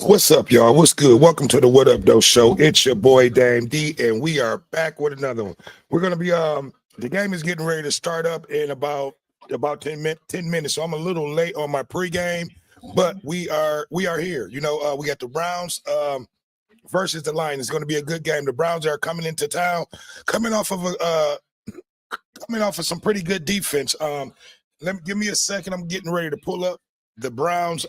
What's up, y'all? What's good? Welcome to the What Up Though Show. It's your boy Dame D, and we are back with another one. We're gonna be the game is getting ready to start up in about 10 minutes. So I'm a little late on my pregame, but we are here. We got the Browns versus the Lions. It's gonna be a good game. The Browns are coming into town, coming off of some pretty good defense. Give me a second. I'm getting ready to pull up the Browns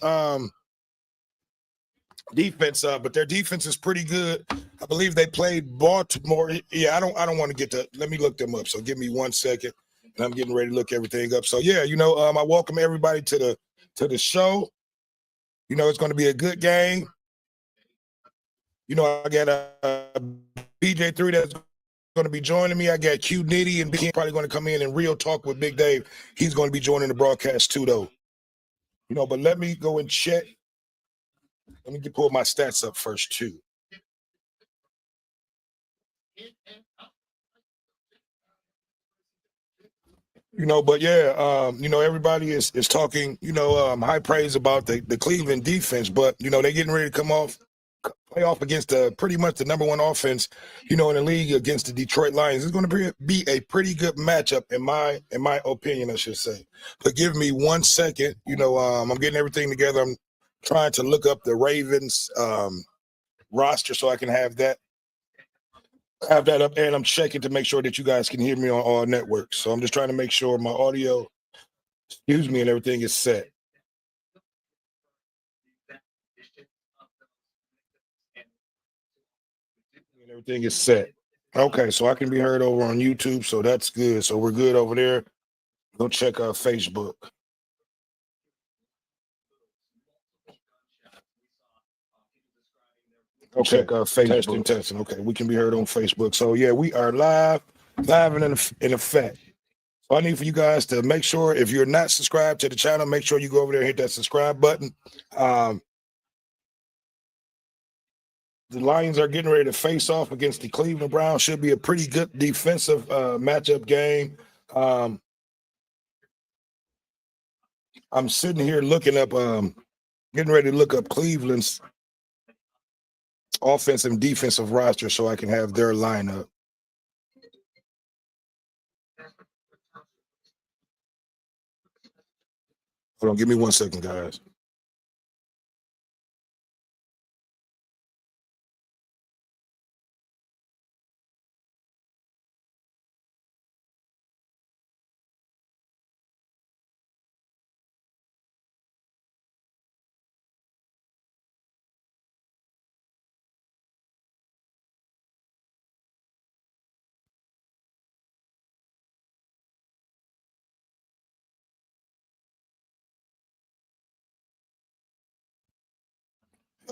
defense, but their defense is pretty good. I believe they played Baltimore. Yeah, I don't want to get to. Let me look them up. So give me 1 second, and I'm getting ready to look everything up. So yeah, I welcome everybody to the show. It's going to be a good game. I got BJ3 that's going to be joining me. I got Q Nitty and Big probably going to come in and real talk with Big Dave. He's going to be joining the broadcast too, though. But let me go and check. Let me pull my stats up first too. But yeah, everybody is talking, high praise about the Cleveland defense, but they're getting ready to play off against pretty much the number one offense, in the league against the Detroit Lions. It's going to be a pretty good matchup in my opinion, I should say. But give me 1 second. I'm getting everything together. I'm trying to look up the Ravens roster so I can have that up, and I'm checking to make sure that you guys can hear me on all networks. So I'm just trying to make sure my audio, and everything is set. And everything is set. Okay, so I can be heard over on YouTube, so that's good. So we're good over there. Go check out Facebook. Go check out Facebook. Testing. Okay, we can be heard on Facebook. So yeah, we are live and in effect. So I need for you guys to make sure, if you're not subscribed to the channel, make sure you go over there and hit that subscribe button. The Lions are getting ready to face off against the Cleveland Browns. Should be a pretty good defensive matchup game. I'm sitting here looking up, getting ready to look up Cleveland's offensive and defensive roster so I can have their lineup. Hold on, give me 1 second, guys.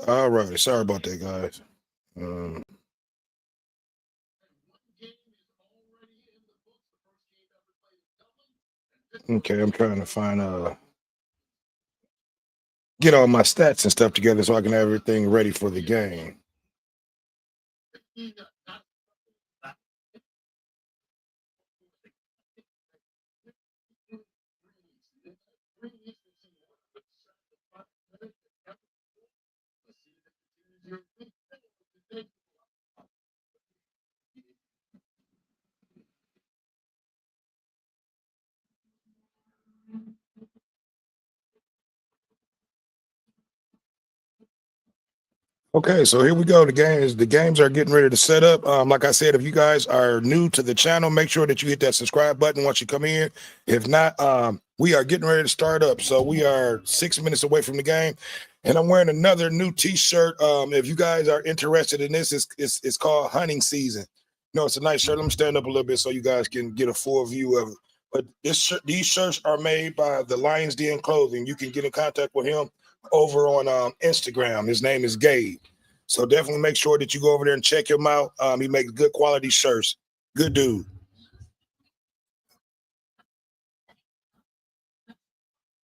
All right, sorry about that, guys. Okay, I'm trying to find get all my stats and stuff together so I can have everything ready for the game. Okay, so here we go. The games are getting ready to set up. Like I said, if you guys are new to the channel, make sure that you hit that subscribe button once you come in. If not, we are getting ready to start up. So we are 6 minutes away from the game, and I'm wearing another new T-shirt. If you guys are interested in this, it's called Hunting Season. It's a nice shirt. Let me stand up a little bit so you guys can get a full view of it. But these shirts are made by the Lions Den Clothing. You can get in contact with him over on Instagram. His name is Gabe. So definitely make sure that you go over there and check him out. He makes good quality shirts. Good dude.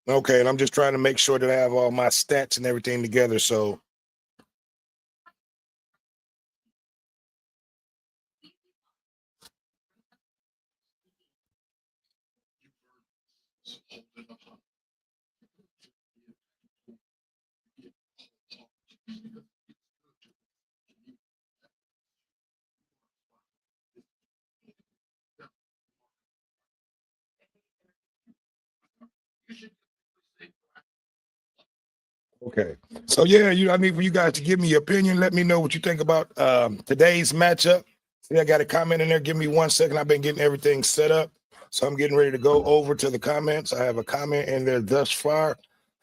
Okay, and I'm just trying to make sure that I have all my stats and everything together. So Okay. So yeah, I need for you guys to give me your opinion. Let me know what you think about today's matchup. See, I got a comment in there. Give me 1 second. I've been getting everything set up. So I'm getting ready to go over to the comments. I have a comment in there thus far.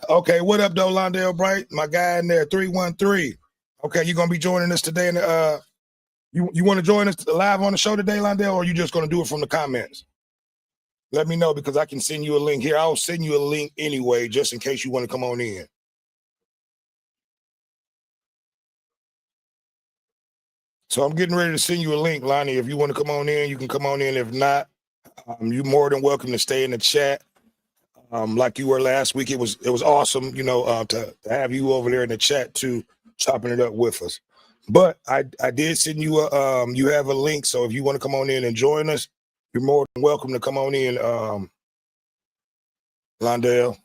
Okay, what up, though, Londale Bright? My guy in there, 313. Okay, you gonna be joining us today in the you want to join us live on the show today, Londale, or you just gonna do it from the comments? Let me know because I can send you a link here. I'll send you a link anyway, just in case you want to come on in. So I'm getting ready to send you a link, Lonnie. If you want to come on in, you can come on in. If not, you're more than welcome to stay in the chat. Like you were last week, it was awesome, to have you over there in the chat too, chopping it up with us. But I did send you you have a link, so if you want to come on in and join us, you're more than welcome to come on in, Londale.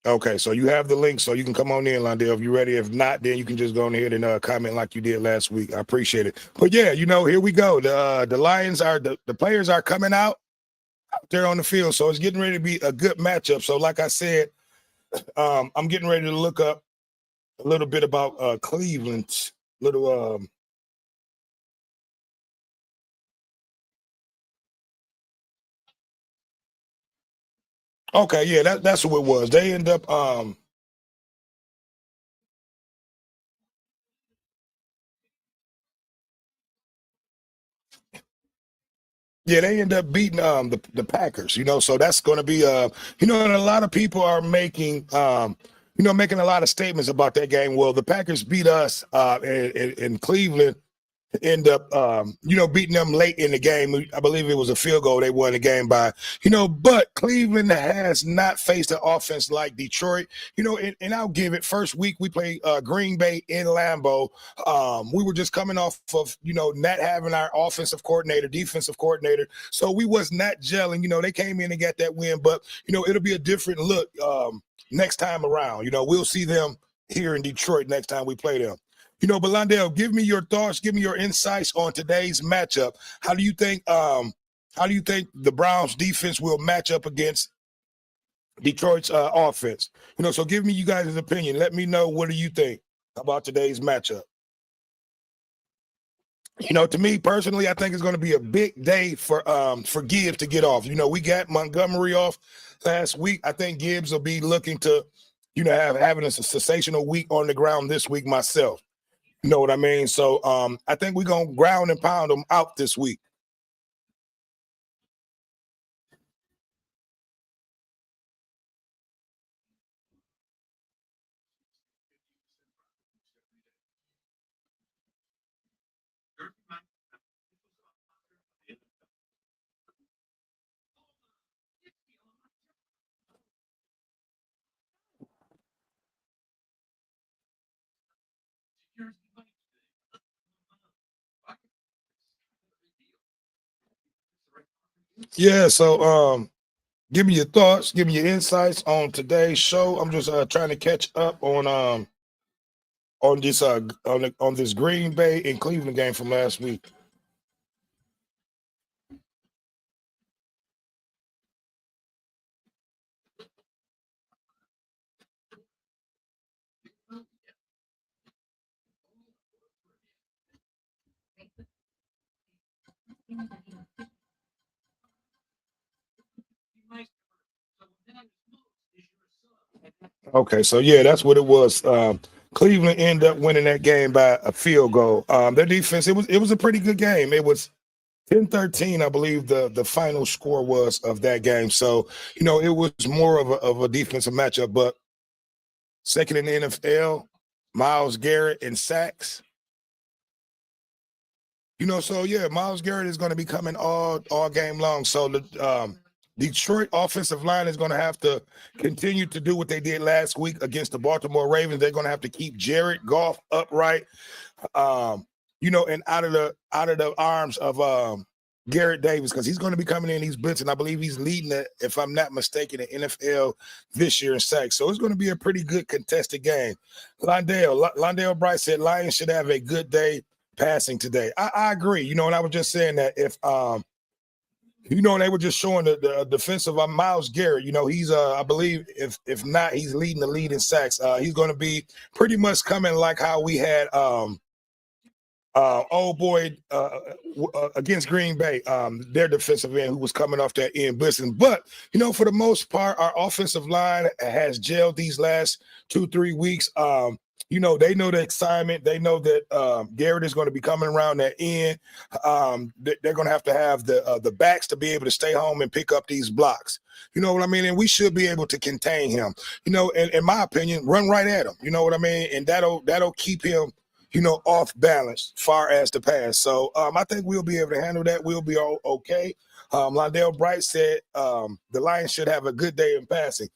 Okay, so you have the link, so you can come on in, Londale, if you're ready. If not, then you can just go on ahead and comment like you did last week. I appreciate it. But yeah, here we go. The Lions are the players are coming out there on the field, so it's getting ready to be a good matchup. So, like I said, I'm getting ready to look up a little bit about Cleveland. Okay, yeah, that's what it was. They end up yeah, they end up beating the Packers, so that's gonna be and a lot of people are making making a lot of statements about that game. Well, the Packers beat us in Cleveland, end up beating them late in the game. I believe it was a field goal they won the game by, but Cleveland has not faced an offense like Detroit, and I'll give it. First week we played Green Bay in Lambeau. We were just coming off of not having our offensive coordinator, defensive coordinator, so we was not gelling. They came in and got that win, but it'll be a different look next time around. We'll see them here in Detroit next time we play them. But Londale, give me your thoughts, give me your insights on today's matchup. How do you think the Browns defense will match up against Detroit's offense? So give me you guys' opinion. Let me know, what do you think about today's matchup? To me personally, I think it's going to be a big day for Gibbs to get off. We got Montgomery off last week. I think Gibbs will be looking to, having a sensational week on the ground this week myself. You know what I mean? So I think we're going to ground and pound them out this week. Yeah, so give me your thoughts, give me your insights on today's show. I'm just trying to catch up on this on this Green Bay and Cleveland game from last week. Okay, so yeah, that's what it was. Cleveland ended up winning that game by a field goal. Their defense, it was a pretty good game. It was 10-13, I believe the final score was of that game. So, it was more of a defensive matchup, but second in the NFL, Myles Garrett and sacks. So yeah, Myles Garrett is going to be coming all game long. So the Detroit offensive line is going to have to continue to do what they did last week against the Baltimore Ravens. They're going to have to keep Jared Goff upright, and out of the arms of Garrett Davis, because he's going to be coming in. He's blitzing. I believe he's leading it, if I'm not mistaken, the NFL this year in sacks. So it's going to be a pretty good contested game. Londale Bright said Lions should have a good day passing today. I agree. You know, and I was just saying that if you know, they were just showing the defensive of Myles Garrett. You know, he's I believe if not, he's leading the lead in sacks. He's going to be pretty much coming like how we had old boy against Green Bay, their defensive end who was coming off that end blitzing. But, you know, for the most part, our offensive line has gelled these last 2-3 weeks. You know, they know the excitement. They know that Garrett is going to be coming around that end. They're going to have the backs to be able to stay home and pick up these blocks. You know what I mean? And we should be able to contain him. You know, and in my opinion, run right at him. You know what I mean? And that'll keep him, you know, off balance far as the pass. So I think we'll be able to handle that. We'll be all okay. Londale Bright said the Lions should have a good day in passing.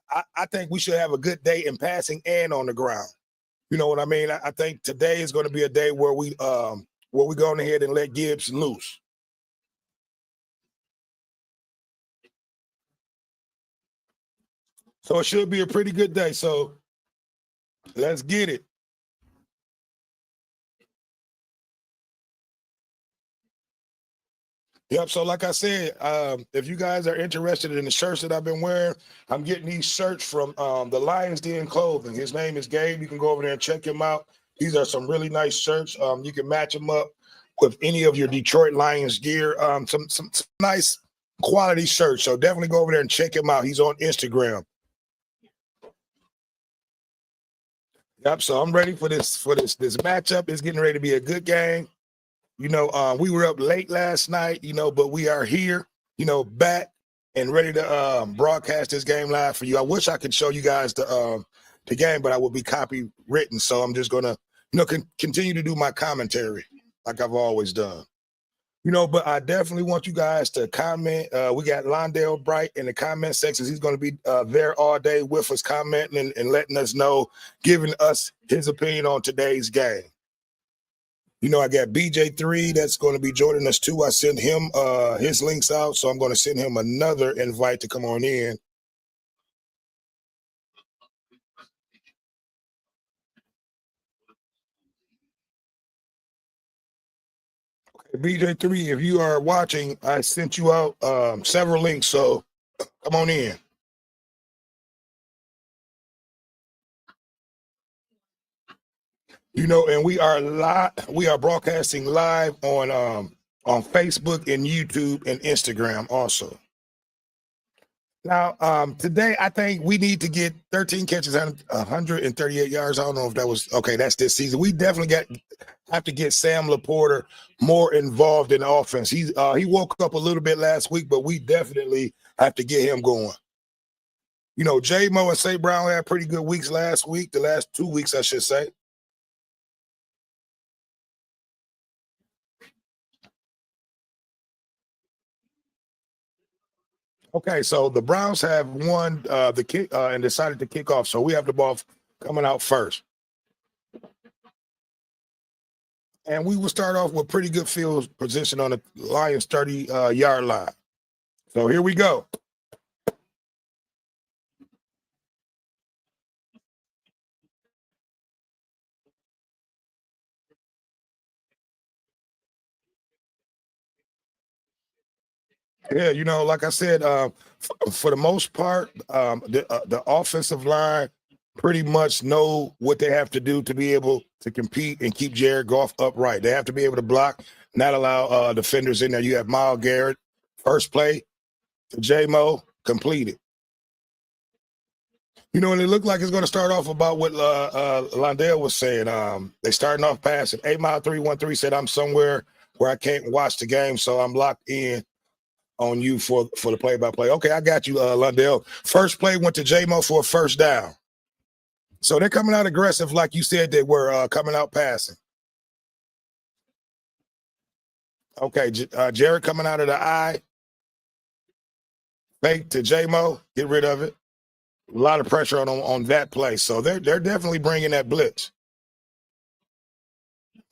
I think we should have a good day in passing and on the ground. You know what I mean? I think today is going to be a day where we go on ahead and let Gibbs loose. So it should be a pretty good day. So let's get it. Yep. So like I said, if you guys are interested in the shirts that I've been wearing, I'm getting these shirts from the Lions Den Clothing. His name is Gabe. You can go over there and check him out. These are some really nice shirts. You can match them up with any of your Detroit Lions gear. Some nice quality shirts. So definitely go over there and check him out. He's on Instagram. Yep. So I'm ready for this matchup. It's getting ready to be a good game. You know, we were up late last night, you know, but we are here, you know, back and ready to broadcast this game live for you. I wish I could show you guys the game, but I will be copywritten. So I'm just going to, you know, continue to do my commentary like I've always done. You know, but I definitely want you guys to comment. We got Londale Bright in the comment sections. He's going to be there all day with us commenting and letting us know, giving us his opinion on today's game. You know, I got BJ3 that's going to be joining us too. I sent him his links out, so I'm going to send him another invite to come on in. Okay, BJ3, if you are watching, I sent you out several links, so come on in. You know, and we are live. We are broadcasting live on Facebook and YouTube and Instagram also. Now, today I think we need to get 13 catches and 138 yards. I don't know if that was okay. That's this season. We definitely have to get Sam Laporta more involved in the offense. He woke up a little bit last week, but we definitely have to get him going. You know, J-Mo and St. Brown had pretty good weeks last week. The last 2 weeks, I should say. Okay, so the Browns have won the kick and decided to kick off. So we have the ball coming out first. And we will start off with pretty good field position on the Lions 30-yard line. So here we go. Yeah, you know, like I said, for the most part, the offensive line pretty much know what they have to do to be able to compete and keep Jared Goff upright. They have to be able to block, not allow defenders in there. You have Myles Garrett, first play to J-Mo, completed. You know, and it looked like it's going to start off about what Londale was saying. They starting off passing. 8 Mile 313 said, I'm somewhere where I can't watch the game, so I'm locked in on you for the play-by-play. Okay, I got you, Londale. First play went to J-Mo for a first down. So they're coming out aggressive, like you said they were coming out passing. Okay, Jared coming out of the eye. Fake to J-Mo, get rid of it. A lot of pressure on that play. So they're definitely bringing that blitz.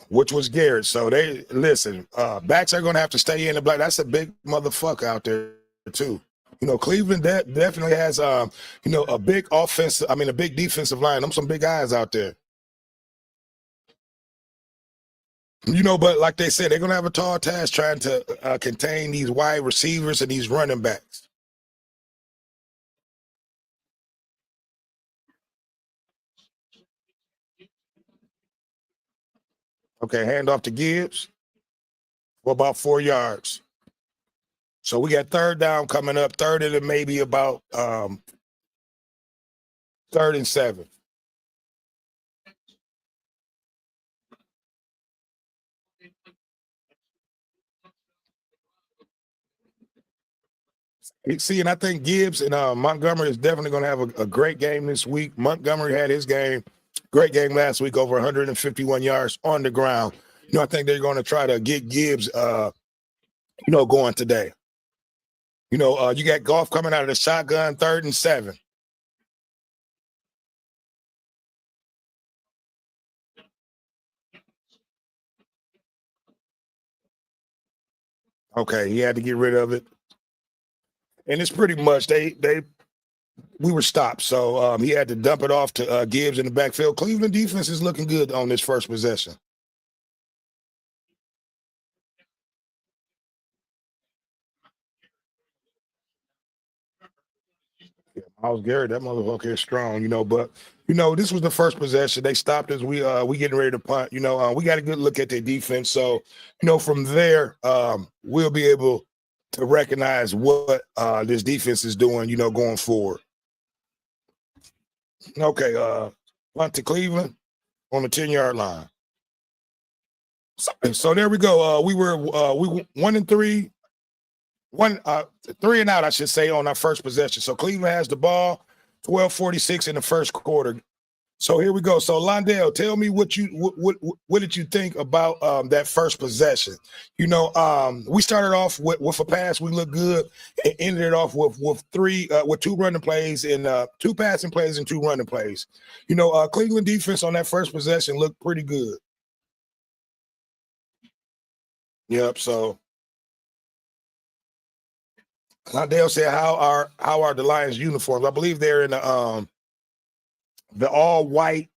which was Garrett. So they listen. Backs are gonna have to stay in the black. That's a big motherfucker out there too. Cleveland definitely has a big offensive. I mean, a big defensive line. Them some big guys out there. But like they said, they're gonna have a tall task trying to contain these wide receivers and these running backs. Okay, hand off to Gibbs for about 4 yards. So we got third down coming up, third and maybe about 3rd and 7. See, and I think Gibbs and Montgomery is definitely going to have a great game this week. Montgomery had his great game last week, over 151 yards on the ground. I think they're going to try to get Gibbs, going today. You got Goff coming out of the shotgun, 3rd and 7. Okay, he had to get rid of it. And it's pretty much we were stopped. So he had to dump it off to Gibbs in the backfield. Cleveland defense is looking good on this first possession. Yeah, Myles Garrett, that motherfucker is strong, but this was the first possession. They stopped us. We getting ready to punt. We got a good look at their defense. So, from there, we'll be able to recognize what this defense is doing, going forward. Okay, punt to Cleveland on the 10-yard line. So there we go. We were 1-3, 3 and out, I should say, on our first possession. So Cleveland has the ball, 12:46 in the first quarter. So here we go. So Londell, tell me what did you think about that first possession? We started off with a pass. We looked good, and ended it off with 2 running plays and 2 passing plays and 2 running plays. Cleveland defense on that first possession looked pretty good. Yep. So Londell said, "How are the Lions uniforms? I believe they're in the all white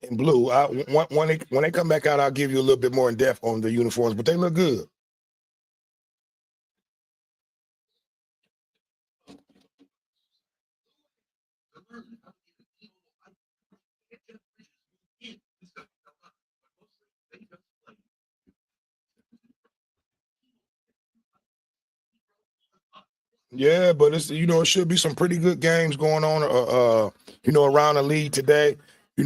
and blue. When they come back out, I'll give you a little bit more in depth on the uniforms, but they look good." Yeah, but it should be some pretty good games going on around the league today. We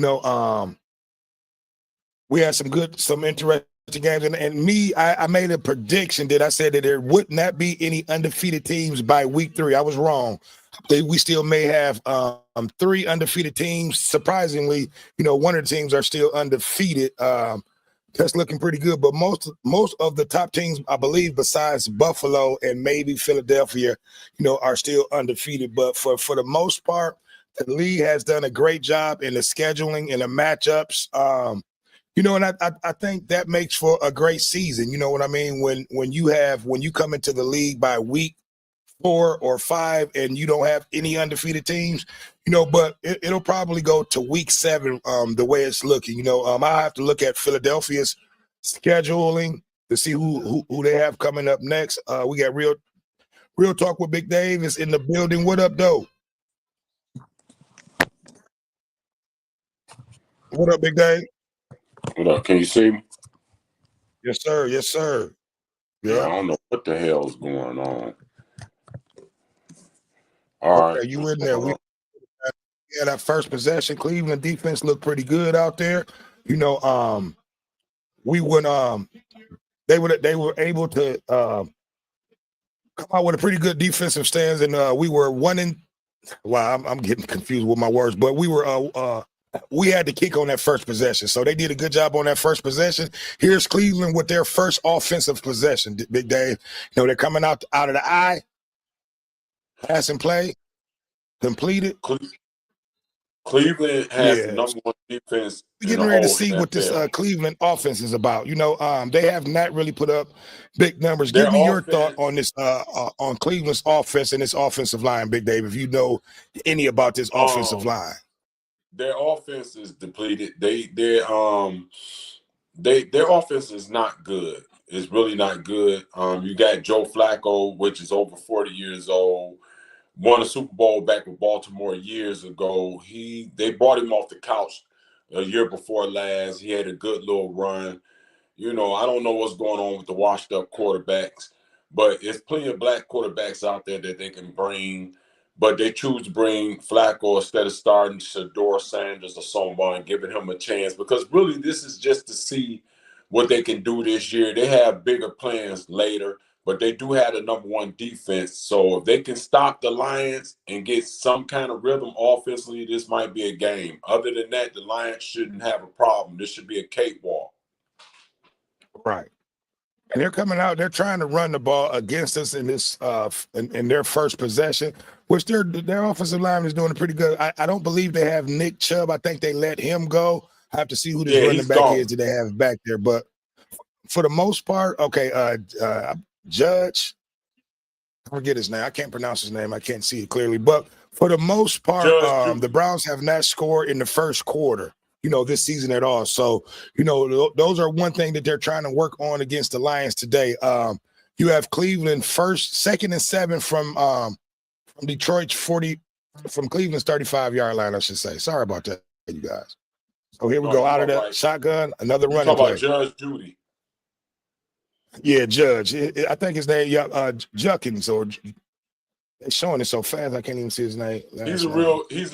had some interesting games, and I made a prediction that I said that there would not be any undefeated teams by week 3. I was wrong. We still may have 3 undefeated teams. Surprisingly, one of the teams are still undefeated. That's looking pretty good, but most of the top teams, I believe, besides Buffalo and maybe Philadelphia, are still undefeated. But for the most part, the league has done a great job in the scheduling and the matchups. And I think that makes for a great season. You know what I mean? When you come into the league by week 4 or 5 and you don't have any undefeated teams, but it'll probably go to week 7 the way it's looking. I'll have to look at Philadelphia's scheduling to see who they have coming up next. We got real talk with Big Dave is in the building. What up, though? What up, Big Dave? What up? Can you see me? Yes, sir. Yes, sir. Yeah, I don't know what the hell's going on. All right. Okay, you in there. We had that first possession. Cleveland defense looked pretty good out there. We would they were able to come out with a pretty good defensive stance, and we were I'm getting confused with my words, but we had to kick on that first possession. So they did a good job on that first possession. Here's Cleveland with their first offensive possession, Big Dave. They're coming out of the eye, pass and play, completed. Cleveland has the Yeah. number one defense We're in getting the ready to whole see what this NFL. Cleveland offense is about. They have not really put up big numbers. Their Give me your thought offense, on this on Cleveland's offense and this offensive line, Big Dave, if you know any about this offensive line. their offense is depleted. Their offense is not good. It's really not good. You got Joe Flacco, which is over 40 years old, won a Super Bowl back with Baltimore years ago. They brought him off the couch a year before last. He had a good little run. I don't know what's going on with the washed up quarterbacks, but there's plenty of black quarterbacks out there that they can bring. But they choose to bring Flacco instead of starting Shador Sanders or someone, giving him a chance. Because really, this is just to see what they can do this year. They have bigger plans later, but they do have the number one defense. So if they can stop the Lions and get some kind of rhythm offensively, this might be a game. Other than that, the Lions shouldn't have a problem. This should be a cakewalk. Right. And they're coming out, they're trying to run the ball against us in this in their first possession, which their offensive line is doing pretty good. I don't believe they have Nick Chubb. I think they let him go. I have to see who this running He's back gone. is that they have back there. But for the most part, okay, Judge, I forget his name. I can't pronounce his name. I can't see it clearly. But for the most part, the Browns have not scored in the first quarter, this season at all. So, those are one thing that they're trying to work on against the Lions today. You have Cleveland second and 7 from Detroit's from Cleveland's 35-yard line, I should say. Sorry about that, you guys. So here we go out of the shotgun, another running play. About Judge Judy. Yeah, Judge. I think his name, Juckins, or they're showing it so fast I can't even see his name. He's a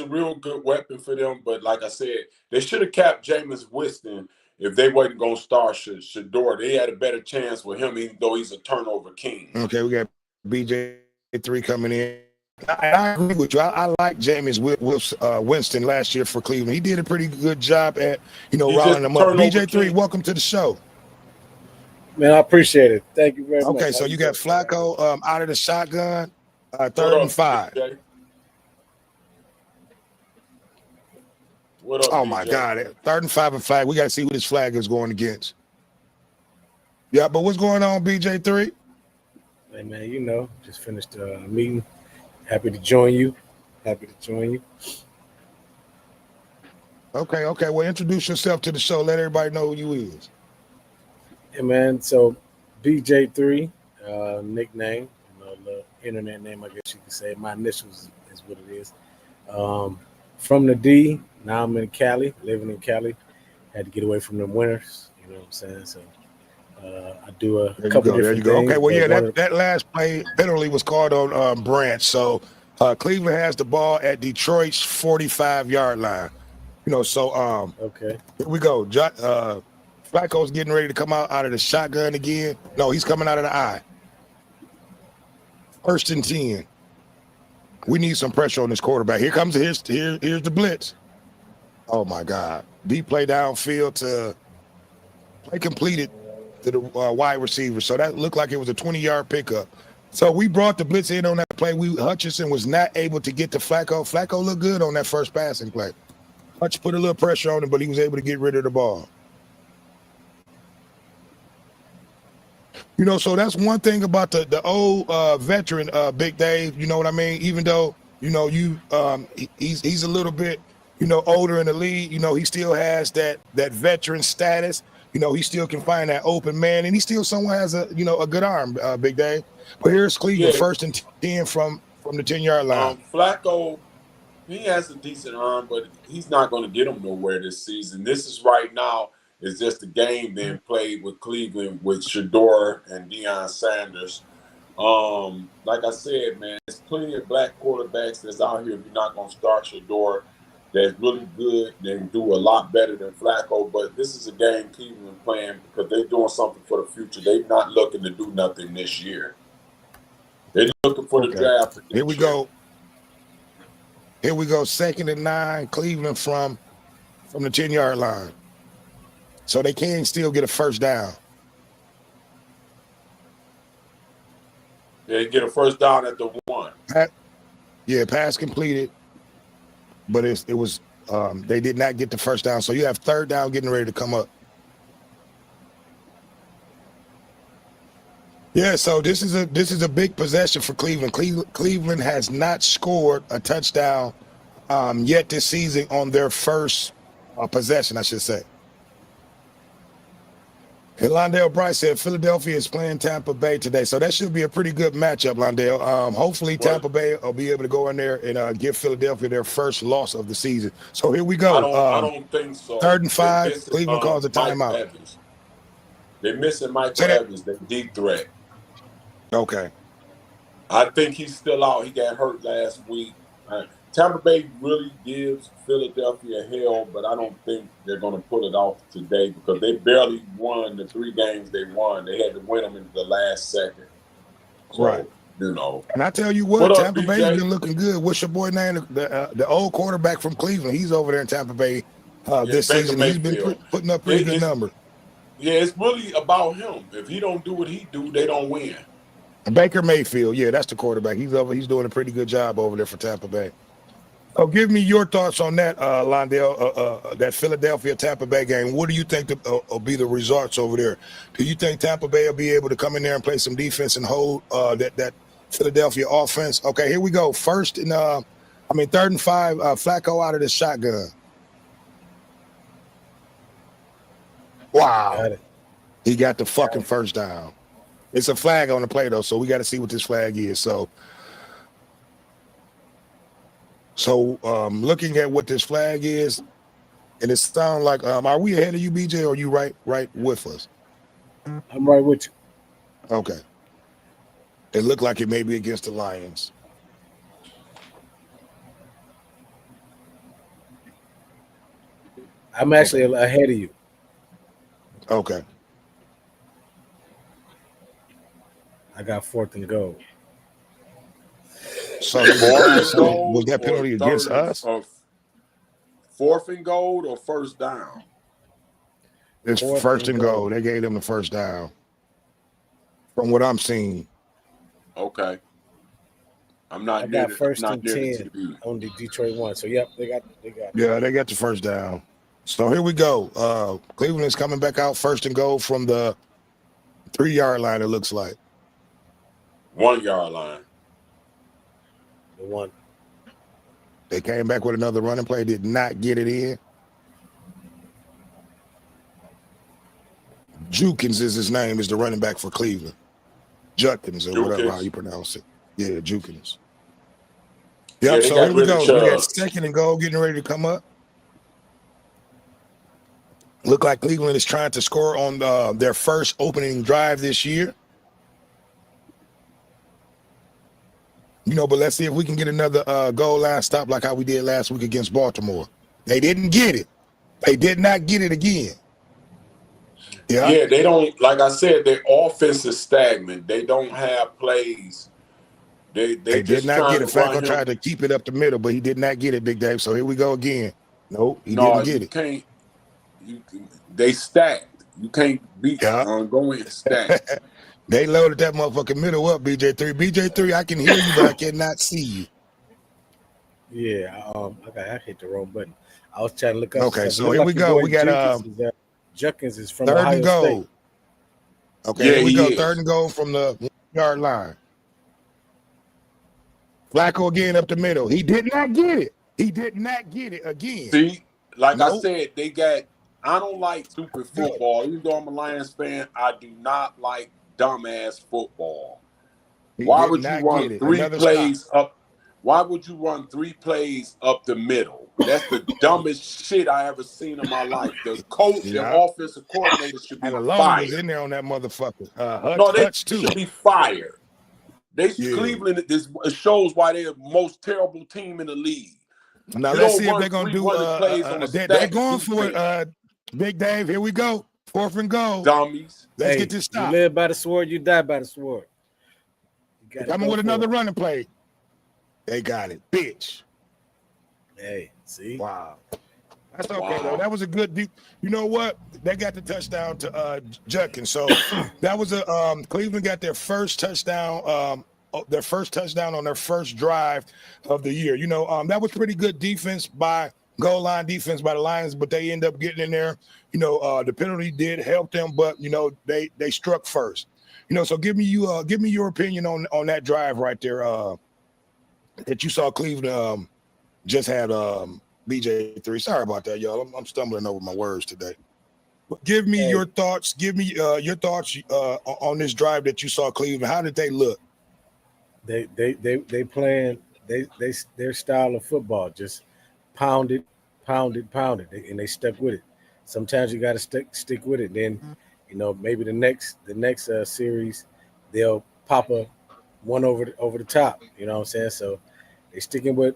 real good weapon for them. But like I said, they should have capped Jameis Winston if they wasn't going to start Shador. They had a better chance with him, even though he's a turnover king. Okay, we got BJ3 coming in. I agree with you. I like Jameis Winston last year for Cleveland. He did a pretty good job at riling them up. BJ3, welcome to the show. Man, I appreciate it. Thank you very much. Okay, so you got Flacco out of the shotgun, 3rd and 5. BJ? What up, oh BJ? my God, 3rd and 5 and flag. We got to see who this flag is going against. Yeah, but what's going on, BJ3? Hey man, just finished a meeting. Happy to join you. Okay. Well, introduce yourself to the show. Let everybody know who you is. Hey man, so BJ3, nickname, the internet name, I guess you could say. My initials is what it is. From the D, now I'm in Cali, living in Cali. Had to get away from them winters, you know what I'm saying? So I do a couple different things. Okay, well, yeah, that last play penalty was called on Branch. So Cleveland has the ball at Detroit's 45-yard line. Okay. Here we go. Flacco's getting ready to come out of the shotgun again. No, he's coming out of the I. 1st and 10. We need some pressure on this quarterback. Here's the blitz. Oh my God. Deep play downfield to play completed to the wide receiver. So that looked like it was a 20-yard pickup. So we brought the blitz in on that play. Hutchinson was not able to get to Flacco. Flacco looked good on that first passing play. Hutch put a little pressure on him, but he was able to get rid of the ball. So that's one thing about the old veteran, Big Dave. You know what I mean? Even though, he's a little bit, older in the league, he still has that veteran status. He still can find that open man, and he still somewhat has a good arm, Big Dave. But here's Cleveland, 1st and 10 from the 10-yard line. Flacco, he has a decent arm, but he's not going to get him nowhere this season. This is right now. It's just a game being played with Cleveland with Shador and Deion Sanders. Like I said, man, there's plenty of black quarterbacks that's out here. If you're not going to start Shador, that's really good. They can do a lot better than Flacco. But this is a game Cleveland playing because they're doing something for the future. They're not looking to do nothing this year. They're looking for the draft. Here we go. 2nd and 9, Cleveland from the 10-yard line. So they can still get a first down. They get a first down at the 1. Pass completed, but it was They did not get the first down. So you have third down getting ready to come up. Yeah, so this is a big possession for Cleveland. Cleveland has not scored a touchdown yet this season on their first possession, I should say. And Londale Bryce said Philadelphia is playing Tampa Bay today, so that should be a pretty good matchup, Londale. Hopefully Tampa Bay will be able to go in there and give Philadelphia their first loss of the season. So here we go. I don't think so. 3rd and 5. Cleveland calls a timeout. Evans. They're missing Michael Evans, the deep threat. Okay. I think he's still out. He got hurt last week. Tampa Bay really gives Philadelphia hell, but I don't think they're going to pull it off today because they barely won the 3 games they won. They had to win them in the last second. So, right. You know. And I tell you what Tampa Bay's been looking good. What's your boy name? The old quarterback from Cleveland. He's over there in Tampa Bay this season. He's been putting up pretty good numbers. Yeah, it's really about him. If he don't do what he do, they don't win. Baker Mayfield, yeah, that's the quarterback. He's doing a pretty good job over there for Tampa Bay. So give me your thoughts on that, Londale, that Philadelphia-Tampa Bay game. What do you think will be the results over there? Do you think Tampa Bay will be able to come in there and play some defense and hold that Philadelphia offense? Okay, here we go. 3rd and 5, Flacco out of the shotgun. Wow. He got the fucking first down. It's a flag on the play, though, so we got to see what this flag is. So looking at what this flag is, and it sounds like, are we ahead of you, BJ, or are you right with us? I'm right with you. Okay. It looked like it may be against the Lions. I'm actually ahead of you. Okay. I got 4th and goal. So was that penalty against us? 4th and goal or first down? It's first and goal. They gave them the first down. From what I'm seeing. Okay. I'm not. I got first and 10 on the Detroit one. So yep, they got. Yeah, they got the first down. So here we go. Cleveland is coming back out 1st and goal from the 3-yard line. It looks like 1 yard line. The 1. They came back with another running play. Did not get it in. Jukins is his name. Is the running back for Cleveland. Jukins or whatever how you pronounce it. Yeah, Jukins. Yep. So here we go. We got 2nd and goal getting ready to come up. Look like Cleveland is trying to score on their first opening drive this year. But let's see if we can get another goal line stop like how we did last week against Baltimore. They didn't get it. They did not get it again. Yeah, they don't. Like I said, their offense is stagnant. They don't have plays. They did not get it. Flacco tried to keep it up the middle, but he did not get it, Big Dave. So here we go again. Nope, he didn't get it. They stacked. You can't beat ongoing stacked. They loaded that motherfucking middle up, BJ3. BJ3, I can hear you, but I cannot see you. Yeah, I hit the wrong button. I was trying to look up. Okay, so here we go. We got Jukins is from 3rd Ohio and goal. State. Okay, here we go. 3rd and goal from the 1-yard line. Flacco again up the middle. He did not get it. He did not get it again. See, like I said, I don't like stupid football. Even though I'm a Lions fan, I do not like dumbass football. Why would you run 3 plays up? Why would you run 3 plays up the middle? That's the dumbest shit I ever seen in my life. The coach and offensive coordinator should be fired. Was in there on that motherfucker. They should be fired. Cleveland. This shows why they're the most terrible team in the league. Now let's see if they're gonna do. They're going for it. Big Dave, here we go. 4th and goal. Dummies. Let's get this stop. You live by the sword, you die by the sword. Coming with another running play. They got it, bitch. Hey, see? Wow. That's okay, though. That was a good deep. You know what? They got the touchdown to Judkins. So that was Cleveland got their first touchdown on their first drive of the year. That was pretty good defense by goal line defense by the Lions, but they end up getting in there. The penalty did help them, but they struck first. So give me your opinion on that drive right there that you saw Cleveland just had BJ3. Sorry about that, y'all. I'm stumbling over my words today. But give me your thoughts. Give me your thoughts on this drive that you saw Cleveland. How did they look? They playing their style of football, just pound it, and they stuck with it. Sometimes you got to stick with it. Then, maybe the next series, they'll pop one over the top. You know what I'm saying? So they sticking with,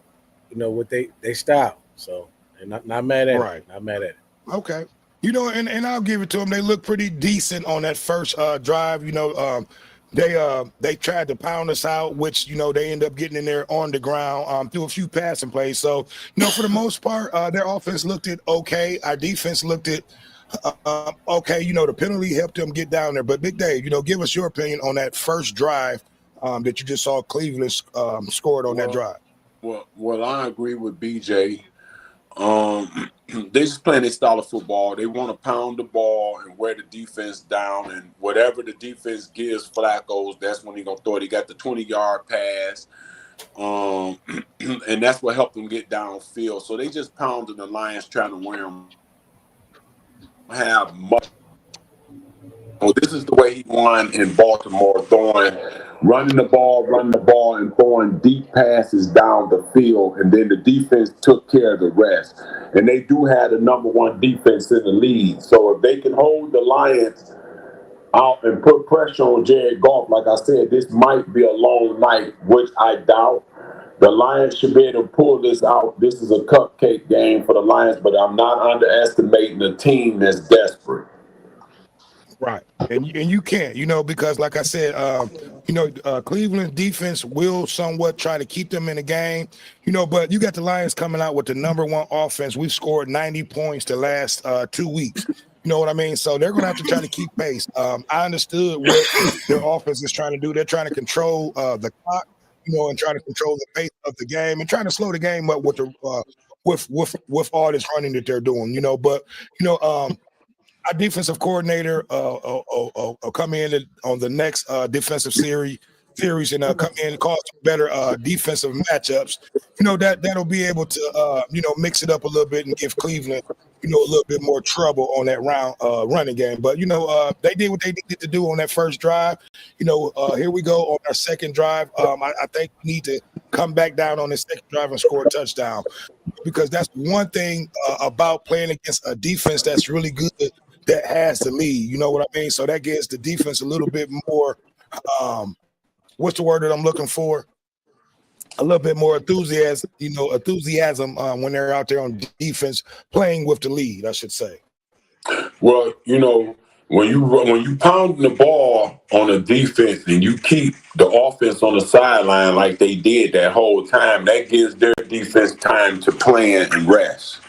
what they style. So they're not mad at it. Not mad at it. Okay. And I'll give it to them. They look pretty decent on that first drive. They tried to pound us out, which they end up getting in there on the ground through a few passing plays. So for the most part, their offense looked it okay. Our defense looked it okay. The penalty helped them get down there. But Big Dave, give us your opinion on that first drive that you just saw Cleveland scored on that drive. Well, I agree with BJ. They just playing their style of football. They want to pound the ball and wear the defense down, and whatever the defense gives Flacco, that's when he's gonna throw it. He got the 20-yard pass, and that's what helped them get downfield. So they just pounded the Lions, trying to wear them. Have much. Oh, this is the way he won in Baltimore, running the ball, and throwing deep passes down the field, and then the defense took care of the rest. And they do have the number one defense in the league. So if they can hold the Lions out and put pressure on Jared Goff, like I said, this might be a long night, which I doubt. The Lions should be able to pull this out. This is a cupcake game for the Lions, but I'm not underestimating a team that's desperate. Right. And you can't, because like I said, Cleveland defense will somewhat try to keep them in the game, but you got the Lions coming out with the number one offense. We've scored 90 points the last 2 weeks. You know what I mean? So they're going to have to try to keep pace. I understood what their offense is trying to do. They're trying to control the clock, and trying to control the pace of the game and trying to slow the game up with the with all this running that they're doing, but our defensive coordinator come in on the next defensive series and come in and cause better defensive matchups. That'll be able to mix it up a little bit and give Cleveland a little bit more trouble on that round running game. But they did what they needed to do on that first drive. Here we go on our second drive. I think we need to come back down on this second drive and score a touchdown, because that's one thing about playing against a defense that's really good, that has the lead. You know what I mean? So that gives the defense a little bit more, what's the word that I'm looking for? A little bit more enthusiasm, when they're out there on defense playing with the lead, I should say. Well, when you pound the ball on a defense and you keep the offense on the sideline like they did that whole time, that gives their defense time to plan and rest.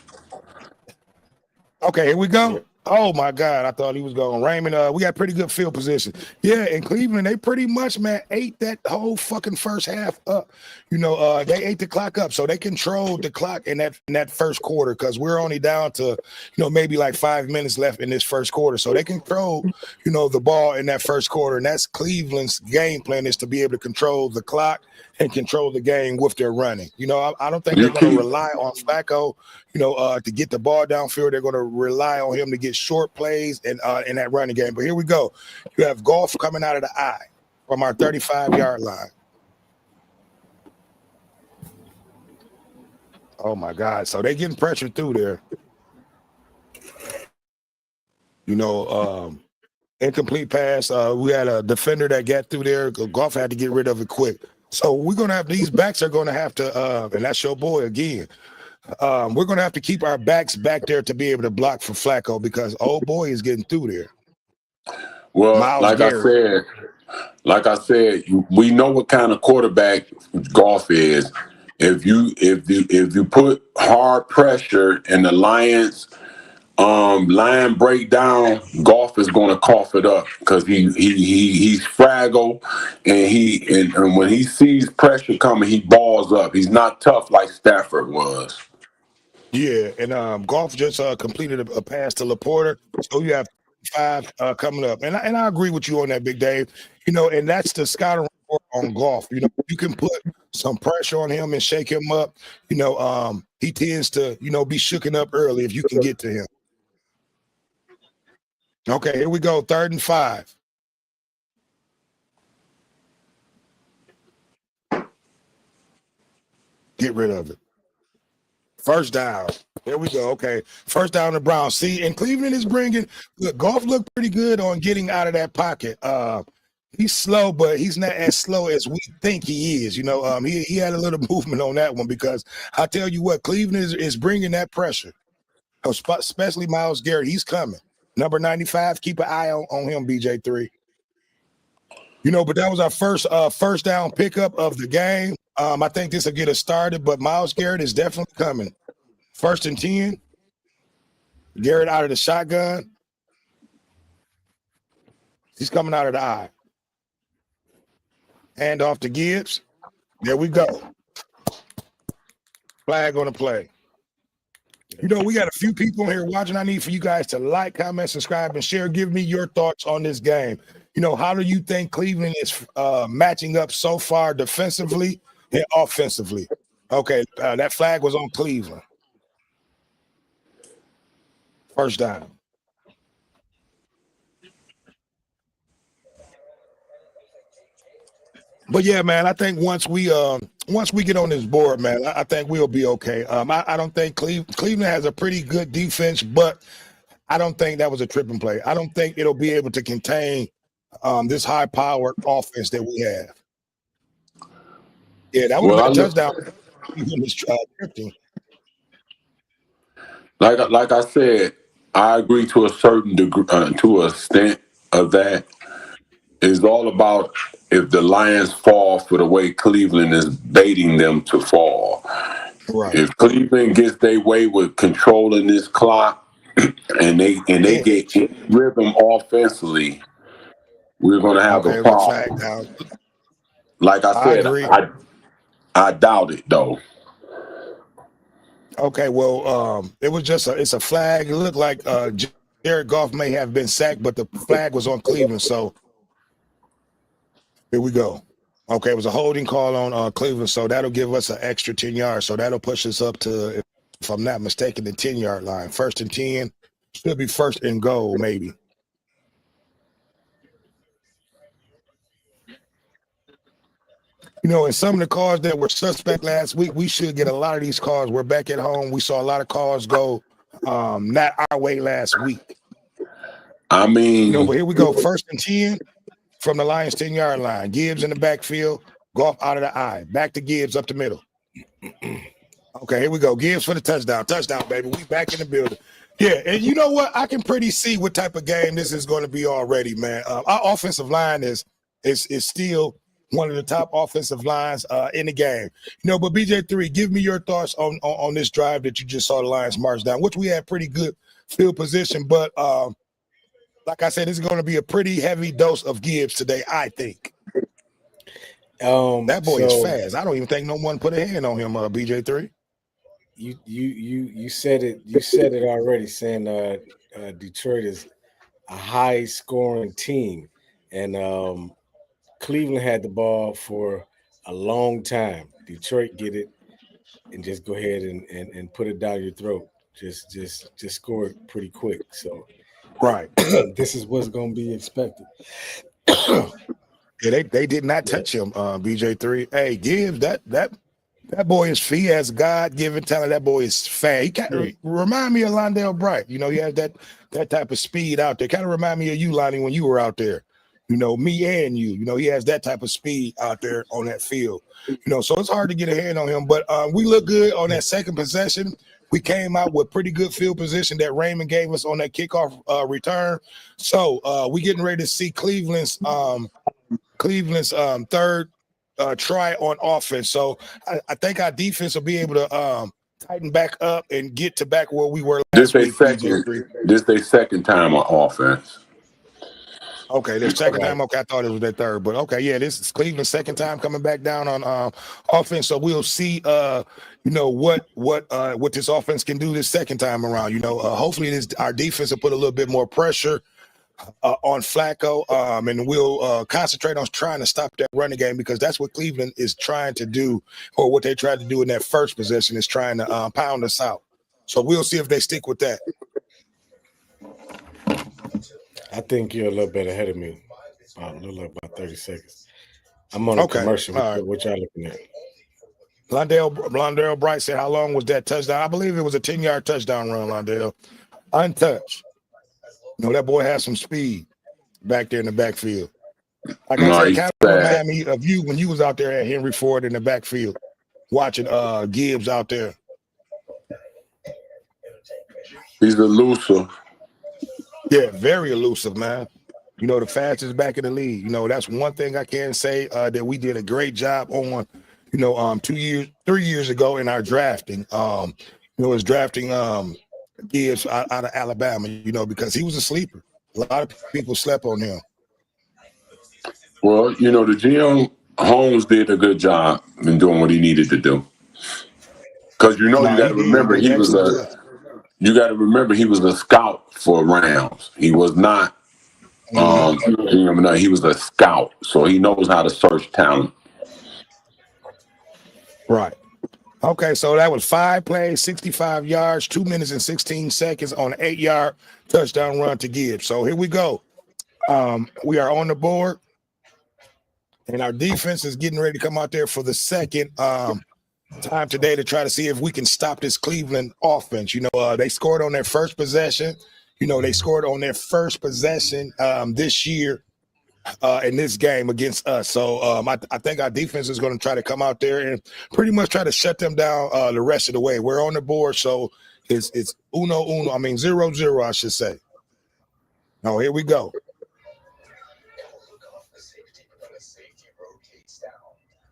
Okay, here we go. Oh my God, I thought he was going. Raymond, we got pretty good field position. Yeah, in Cleveland, they pretty much, man, ate that whole fucking first half up. They ate the clock up, so they controlled the clock in that first quarter, because we're only down to, maybe like 5 minutes left in this first quarter. So they control, the ball in that first quarter, and that's Cleveland's game plan, is to be able to control the clock and control the game with their running. I don't think they're going to rely on Flacco, to get the ball downfield. They're going to rely on him to get short plays and in that running game. But here we go. You have Goff coming out of the eye from our 35-yard line. Oh my God! So they're getting pressure through there. Incomplete pass. We had a defender that got through there. Goff had to get rid of it quick. So we're going to have, these backs are going to have to, and that's your boy again. We're going to have to keep our backs back there to be able to block for Flacco, because old boy is getting through there. Well, like I said, we know what kind of quarterback Goff is. If you put hard pressure and the Lions line break down, Goff is going to cough it up, because he's fragile, and when he sees pressure coming, he balls up. He's not tough like Stafford was. Yeah, and Golf just completed a pass to Laporta, so you have 5 coming up, and I agree with you on that, Big Dave. And that's the scouting report on Golf. You can put some pressure on him and shake him up. He tends to be shooken up early if you can get to him. Okay, here we go, 3rd and 5. Get rid of it. First down. There we go. Okay. First down to Browns. See, and Cleveland is bringing look, Golf looked pretty good on getting out of that pocket. He's slow, but he's not as slow as we think he is. He had a little movement on that one because I tell you what, Cleveland is bringing that pressure, especially Myles Garrett. He's coming. Number 95, keep an eye on him, BJ3. But that was our first down pickup of the game. I think this will get us started, but Myles Garrett is definitely coming. 1st and 10. Garrett out of the shotgun. He's coming out of the eye. Hand off to Gibbs. There we go. Flag on the play. We got a few people here watching. I need for you guys to like, comment, subscribe, and share. Give me your thoughts on this game. How do you think Cleveland is matching up so far defensively and offensively? Okay, that flag was on Cleveland. First down. But yeah, man, I think once we get on this board, man, I think we'll be okay. I don't think Cleveland has a pretty good defense, but I don't think that was a tripping play. I don't think it'll be able to contain this high-powered offense that we have. Yeah, that would have been a touchdown. Like I said, I agree to a certain degree, to a extent of that. It's all about if the Lions fall for the way Cleveland is baiting them to fall. Right. If Cleveland gets their way with controlling this clock and they get in rhythm offensively, we're going to have a problem. Like I said, I doubt it though. Okay, well, it was it's a flag. It looked like Jared Goff may have been sacked, but the flag was on Cleveland. So here we go. Okay, it was a holding call on Cleveland, so that'll give us an extra 10 yards. So that'll push us up to, if I'm not mistaken, the 10-yard line. 1st and 10, should be 1st and goal, maybe. And some of the calls that were suspect last week, we should get a lot of these calls. We're back at home. We saw a lot of calls go not our way last week. I mean, but here we go. 1st and 10 from the Lions 10-yard line. Gibbs in the backfield. Golf out of the eye. Back to Gibbs up the middle. Okay, here we go. Gibbs for the touchdown. Touchdown, baby. We back in the building. Yeah, and you know what? I can pretty see what type of game this is going to be already, man. Our offensive line is still one of the top offensive lines in the game. But BJ3, give me your thoughts on this drive that you just saw the Lions march down, which we had pretty good field position. But like I said, it's going to be a pretty heavy dose of Gibbs today, I think. That boy is fast. I don't even think no one put a hand on him, BJ3. You said it. You said it already, saying Detroit is a high-scoring team, and Cleveland had the ball for a long time. Detroit get it and just go ahead and put it down your throat. Just score it pretty quick. So, right, this is what's going to be expected. Yeah, they did not touch him, BJ3. Hey, Gibbs, that boy is he has God-given talent. That boy is fast. He kind of remind me of Londale Bright. He has that type of speed out there. Kind of remind me of you, Lonnie, when you were out there. Me and you. He has that type of speed out there on that field. So it's hard to get a hand on him. But we look good on that second possession. We came out with pretty good field position that Raymond gave us on that kickoff return. So we getting ready to see Cleveland's third try on offense. So I think our defense will be able to tighten back up and get to back where we were last week. This their second time on offense. Okay, this second Right. time. Okay, I thought it was their third, but okay, yeah, this is Cleveland's second time coming back down on offense. So we'll see, what this offense can do this second time around. Hopefully this our defense will put a little bit more pressure on Flacco, and we'll concentrate on trying to stop that running game because that's what Cleveland is trying to do, or what they tried to do in that first possession is trying to pound us out. So we'll see if they stick with that. I think you're a little bit ahead of me. About 30 seconds. I'm on a Okay, commercial. all right. What y'all looking at? Londell Bright said, how long was that touchdown? I believe it was a 10-yard touchdown run, Londell. Untouched. That boy has some speed back there in the backfield. Like I said, it kind of remind me of you when you was out there at Henry Ford in the backfield watching Gibbs out there. He's elusive. Yeah, very elusive, man. The fastest back in the league. That's one thing I can say that we did a great job on, 3 years ago in our drafting. Was drafting Gibbs out of Alabama, because he was a sleeper. A lot of people slept on him. Well, the GM Holmes did a good job in doing what he needed to do. Because you got to remember he was a scout for Rams. He was not he was a scout, so he knows how to search talent. Right. Okay, so that was 5 plays, 65 yards, 2 minutes and 16 seconds on an 8-yard touchdown run to Gibbs. So here we go. We are on the board, and our defense is getting ready to come out there for the second time today to try to see if we can stop this Cleveland offense. They scored on their first possession. They scored on their first possession this year in this game against us. So I think our defense is going to try to come out there and pretty much try to shut them down the rest of the way. We're on the board, so it's 0-0, I should say. Now, here we go.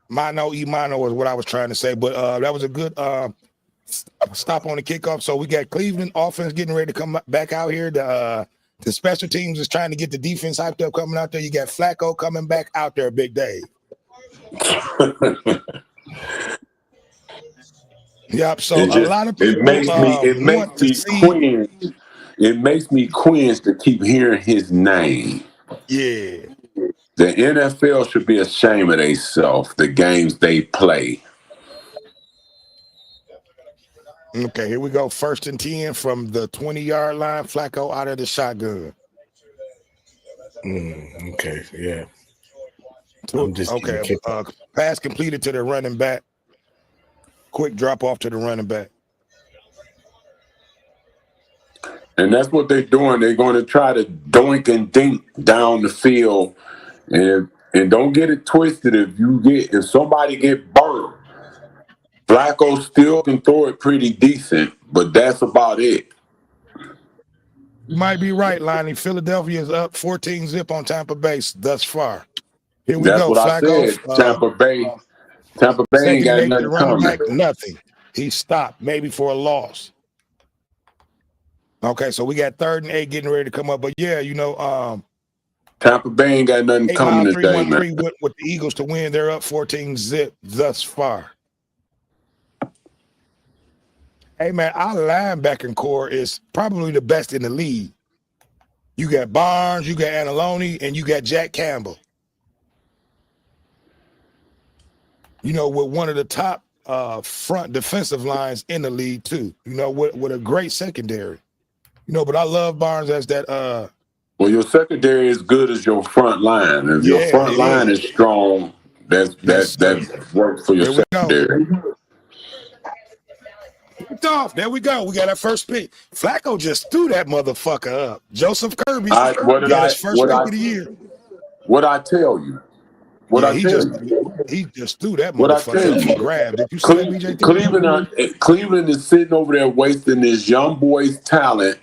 Mano is what I was trying to say, but that was a good stop on the kickoff. So we got Cleveland offense getting ready to come back out here. The special teams is trying to get the defense hyped up coming out there. You got Flacco coming back out there, Big Dave. Yep. So a lot of people It makes me cringe to keep hearing his name. Yeah. The NFL should be ashamed of themselves, the games they play. Okay, here we go. 1st and 10 from the 20-yard line. Flacco out of the shotgun. Okay, yeah. Pass completed to the running back. Quick drop off to the running back. And that's what they're doing. They're going to try to doink and dink down the field. And don't get it twisted. If somebody get burnt, Flacco still can throw it pretty decent, but that's about it. You might be right, Lonnie. Philadelphia is up 14-0 on Tampa Bay thus far. Here we go. That's what Flacco, I said. Tampa Bay ain't got nothing coming. Back, nothing. He stopped, maybe for a loss. Okay, so we got 3rd and 8 getting ready to come up. But yeah, Tampa Bay ain't got nothing coming today, man. With the Eagles to win, they're up 14-0 thus far. Hey, man, our linebacking core is probably the best in the league. You got Barnes, you got Anzalone, and you got Jack Campbell. With one of the top front defensive lines in the league, too. With a great secondary. But I love Barnes as that. Well, your secondary is good as your front line. If your front line is strong, that works for your secondary. There we go. We got our first pick. Flacco just threw that motherfucker up. Joseph Kirby got his first pick of the year. What I tell you? He just threw that motherfucker up for grab. Did you see that, BJ? Cleveland is sitting over there wasting this young boy's talent.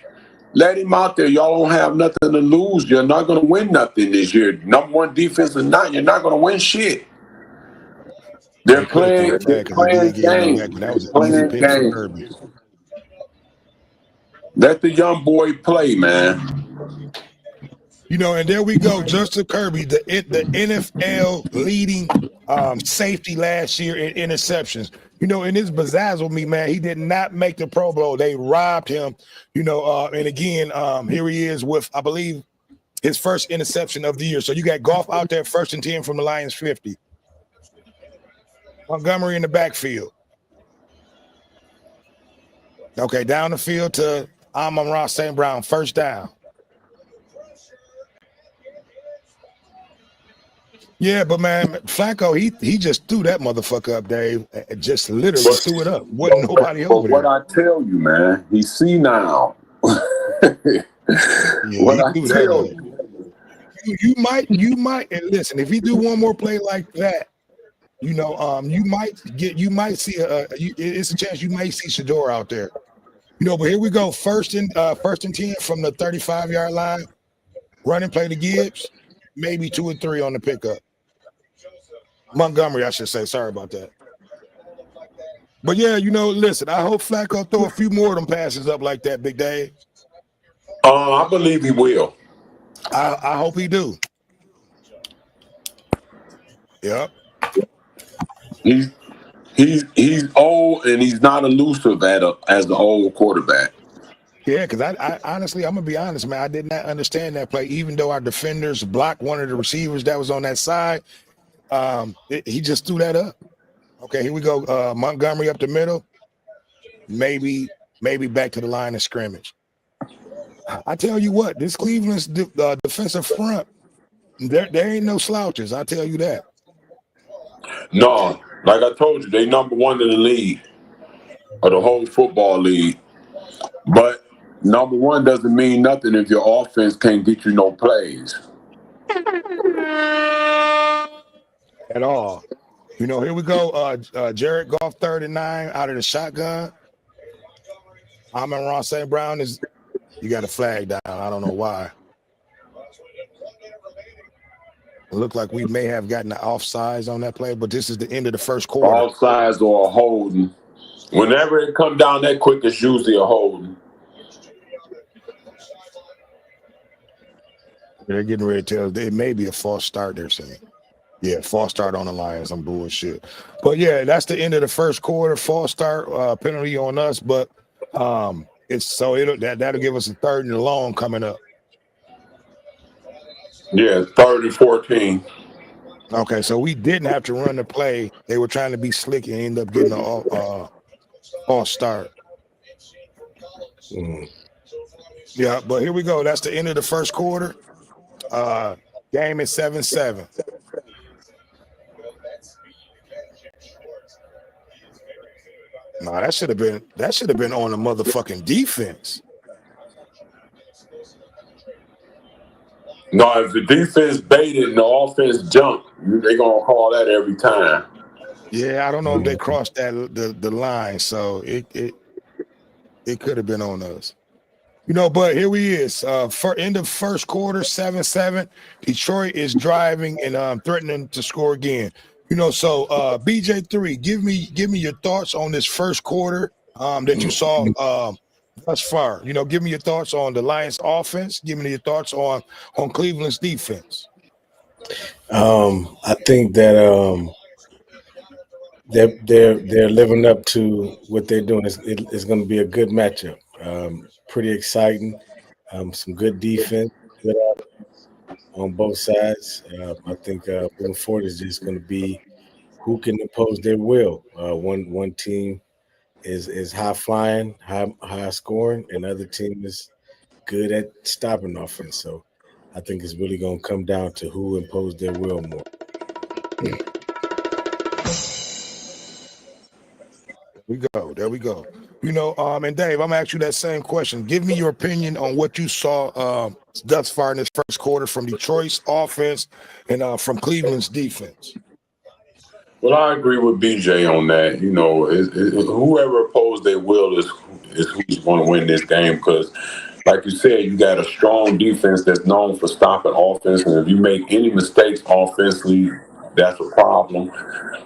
Let him out there. Y'all don't have nothing to lose. You're not going to win nothing this year. Number 1 defense or not, you're not going to win shit. They're playing games. That was an easy pick for Kirby. Let the young boy play, man. You know, and there we go. Justin Kirby, the NFL leading safety last year in interceptions. You know, and it's bizarre me, man. He did not make the Pro Bowl. They robbed him. You know, and again, here he is with, I believe, his first interception of the year. So you got Goff out there, 1st and 10 from the Lions 50. Montgomery in the backfield. Okay, down the field to Amon-Ra St. Brown, 1st down. Yeah, but man, Flacco, he just threw that motherfucker up, Dave. Just literally threw it up. Wasn't nobody over there. But what I tell you, man, he's senile. Yeah, what I tell you might, and listen, if you do one more play like that, you know, you might see it's a chance you may see Shador out there. You know, but here we go, 1st and 10 from the 35-yard line, running play to Gibbs, maybe 2 or 3 on the pickup. Montgomery, I should say. Sorry about that. But yeah, you know, listen, I hope Flacco throw a few more of them passes up like that, Big Dave. I believe he will. I hope he do. Yep. He's old and he's not elusive as the old quarterback. Yeah, because I honestly, I'm gonna be honest, man. I did not understand that play, even though our defenders blocked one of the receivers that was on that side. He just threw that up. Okay, here we go. Montgomery up the middle. Maybe back to the line of scrimmage. I tell you what, this Cleveland's defensive front, there ain't no slouches. I tell you that. No, like I told you, they number 1 in the league, or the whole football league. But number 1 doesn't mean nothing if your offense can't get you no plays. At all. You know, here we go. Jared Goff, 3rd and 9 out of the shotgun. Amon-Ra St. Brown you got a flag down. I don't know why. It looked like we may have gotten the offsides on that play, but this is the end of the 1st quarter. Offsides or a holding. Whenever it come down that quick, it's usually a holding. They're getting ready to tell it may be a false start, they're saying. Yeah, false start on the Lions, some bullshit. But yeah, that's the end of the 1st quarter. False start penalty on us, but it's so that'll give us a 3rd and long coming up. Yeah, 3rd and 14. Okay, so we didn't have to run the play. They were trying to be slick and end up getting a false start. Yeah, but here we go. That's the end of the 1st quarter. Game is 7-7. No, that should have been on the motherfucking defense. No, if the defense baited and the offense jumped, they're gonna call that every time. Yeah, I don't know if they crossed the line, so it could have been on us. You know, but here we is. For end of 1st quarter, 7-7. Detroit is driving and threatening to score again. You know, so BJ3, give me your thoughts on this 1st quarter that you saw thus far. You know, give me your thoughts on the Lions offense. Give me your thoughts on Cleveland's defense. I think that they're living up to what they're doing. It's going to be a good matchup. Pretty exciting. Some good defense on both sides. I think moving forward is just going to be who can impose their will. One team is high flying, high scoring, and the other team is good at stopping offense. So I think it's really going to come down to who imposed their will more. There we go. You know, and Dave, I'm gonna ask you that same question. Give me your opinion on what you saw thus far in this 1st quarter from Detroit's offense and from Cleveland's defense. Well, I agree with BJ on that. You know, whoever opposed their will is who's going to win this game because, like you said, you got a strong defense that's known for stopping offense, and if you make any mistakes offensively, that's a problem.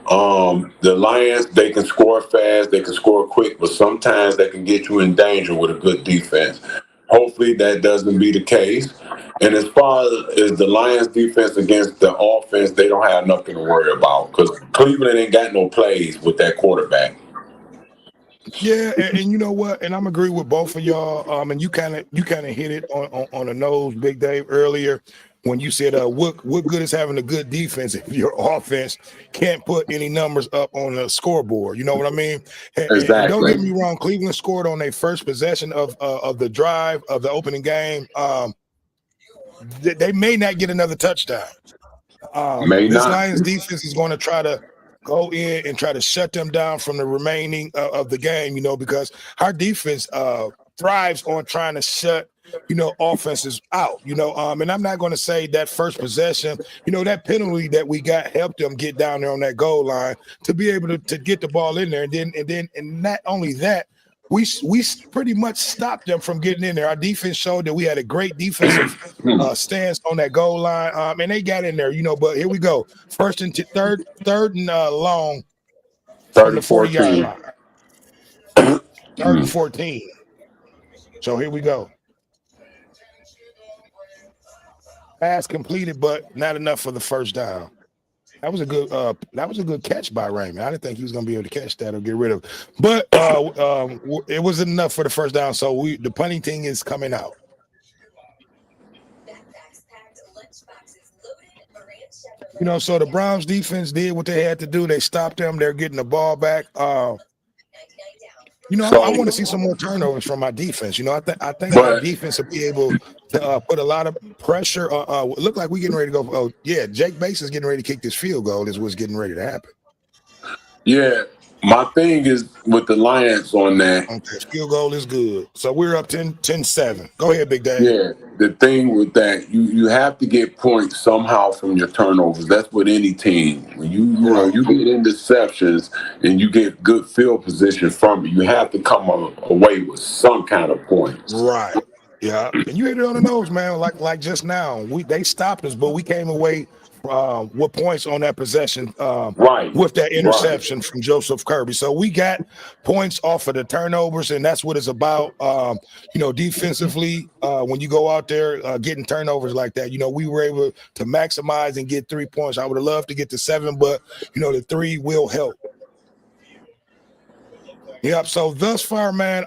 The Lions, they can score fast, they can score quick, but sometimes they can get you in danger with a good defense. Hopefully that doesn't be the case. And as far as the Lions defense against the offense, they don't have nothing to worry about because Cleveland ain't got no plays with that quarterback. Yeah, and you know what? And I'm agree with both of y'all. And you kind of hit it on the nose, Big Dave, earlier when you said, what good is having a good defense if your offense can't put any numbers up on the scoreboard? You know what I mean? And don't Exactly. get me wrong, Cleveland scored on their first possession of the drive of the opening game. They may not get another touchdown. May This not. Lions defense is going to try to go in and try to shut them down from the remaining of the game, because our defense thrives on trying to shut, offenses out, and I'm not going to say that first possession, that penalty that we got helped them get down there on that goal line to be able to get the ball in there. And not only that, we pretty much stopped them from getting in there. Our defense showed that we had a great defensive stance on that goal line, and they got in there, But here we go, third and long from the 40-yard line, 3rd and 14. So here we go. Pass completed, but not enough for the first down. That was a good catch by Raymond. I didn't think he was going to be able to catch that or get rid of it. But it wasn't enough for the first down. So the punting thing is coming out. So the Browns defense did what they had to do. They stopped them. They're getting the ball back. I want to see some more turnovers from our defense. I think our defense will be able to put a lot of pressure. Look like we're getting ready to go. Oh, yeah, Jake Bates is getting ready to kick this field goal. Is what's getting ready to happen. Yeah, my thing is with the Lions on that. Okay, field goal is good. So we're up 10-7. Go ahead, Big Dave. Yeah, the thing with that, you have to get points somehow from your turnovers. That's with any team. When you get interceptions and you get good field position from it, you have to come away with some kind of points. Right. Yeah, and you hit it on the nose, man. Like just now, they stopped us, but we came away with points on that possession. With that interception from Joseph Kirby. So we got points off of the turnovers, and that's what it's about. Defensively, when you go out there getting turnovers like that, we were able to maximize and get 3 points. I would have loved to get to 7, but the 3 will help. Yep. So thus far, man,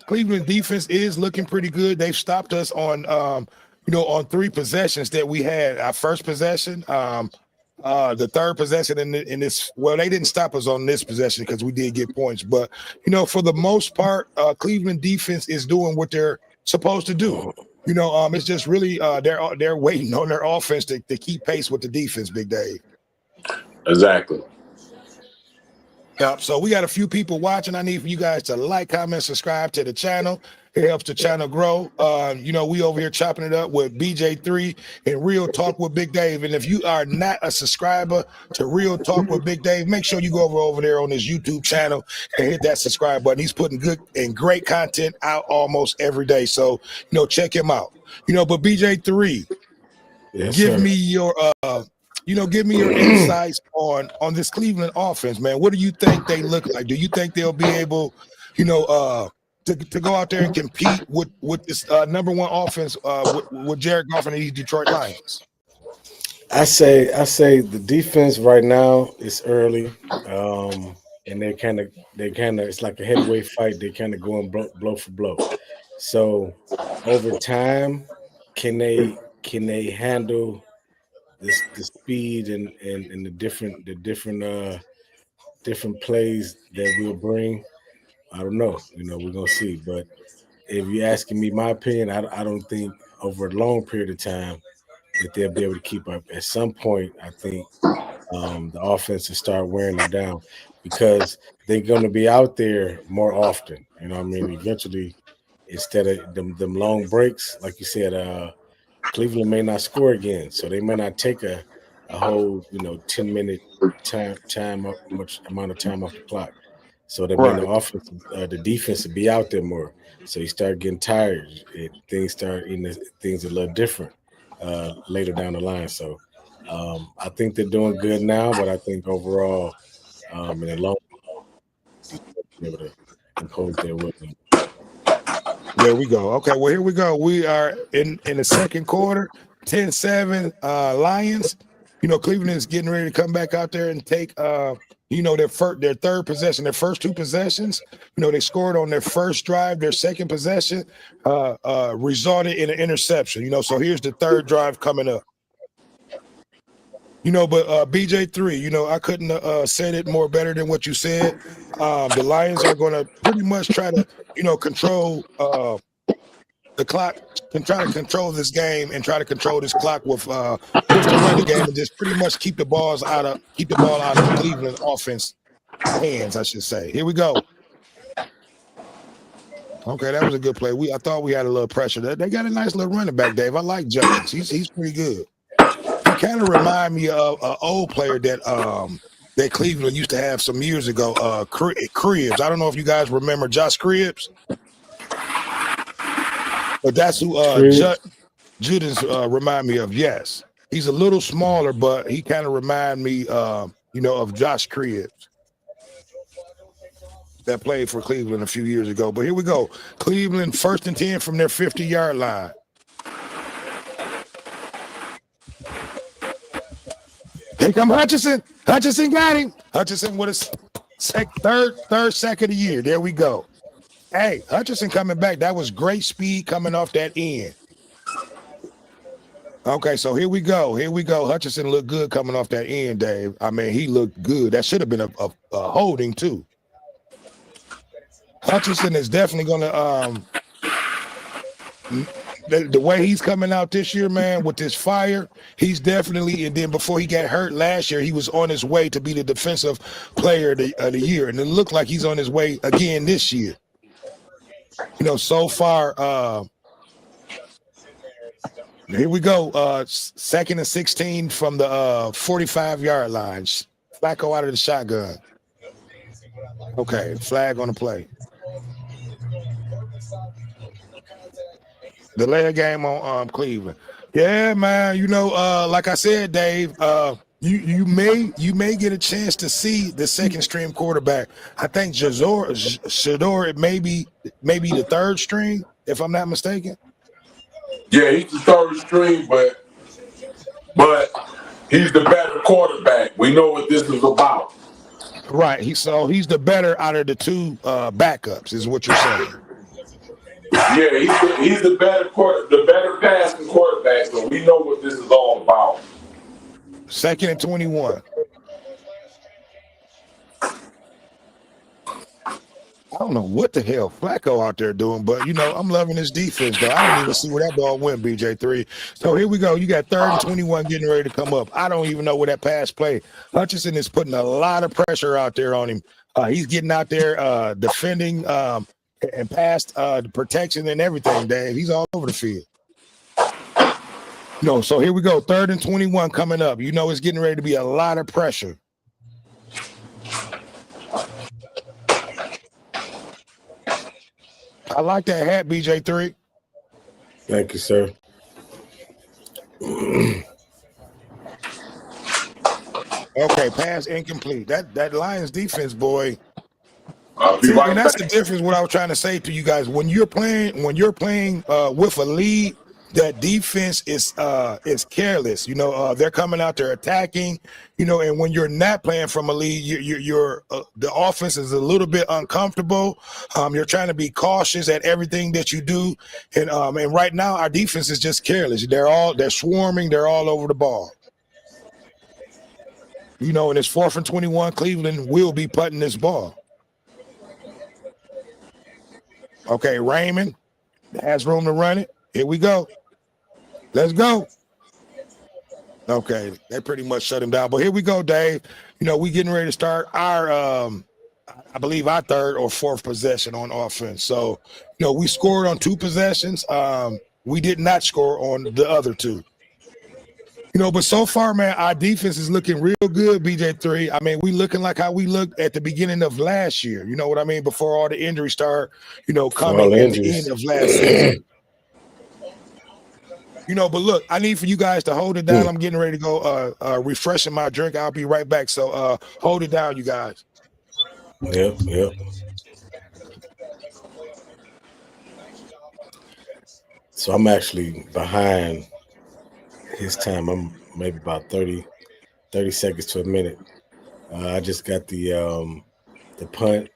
Cleveland defense is looking pretty good. They've stopped us on on 3 possessions that we had. Our first possession, the third possession in this. Well, they didn't stop us on this possession because we did get points. But for the most part, Cleveland defense is doing what they're supposed to do. It's just really they're waiting on their offense to keep pace with the defense. Big Dave. Exactly. Yep. So we got a few people watching. I need for you guys to like, comment, subscribe to the channel. It helps the channel grow. We over here chopping it up with BJ3 and Real Talk with Big Dave. And if you are not a subscriber to Real Talk with Big Dave, make sure you go over there on his YouTube channel and hit that subscribe button. He's putting good and great content out almost every day. So, check him out. But BJ3, give me your give me your insights on this Cleveland offense, man. What do you think they look like? Do you think they'll be able, to go out there and compete with this number one offense with Jared Goff and these Detroit Lions? I say the defense right now is early, and they kind of it's like a heavyweight fight. They kind of going blow for blow. So over time, can they handle the speed and the different plays that we'll bring? I don't know. We're gonna see. But if you're asking me my opinion, I don't think over a long period of time that they'll be able to keep up. At some point, I think the offense will start wearing them down because they're going to be out there more often. Eventually, instead of them long breaks, like you said, Cleveland may not score again, so they may not take a whole 10-minute much amount of time off the clock. So that means the offense, the defense will be out there more. So you start getting tired. Things a little different later down the line. So I think they're doing good now, but I think overall, in the long run, be able to impose their will. There we go. Okay, well, here we go. We are in the second quarter, 10-7 Lions. Cleveland is getting ready to come back out there and take their third possession, their first two possessions. They scored on their first drive. Their second possession resulted in an interception. So here's the third drive coming up. But BJ3, I couldn't have said it more better than what you said. The Lions are going to pretty much try to, control the clock, and try to control this game and try to control this clock with the running game and just pretty much keep the ball out of Cleveland offense hands, I should say. Here we go. Okay, that was a good play. I thought we had a little pressure. They got a nice little running back, Dave. I like Judkins. He's pretty good. He kind of remind me of an old player that Cleveland used to have some years ago, Cribbs. I don't know if you guys remember Josh Cribbs, but that's who Judkins remind me of. Yes, he's a little smaller, but he kind of remind me, of Josh Cribbs that played for Cleveland a few years ago. But here we go. Cleveland 1st and 10 from their 50-yard line. Here come Hutchinson. Hutchinson got him. Hutchinson with his third sack of the year. There we go. Hey, Hutchinson coming back. That was great speed coming off that end. Okay, so here we go. Hutchinson looked good coming off that end, Dave. I mean, he looked good. That should have been a holding, too. Hutchinson is definitely going to the way he's coming out this year, man, with this fire, he's definitely, and then before he got hurt last year, he was on his way to be the defensive player of the year. And it looked like he's on his way again this year. So far, here we go. 2nd and 16 from the 45-yard line. Flacco out of the shotgun. Okay, flag on the play. Delay a game on Cleveland. Yeah, man. Like I said, Dave, you may get a chance to see the second string quarterback. I think Shador may be the third string, if I'm not mistaken. Yeah, he's the third string, but he's the better quarterback. We know what this is about. Right. He's the better out of the two backups, is what you're saying. Yeah, he's the better passing quarterback, so we know what this is all about. 2nd and 21. I don't know what the hell Flacco out there doing, but I'm loving his defense though. I don't even see where that ball went, BJ3. So here we go. You got 3rd and 21 getting ready to come up. I don't even know where that pass play. Hutchinson is putting a lot of pressure out there on him. He's getting out there defending and past the protection and everything, Dave. He's all over the field. So here we go. 3rd and 21 coming up. It's getting ready to be a lot of pressure. I like that hat, BJ3. Thank you, sir. Okay, pass incomplete. That Lions defense, boy. Right, and that's the difference. What I was trying to say to you guys: when you're playing with a lead, that defense is careless. They're coming out there attacking. And when you're not playing from a lead, you're the offense is a little bit uncomfortable. You're trying to be cautious at everything that you do, and right now our defense is just careless. They're swarming. They're all over the ball. And it's 4th and 21. Cleveland will be putting this ball. Okay, Raymond has room to run it. Here we go. Let's go. Okay, they pretty much shut him down. But here we go, Dave. We getting ready to start our, I believe, our 3rd or 4th possession on offense. So, we scored on 2 possessions. We did not score on the other 2. But so far, man, our defense is looking real good, BJ3. I mean, we looking like how we looked at the beginning of last year. You know what I mean? Before all the injuries start, coming at the end of last season. But look, I need for you guys to hold it down. I'm getting ready to go refreshing my drink. I'll be right back. So hold it down, you guys. Yep. So I'm actually behind his time. I'm maybe about 30 seconds to a minute. I just got the punt,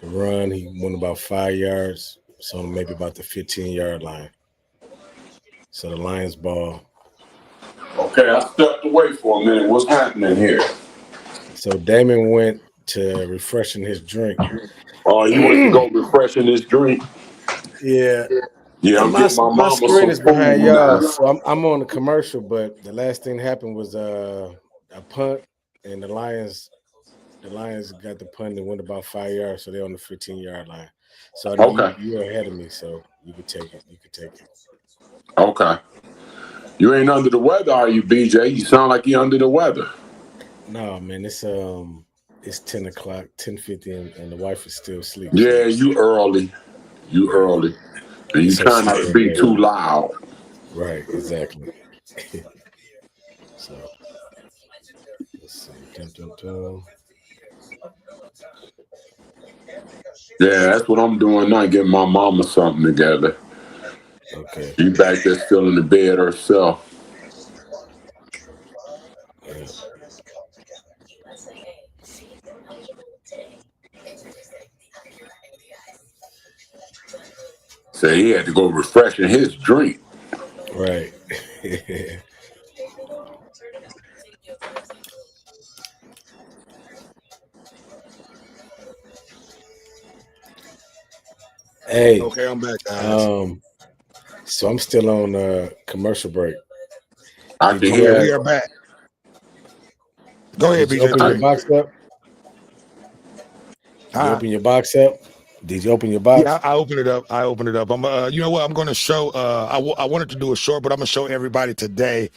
the run. He went about 5 yards, so maybe about the 15-yard line. So the Lions ball. Okay, I stepped away for a minute. What's happening here? So Damon went to refreshing his drink. Oh, you went to go refreshing this drink? Yeah. Yeah, And I'm getting my my mama screen some is behind food y'all, now. so I'm on the commercial. But the last thing happened was a punt, and the Lions got the punt and went about 5 yards, so they're on the 15-yard line. So I know Okay, you're ahead of me, so you could take it. You could take it. okay. You ain't under the weather, are you, BJ? You sound like you're under the weather. No, man, it's 10 o'clock, 10:50, and the wife is still asleep. Yeah, So you early. You yeah, early. And you it's her trying not to second be day. too loud. Right, exactly. So let's see. Dun, dun, dun. Yeah, that's what I'm doing now, getting my mama something together. Okay. She back there still in the bed herself. Yeah. So he had to go refreshing his drink. Right. Hey, Okay, I'm back, guys. um, so I'm still on commercial break. I Did can you Okay, hear we it. are back. Go ahead, did you open your BJ3. box up? Did you Huh? open your box up? Did you open your Yeah, box? I opened it up. I opened it up. I'm, you know what? I'm going to show. I wanted to do a short, but I'm going to show everybody today.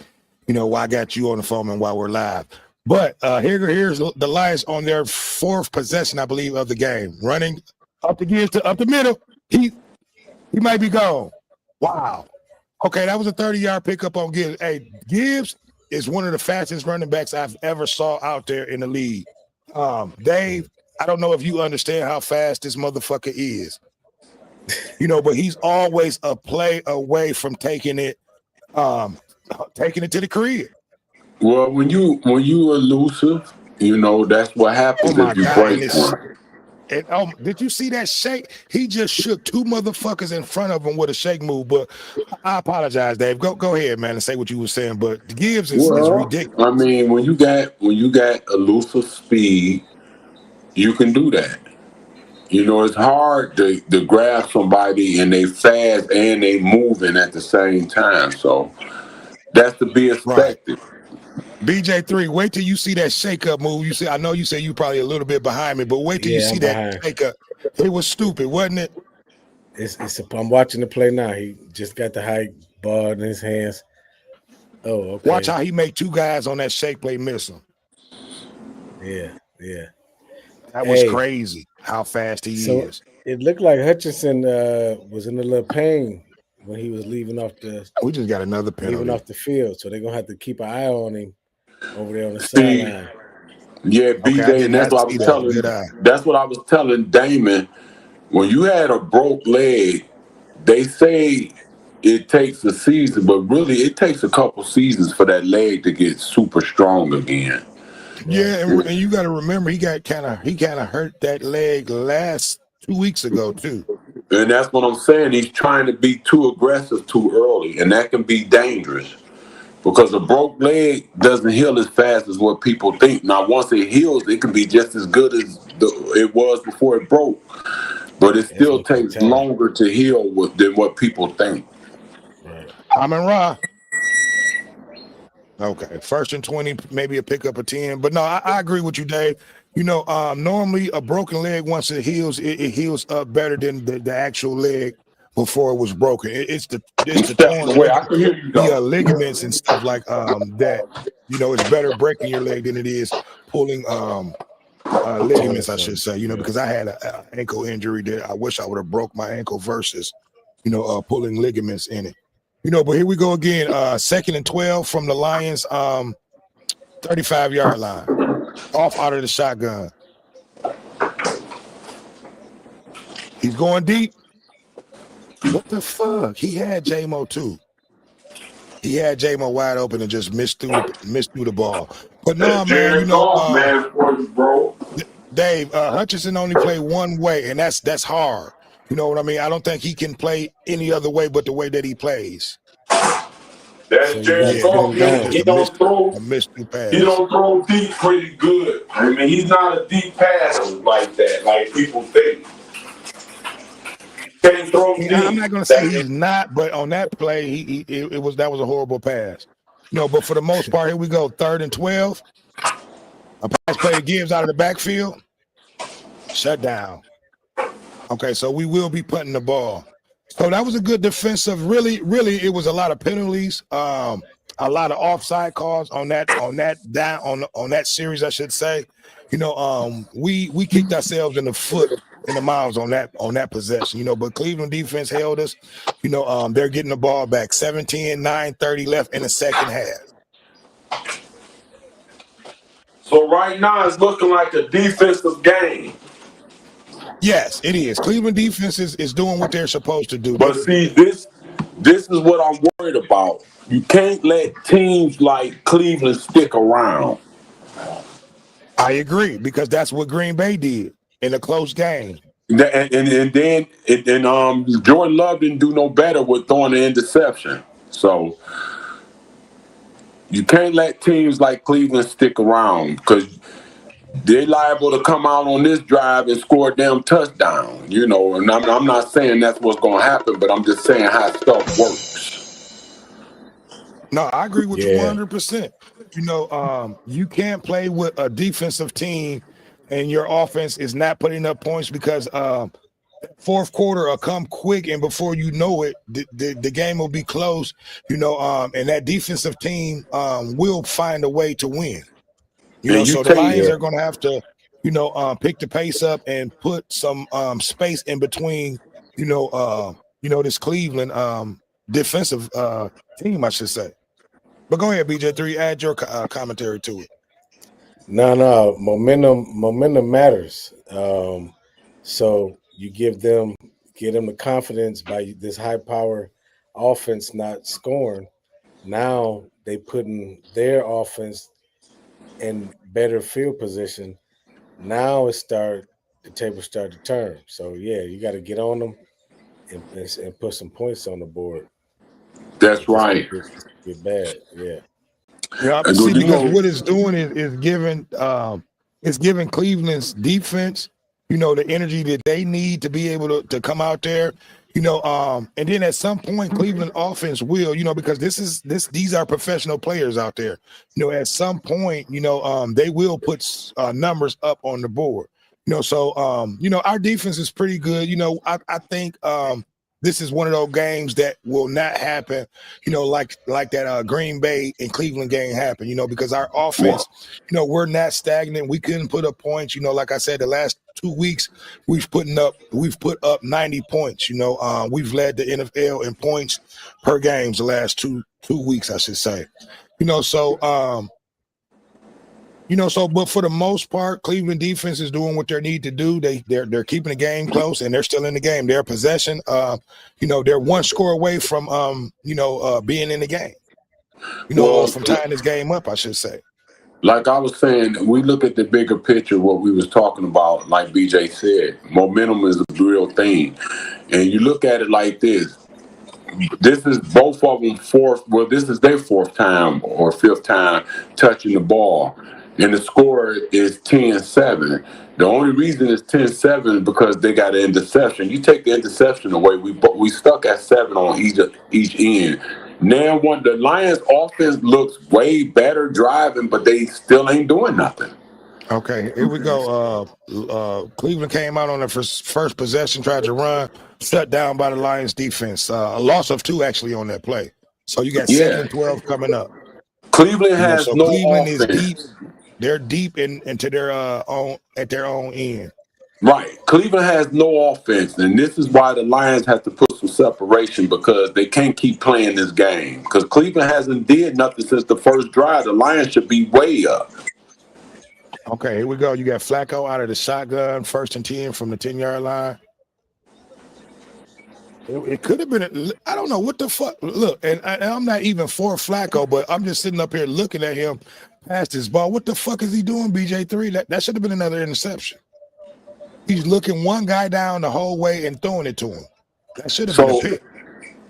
You know, why I got you on the phone and why we're live. But here's the Lions on their fourth possession, I believe, of the game, running up the gears to up the middle. He might be gone. Wow. Okay, that was a 30-yard pickup on Gibbs. Hey, Gibbs is one of the fastest running backs I've ever saw out there in the league. Dave, I don't know if you understand how fast this motherfucker is. You know, but he's always a play away from taking it to the career. Well, when you elusive, you know that's what Oh happens my if you God. break And it's one. and did you see that shake? He just shook two motherfuckers in front of him with a shake move. But I apologize, Dave. Go ahead, man, and say what you were saying. But Gibbs is Well, I ridiculous. mean, when you got elusive speed, you can do that. You know, it's hard to grab somebody and they fast and they moving at the same time. So that's to be Right. expected. BJ3, wait till you see that shake up move. You see, I know you say you probably a little bit behind me, but wait till you Yeah, see I'm that behind. shake up. It was stupid, wasn't it? I'm watching the play now. He just got the high ball in his hands. Oh, Watch okay. how he make two guys on that shake play miss him. Yeah, yeah. That was Hey, crazy how fast he so is. it looked like Hutchinson was in a little pain when he was We just got another leaving penalty. off the field. So they're gonna have to keep an eye on him over there on the See, sideline. yeah, Okay, I BJ, did and that's not what I see was that. telling. Good eye. That's what I was telling Damon. When you had a broke leg, they say it takes a season, but really it takes a couple seasons for that leg to get super strong again. Right. Yeah, and you got to remember he kind of hurt that leg last 2 weeks ago too. And that's what I'm saying. He's trying to be too aggressive too early, and that can be dangerous because a broke leg doesn't heal as fast as what people think. Now, once it heals, it can be just as good as it was before it broke, but it It's still gonna take takes time. longer to heal than what people think. Right. Amon Ra. Okay, 1st and 20, maybe a pickup of 10. But no, I agree with you, Dave. You know, normally a broken leg, once it heals, it heals up better than the actual leg before it was broken. You It's the stepping torn away. I can hear you the though. ligaments and stuff like that. You know, it's better breaking your leg than it is pulling Pulling ligaments, I should something. say. You know, Yeah. because I had an ankle injury that I wish I would have broke my ankle versus, pulling ligaments in it. You know, but here we go again. 2nd and 12 from the Lions 35-yard line. Off out of the shotgun. He's going deep. What the fuck? He had J-Mo too. He had J-Mo wide open and just missed through the ball. But no, That's man, Jared Goff, man, for you, bro. Dave, Hutchinson only play one way, and that's hard. You know what I mean? I don't think he can play any other way but the way that he plays. That's So you got Jared to get Goff, him man. going. He don't throw. A missed through He pass. don't throw deep pretty good. I mean, he's not a deep passer like that, like people think. Can't throw deep. I'm not going to say he's not, but on that play, that was a horrible pass. But for the most part, here we go, 3rd and 12. A pass play that gives out of the backfield. Shut down. Okay, so we will be punting the ball. So that was a good defensive. Really, it was a lot of penalties. A lot of offside calls on that series, I should say. We kicked ourselves in the mouths on that possession. But Cleveland defense held us. They're getting the ball back. 7-10, 9:30 left in the second half. So right now it's looking like a defensive game. Yes, it is. Cleveland defense is doing what they're supposed to do. But see, this is what I'm worried about. You can't let teams like Cleveland stick around. I agree, because that's what Green Bay did in a close game. And then Jordan Love didn't do no better with throwing the interception. So you can't let teams like Cleveland stick around, because they're liable to come out on this drive and score a damn touchdown. And I'm not saying that's what's going to happen, but I'm just saying how stuff works. No, I agree with you 100%. You can't play with a defensive team and your offense is not putting up points, because fourth quarter will come quick, and before you know it, the game will be close. And that defensive team will find a way to win. So the Lions are going to have to, pick the pace up and put some space in between, this Cleveland defensive team, I should say. But go ahead, BJ3, add your commentary to it. No, momentum matters. So you give them the confidence by this high power offense not scoring. Now they putting their offense in better field position. Now the table start to turn. So yeah, you got to get on them and put some points on the board. That's right. Get bad, yeah. Yeah, see, because what it's doing is giving Cleveland's defense, the energy that they need to be able to come out there, and then at some point Cleveland offense will, because these are professional players out there. At some point, they will put numbers up on the board. So our defense is pretty good. I think this is one of those games that will not happen, like that Green Bay and Cleveland game happened, because our offense, we're not stagnant. We couldn't put up points. Like I said, the last 2 weeks, we've put up 90 points. We've led the NFL in points per games the last two weeks, I should say. But for the most part, Cleveland defense is doing what they need to do. They're keeping the game close, and they're still in the game. Their possession, they're one score away from being in the game. From tying this game up, I should say. Like I was saying, we look at the bigger picture, what we was talking about, like BJ said, momentum is a real thing. And you look at it like this. This is both of them this is their fourth time or fifth time touching the ball. And the score is 10-7. The only reason it's 10-7 is because they got an interception. You take the interception away, we stuck at 7 on each end. Now, the Lions' offense looks way better driving, but they still ain't doing nothing. Okay, here we go. Cleveland came out on the first possession, tried to run, shut down by the Lions defense. A loss of 2 actually on that play. So you got 2nd and 12 coming up. Cleveland has no Cleveland offense. Is deep. They're deep into their at their own end. Right. Cleveland has no offense, and this is why the Lions have to put some separation, because they can't keep playing this game. Because Cleveland hasn't did nothing since the first drive. The Lions should be way up. Okay, here we go. You got Flacco out of the shotgun, 1st and 10 from the 10-yard line. It could have been. I don't know what the fuck. Look, and I'm not even for Flacco, but I'm just sitting up here looking at him past his ball. What the fuck is he doing, BJ3? That should have been another interception. He's looking one guy down the whole way and throwing it to him. That should have been a pick.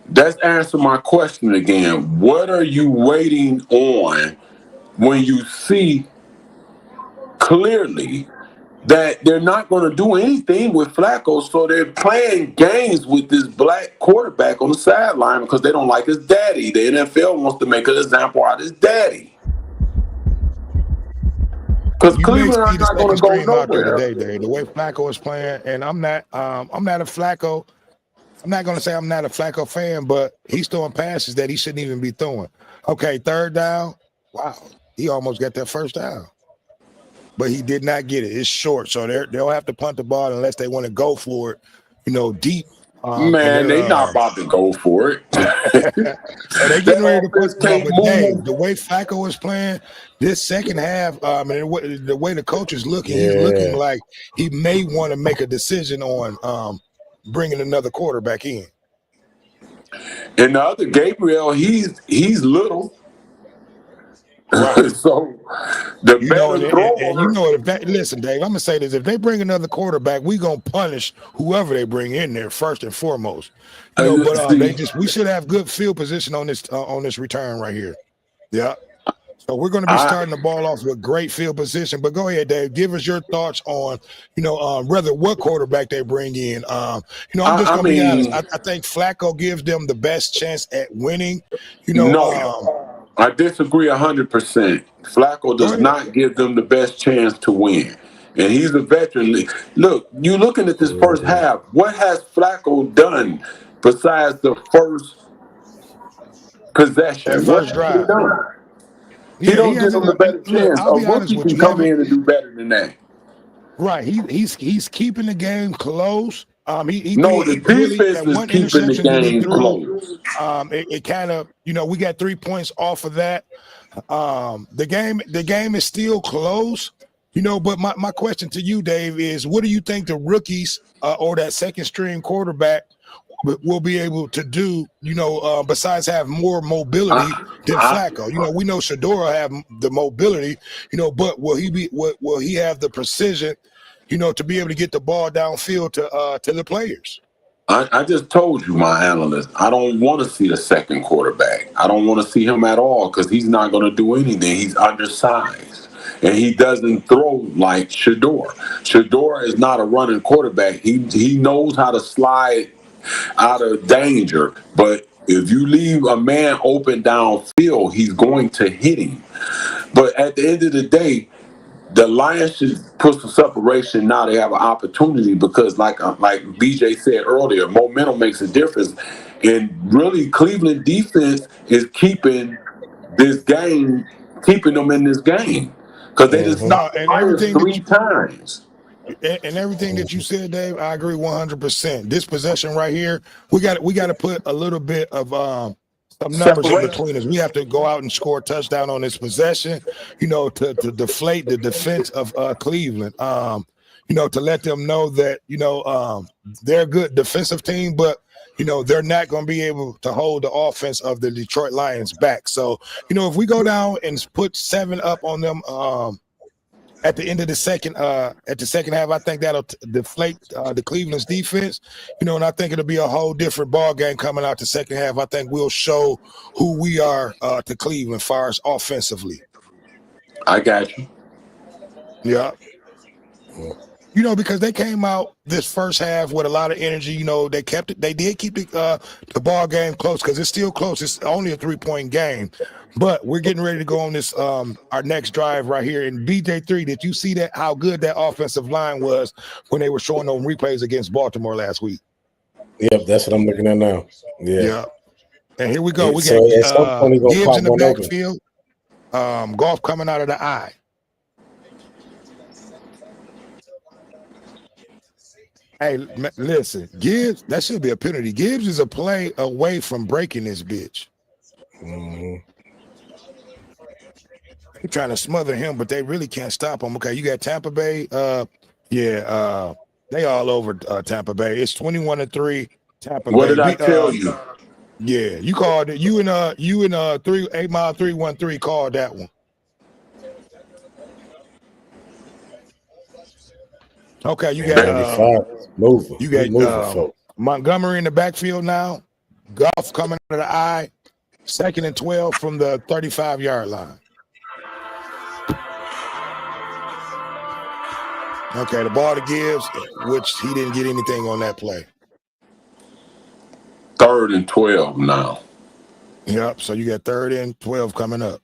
That's answer my question again. What are you waiting on when you see clearly that they're not going to do anything with Flacco, so they're playing games with this black quarterback on the sideline because they don't like his daddy. The NFL wants to make an example out of his daddy. Because Cleveland are not going to go nowhere today, Dave. The way Flacco is playing, and I'm not a Flacco. I'm not going to say I'm not a Flacco fan, but he's throwing passes that he shouldn't even be throwing. Okay, third down. Wow, he almost got that first down. But he did not get it. It's short, so they'll have to punt the ball unless they want to go for it, deep. Man, they're not about to go for it. So they getting ready to punt the ball. But Dave, the way Flacco is playing this second half, and the way the coach is looking, he's looking like he may want to make a decision on bringing another quarterback in. And the other Gabriel, he's little. Right. So the better thrower. Listen, Dave, I'm gonna say this: if they bring another quarterback, we gonna punish whoever they bring in there first and foremost. We should have good field position on this return right here. Yeah. So we're gonna be starting the ball off with great field position. But go ahead, Dave. Give us your thoughts on whether what quarterback they bring in. I'm just gonna be honest. I think Flacco gives them the best chance at winning. I disagree 100%. Flacco does not give them the best chance to win. And he's a veteran. Look, you're looking at this first half. What has Flacco done besides the first possession? First drive. He don't give them a better chance. A rookie can come in and do better than that. Right. He's keeping the game close. The defense is keeping the game close. It kind of, we got 3 points off of that. The game is still close, but my question to you, Dave, is what do you think the rookies or that second string quarterback will be able to do, besides have more mobility than Flacco? We know Shador have the mobility, but will he have the precision, to be able to get the ball downfield to the players? I just told you, my analyst, I don't want to see the second quarterback. I don't want to see him at all because he's not going to do anything. He's undersized, and he doesn't throw like Shador. Shador is not a running quarterback. He knows how to slide out of danger, but if you leave a man open downfield, he's going to hit him. But at the end of the day, the Lions should put some separation now. They have an opportunity because, like BJ said earlier, momentum makes a difference. And really, Cleveland defense is keeping them in this game because they just stopped the Lions 3 times. And everything that you said, Dave, I agree 100%. This possession right here, we got to put a little bit of some numbers in between us. We have to go out and score a touchdown on this possession, to deflate the defense of Cleveland. To let them know that, they're a good defensive team, but they're not going to be able to hold the offense of the Detroit Lions back. So, if we go down and put 7 up on them at the end of the second half, I think that'll deflate the Cleveland's defense, and I think it'll be a whole different ball game coming out the second half. I think we'll show who we are to Cleveland as far as offensively. I got you. Yeah. Because they came out this first half with a lot of energy. They did keep the ball game close because it's still close. It's only a 3-point game. But we're getting ready to go on this our next drive right here. And BJ3, did you see that how good that offensive line was when they were showing those replays against Baltimore last week? Yep, that's what I'm looking at now. Yeah. And here we go. We got Gibbs in the backfield. Golf coming out of the eye. Hey, listen, Gibbs, that should be a penalty. Gibbs is a play away from breaking this bitch. Mm-hmm. They're trying to smother him, but they really can't stop him. Okay, you got Tampa Bay. They all over Tampa Bay. It's 21-3. Tampa What Bay. did I tell you? Yeah, you called it. You and 8 Mile 313 called that one. Okay, you got 95 moving. you We got moving, folks. Montgomery in the backfield now. Goff coming out of the eye. 2nd and 12 from the 35-yard line. Okay, the ball to Gibbs, which he didn't get anything on that play. 3rd and 12 now. Yep. So you got 3rd and 12 coming up.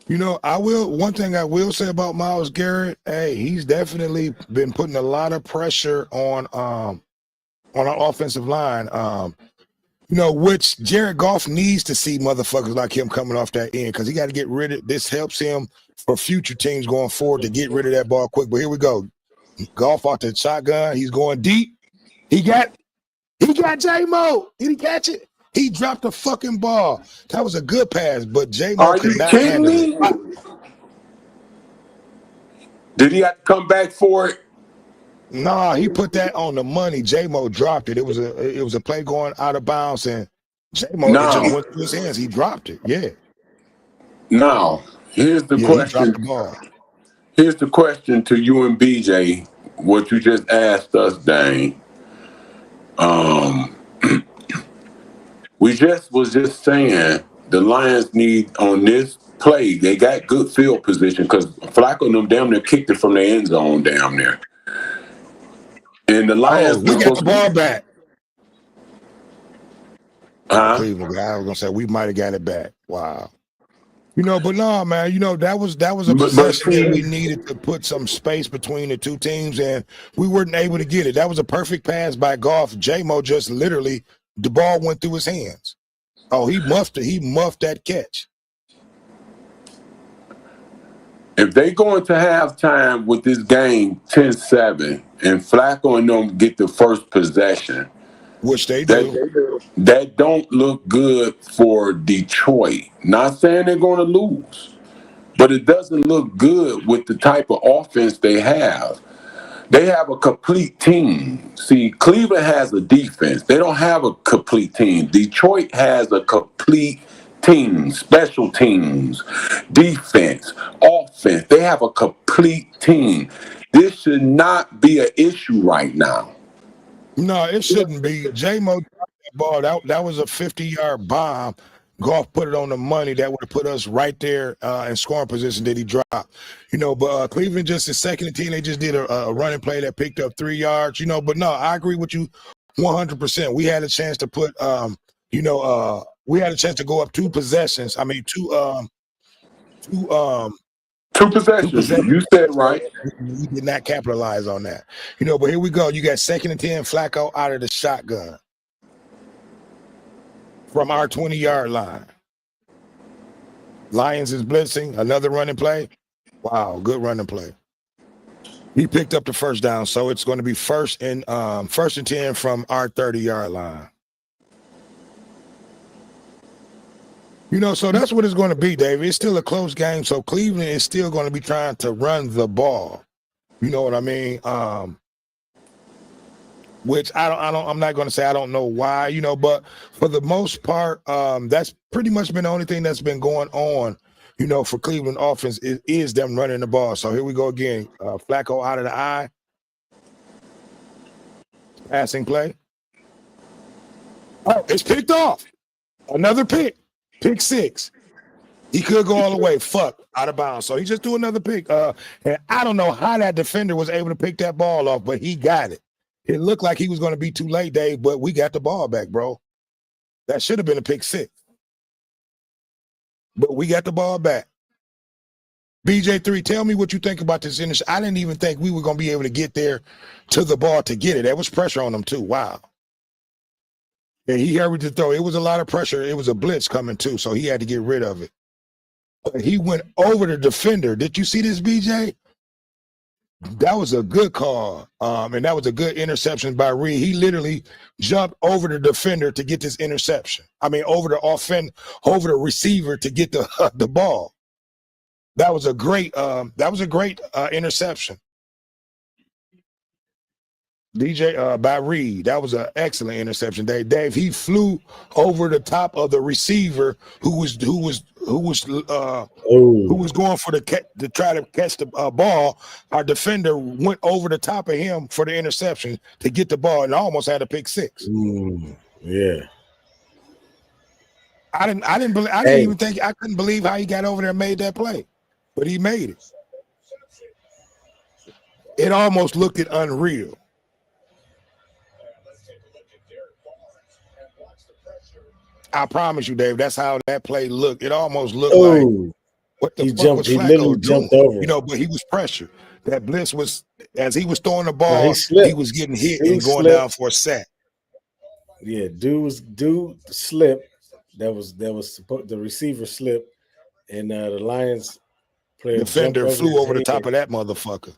You know, one thing I will say about Myles Garrett, hey, he's definitely been putting a lot of pressure on our offensive line. You know, which Jared Goff needs to see motherfuckers like him coming off that end, because he got to get rid of this. Helps him for future teams going forward to get rid of that ball quick. But here we go. Goff off the shotgun. He's going deep. He got J-Mo. Did he catch it? He dropped the fucking ball. That was a good pass, but J-Mo Are could you not kidding handle me? it. Did he have to come back for it? Nah, he put that on the money. J-Mo dropped it. It was a play going out of bounds, and J-Mo, it just went through his hands. He dropped it. Yeah. Now, here's the He dropped question. the ball. Here's the question to you and BJ, what you just asked us, Dane. We was just saying the Lions need on this play, they got good field position because Flacco and them damn near kicked it from the end zone down there. And the Lions we got the ball back. Cleveland, I was gonna say we might have got it back. Wow. You know, but no, man, you know, that was a possession that we needed to put some space between the two teams, and we weren't able to get it. That was a perfect pass by Goff. J-Mo just literally, the ball went through his hands. Oh, he muffed it. He muffed that catch. If they go into halftime with this game 10-7 and Flacco and them get the first possession, which they do, that don't look good for Detroit. Not saying they're going to lose, but it doesn't look good with the type of offense they have. They have a complete team. See, Cleveland has a defense. They don't have a complete team. Detroit has a complete team, special teams, defense, offense. They have a complete team. This should not be an issue right now. No, it shouldn't be. J-Mo dropped that ball. That was a 50-yard bomb. Goff put it on the money. That would have put us right there in scoring position that he dropped. You know, but Cleveland just is 2nd and 10. They just did a running play that picked up 3 yards. You know, but no, I agree with you 100%. We had a chance to put, we had a chance to go up 2 possessions. I mean, two possessions. You said right. We did not capitalize on that. You know, but here we go. You got 2nd and 10, Flacco out of the shotgun from our 20-yard line. Lions is blitzing. Another running play. Wow, good running play. He picked up the first down, so it's going to be first and 10 from our 30-yard line. You know, so that's what it's going to be, David. It's still a close game, so Cleveland is still going to be trying to run the ball. You know what I mean? Which I'm not going to say I don't know why, you know, but for the most part, that's pretty much been the only thing that's been going on, you know, for Cleveland offense is them running the ball. So here we go again. Flacco out of the eye. Passing play. Oh, it's picked off. Another pick. Pick 6. He could go all the way. Fuck, out of bounds. So he just threw another pick. And I don't know how that defender was able to pick that ball off, but he got it. It looked like he was going to be too late, Dave, but we got the ball back, bro. That should have been a pick 6. But we got the ball back. BJ3, tell me what you think about this finish. I didn't even think we were going to be able to get there to the ball to get it. There was pressure on them, too. Wow. And he hurried to throw. It was a lot of pressure. It was a blitz coming, too, so he had to get rid of it. But he went over the defender. Did you see this, BJ? That was a good call, and that was a good interception by Reed. He literally jumped over the defender to get this interception. I mean, over the receiver to get the ball. That was a great interception. DJ by Reed. That was an excellent interception, Dave. Dave, he flew over the top of the receiver who was going for to try to catch the ball. Our defender went over the top of him for the interception to get the ball and almost had a pick six. Yeah. I couldn't believe how he got over there and made that play, but he made it. It almost looked unreal. I promise you, Dave, that's how that play looked. It almost looked like what the fuck was Flacco doing? You know, but he was pressured. That blitz was, as he was throwing the ball, he was getting hit and going down for a sack. Yeah, dude slipped. That was the receiver slipped, and the Lions player defender flew over the top of that motherfucker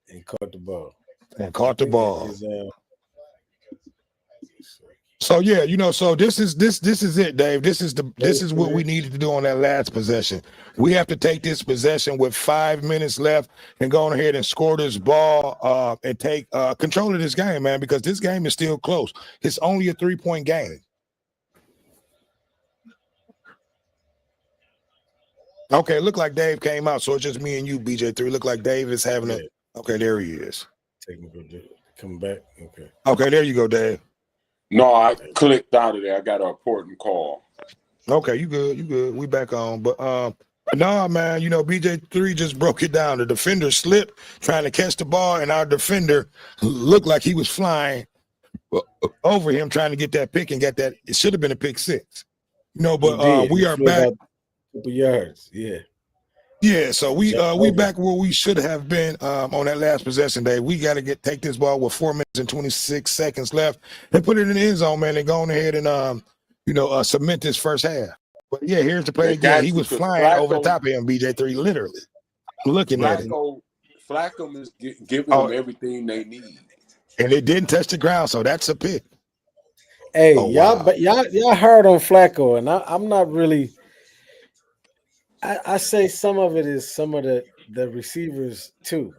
and caught the ball. So yeah, you know, so this is it, Dave. This is what we needed to do on that last possession. We have to take this possession with 5 minutes left and go on ahead and score this ball and take control of this game, man, because this game is still close. It's only a 3-point game. Okay, look like Dave came out, so it's just me and you, BJ3. Look like Dave is having a. Okay, there he is. Coming back. Okay, there you go, Dave. No, I clicked out of there. I got an important call. Okay, you good. We back on. But nah, man, you know, BJ3 just broke it down. The defender slipped trying to catch the ball, and our defender looked like he was flying over him trying to get that pick and get that. It should have been a pick six. You know, but we are back. Couple yards, yeah. Yeah, so we back where we should have been on that last possession, Dave. We got to take this ball with 4 minutes and 26 seconds left and put it in the end zone, man, and go on ahead and cement this first half. But yeah, here's the play again. He was flying over the top of him, BJ3, literally. I'm looking at it. Flacco is giving them everything they need. And it didn't touch the ground, so that's a pick. Hey, y'all hard on Flacco, and I'm not really. I say some of it is some of the receivers too.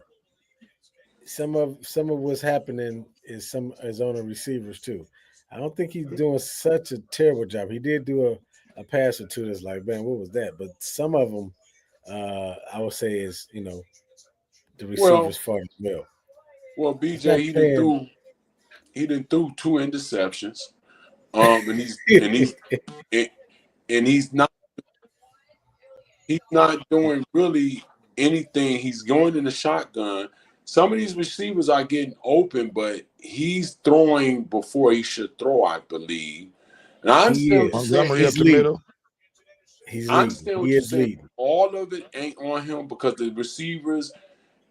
Some of what's happening is on the receivers too. I don't think he's doing such a terrible job. He did do a pass or two that's like, man, what was that? But some of them, I would say is the receivers fault as well. Well, BJ, he didn't threw 2 interceptions, and he's not. He's not doing really anything. He's going in the shotgun. Some of these receivers are getting open, but he's throwing before he should throw, I believe. And I understand what you're saying. I understand what you're saying. All of it ain't on him because the receivers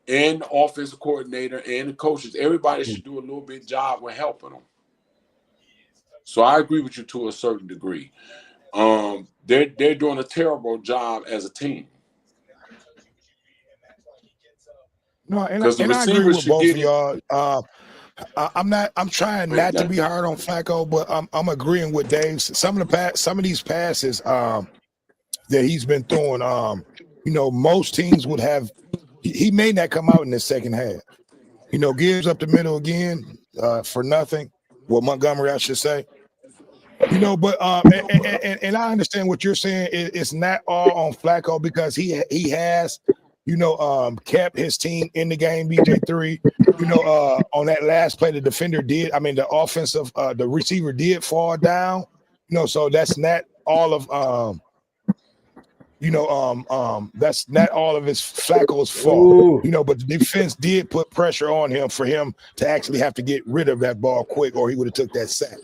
and the offensive coordinator and the coaches, everybody should do a little bit job with helping them. So I agree with you to a certain degree. They're doing a terrible job as a team. No, and I agree with both of y'all. I'm trying not to be hard on Flacco, but I'm agreeing with Dave. Some of these passes that he's been throwing, most teams would have. He may not come out in the second half. Gibbs up the middle again for nothing. Well, Montgomery, I should say. But and I understand what you're saying. It's not all on Flacco because he has, kept his team in the game. BJ3, on that last play, the defender did. I mean, the offensive, the receiver did fall down. So that's not all of that's not all of his Flacco's fault. But the defense did put pressure on him for him to actually have to get rid of that ball quick, or he would have took that sack.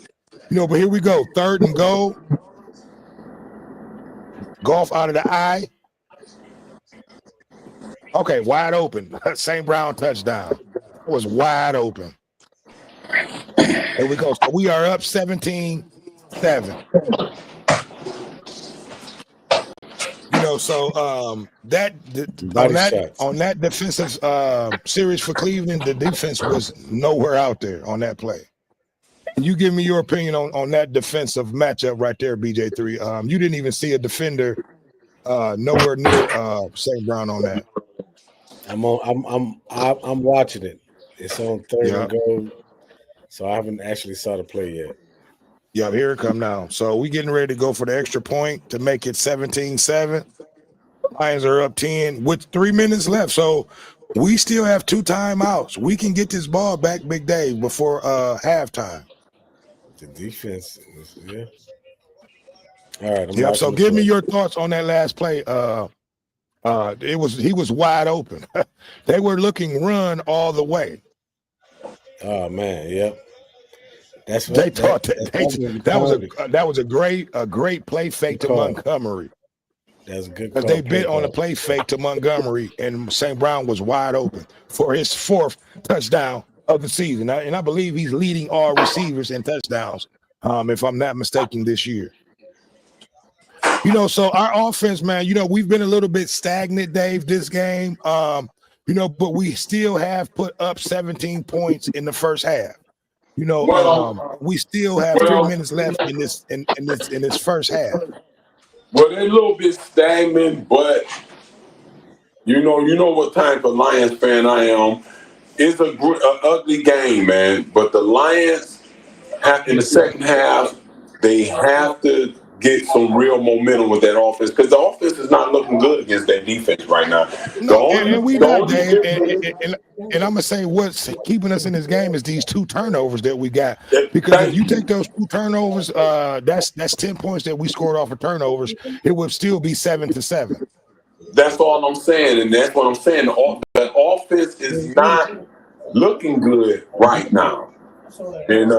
But here we go. 3rd and goal. Golf out of the eye. Okay, wide open. St. Brown touchdown. It was wide open. Here we go. So we are up 17-7. On that defensive series for Cleveland, the defense was nowhere out there on that play. You give me your opinion on that defensive matchup right there, BJ3. You didn't even see a defender nowhere near St. Brown on that. I'm watching it. It's on 3rd and goal. So I haven't actually saw the play yet. Yeah, here it come now. So we getting ready to go for the extra point to make it 17-7. Lions are up 10 with 3 minutes left. So we still have 2 timeouts. We can get this ball back, Big Dave, before halftime. The defense is, yeah. All right, I'm Yep. So watching the give me play. your thoughts on that last play. He was wide open. They were looking run all the way. Oh man, yep. That's They what thought that was a great play fake to call. Montgomery. That's a good Because call. they bit on a play fake to Montgomery, and St. Brown was wide open for his 4th touchdown of the season. And I believe he's leading all receivers in touchdowns, if I'm not mistaken, this year. You know, so our offense, man, you know, we've been a little bit stagnant, Dave, this game. You know, but we still have put up 17 points in the first half. You know, we still have 3 minutes left in this first half. Well, they're a little bit stagnant, but you know what type of Lions fan I am. It's a ugly game, man. But the Lions in the second half, they have to get some real momentum with that offense because the offense is not looking good against that defense right now. No, and we not, Dave. And I'm gonna say what's keeping us in this game is these 2 turnovers that we got. Because if you take those 2 turnovers, that's 10 points that we scored off of turnovers. It would still be 7-7. That's all I'm saying, and that's what I'm saying. The offense is not looking good right now. And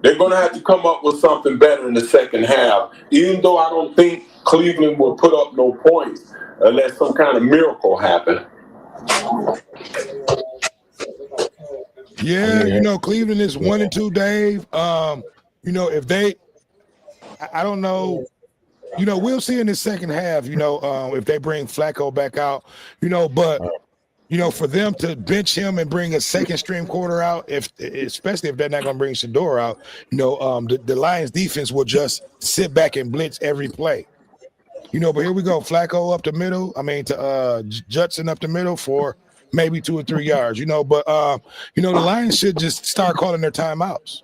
they're going to have to come up with something better in the second half, even though I don't think Cleveland will put up no points unless some kind of miracle happen. Yeah, you know, Cleveland is 1-2, Dave. You know, if they, I don't know, you know, we'll see in the second half, you know, if they bring Flacco back out, you know, but you know, for them to bench him and bring a second string quarter out, especially if they're not going to bring Shador out, you know, the Lions defense will just sit back and blitz every play. You know, but here we go. Flacco up the middle. I mean, to Judson up the middle for maybe 2 or 3 yards, you know, but, you know, the Lions should just start calling their timeouts.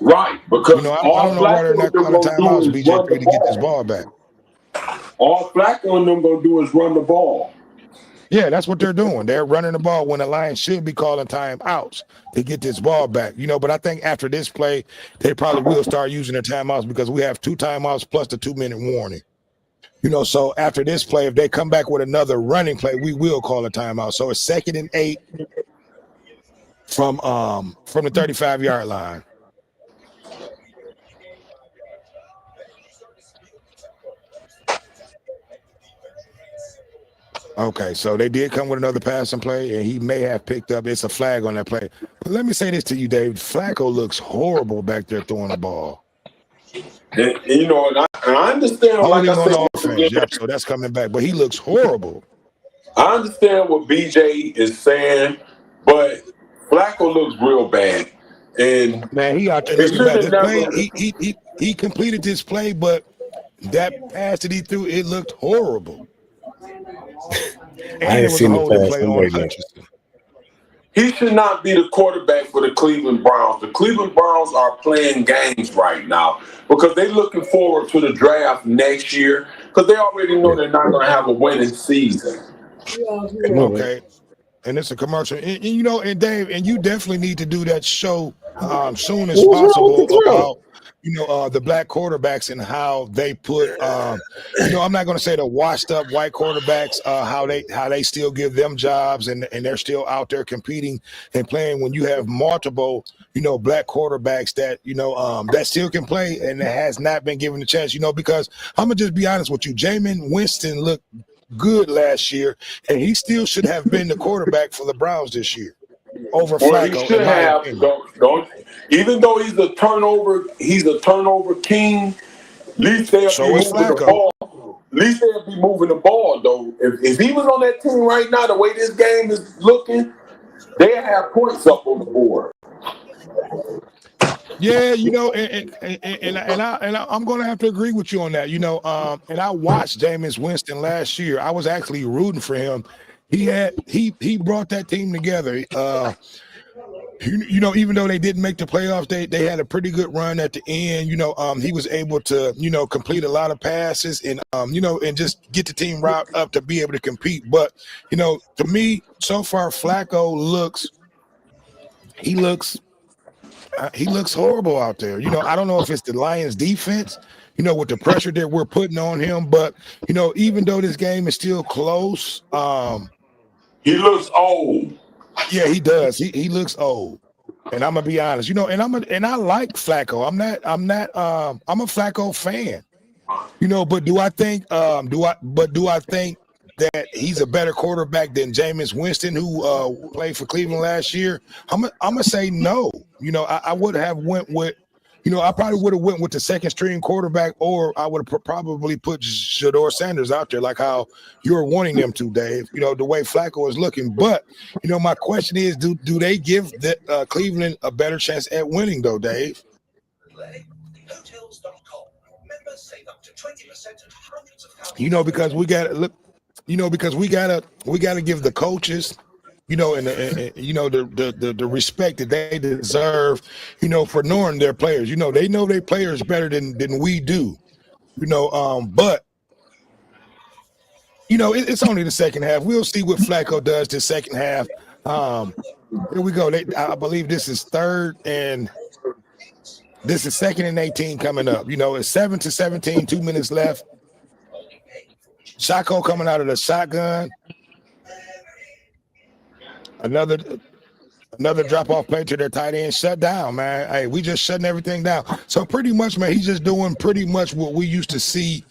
Right, because you know, I don't know why they're not calling timeouts, BJ3, to get this ball back. All Flacco and them going to do is run the ball. Yeah, that's what they're doing. They're running the ball when the Lions should be calling timeouts to get this ball back. You know, but I think after this play, they probably will start using their timeouts because we have 2 timeouts plus the 2-minute warning. You know, so after this play, if they come back with another running play, we will call a timeout. So it's 2nd and 8 from the 35-yard line. Okay, so they did come with another passing play, and he may have picked up. It's a flag on that play. But let me say this to you, Dave. Flacco looks horrible back there throwing the ball. And you know, and I understand. Holding on offense, yep. So that's coming back, but he looks horrible. I understand what BJ is saying, but Flacco looks real bad. And man, he out there. Listen, man, this play, he completed this play, but that pass that he threw, it looked horrible. I ain't seen the pass. I'm waiting. He should not be the quarterback for the Cleveland Browns. The Cleveland Browns are playing games right now because they're looking forward to the draft next year because they already know they're not going to have a winning season. Okay. And it's a commercial. And you know, and Dave, and you definitely need to do that show soon as possible about, you know, the black quarterbacks and how they put, you know, I'm not going to say the washed up white quarterbacks, how they still give them jobs and they're still out there competing and playing when you have multiple, you know, black quarterbacks that, you know, that still can play and that has not been given a chance, you know, because I'm going to just be honest with you. Jameis Winston looked good last year, and he still should have been the quarterback for the Browns this year over Flacco. He should have. Even though he's a turnover king. At least they'll be moving the ball. At least they'll be moving the ball, though. If he was on that team right now, the way this game is looking, they have points up on the board. Yeah, you know, and I'm going to have to agree with you on that. You know, and I watched Jameis Winston last year. I was actually rooting for him. He brought that team together. You know, even though they didn't make the playoffs, they had a pretty good run at the end. You know, he was able to, you know, complete a lot of passes and, you know, and just get the team route up to be able to compete. But, you know, to me, so far, Flacco looks horrible out there. You know, I don't know if it's the Lions defense, you know, with the pressure that we're putting on him, but, you know, even though this game is still close, he looks old. yeah, he does. He looks old. And I'm gonna be honest, you know, and I like Flacco. I'm a Flacco fan. You know, but do I think that he's a better quarterback than Jameis Winston, who played for Cleveland last year? I'm gonna say no. You know, I would have went with, you know, I probably would have went with the second string quarterback, or I would have probably put Shador Sanders out there, like how you're wanting them to, Dave. You know, the way Flacco is looking. But you know, my question is, do they give the Cleveland a better chance at winning, though, Dave? You know, because we got to look. You know, because we gotta give the coaches, you know, and you know the respect that they deserve, you know, for knowing their players. You know, they know their players better than we do. You know, but you know, it's only the second half. We'll see what Flacco does this second half. Here we go. I believe this is third and this is 2nd and 18 coming up. You know, it's 7-17, 2 minutes left. Shako coming out of the shotgun. Another drop-off play to their tight end. Shut down, man. Hey, we just shutting everything down. So pretty much, man, he's just doing pretty much what we used to see.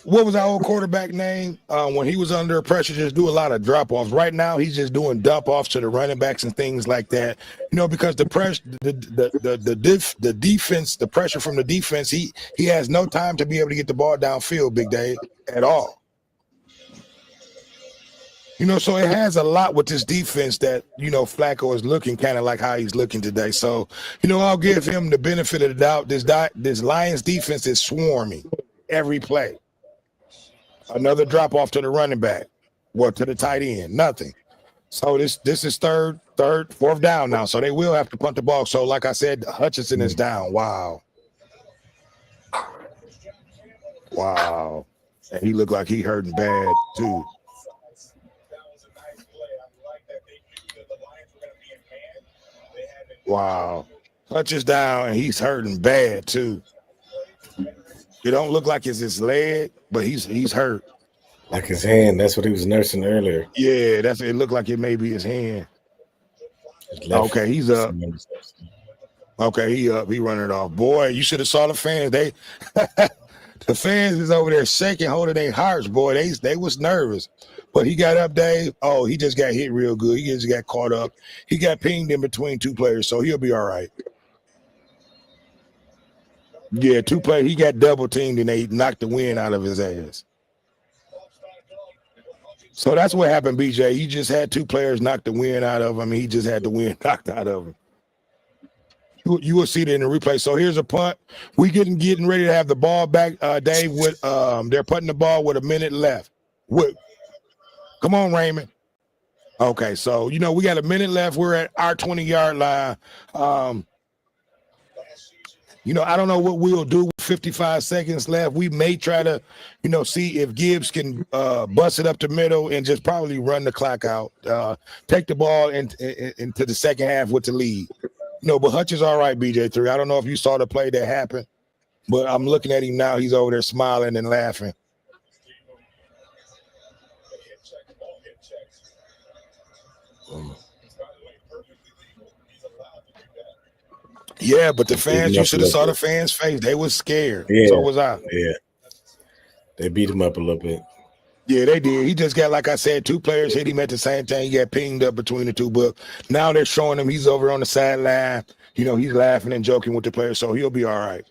What was our old quarterback name? When he was under pressure, just do a lot of drop-offs. Right now, he's just doing dump-offs to the running backs and things like that. You know, because the pressure, the defense, the pressure from the defense, he has no time to be able to get the ball downfield, Big Dave, at all. You know, so it has a lot with this defense that, you know, Flacco is looking kind of like how he's looking today. So, you know, I'll give him the benefit of the doubt. This Lions defense is swarming every play. Another drop off to the running back, to the tight end, nothing. So this is fourth down now. So they will have to punt the ball. So like I said, Hutchinson is down. Wow. And he looked like he hurting bad too. Wow. Hutch is down and he's hurting bad too. It don't look like it's his leg, but he's hurt. Like his hand. That's what he was nursing earlier. Yeah, it looked like it may be his hand. Okay, he's up. Okay, he up. He running it off. Boy, you should have saw the fans. The fans is over there shaking, holding their hearts. Boy, they was nervous. But he got up, Dave. Oh, he just got hit real good. He just got caught up. He got pinged in between two players, so he'll be all right. Yeah, two players. He got double teamed and they knocked the wind out of his ass. So that's what happened, BJ. He just had two players knock the wind out of him. He just had the wind knocked out of him. You will see that in the replay. So here's a punt. We getting ready to have the ball back, Dave. With they're putting the ball with a minute left. Come on, Raymond. Okay, so you know we got a minute left. We're at our 20-yard line. You know, I don't know what we'll do with 55 seconds left. We may try to, you know, see if Gibbs can bust it up the middle and just probably run the clock out. Take the ball into the second half with the lead. You know, but Hutch is all right, BJ3. I don't know if you saw the play that happened, but I'm looking at him now. He's over there smiling and laughing. Yeah, but the fans, you should have saw the fans' face. They was scared. Yeah. So was I. Yeah. They beat him up a little bit. Yeah, they did. He just got, like I said, two players hit him at the same time. He got pinged up between the two, but now they're showing him he's over on the sideline. You know, he's laughing and joking with the players, so he'll be all right.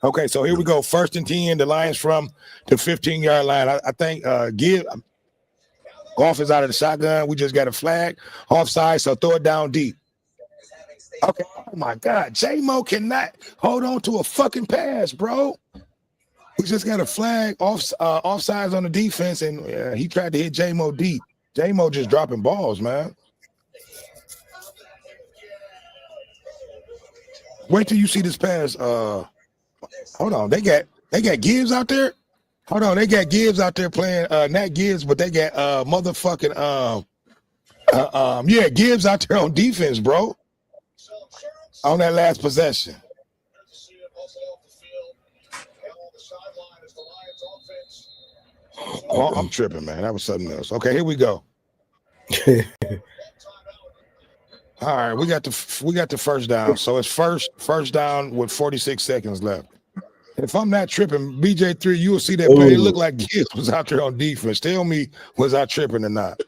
Okay, so here we go. 1st and 10. The Lions from the 15-yard line. I think Goff is out of the shotgun. We just got a flag. Offside, so throw it down deep. Okay. Oh my God. J-Mo cannot hold on to a fucking pass, bro. We just got a flag offsides on the defense, and he tried to hit J-Mo deep. J-Mo just dropping balls, man. Wait till you see this pass. Hold on, they got Gibbs out there. Hold on, they got Gibbs out there playing not Gibbs, but they got motherfucking yeah, Gibbs out there on defense, bro. On that last possession. Oh, I'm tripping, man. That was something else. Okay, here we go. All right, we got the first down. So it's first down with 46 seconds left. If I'm not tripping, BJ3, you will see that play. It looked like Gibbs was out there on defense. Tell me, was I tripping or not?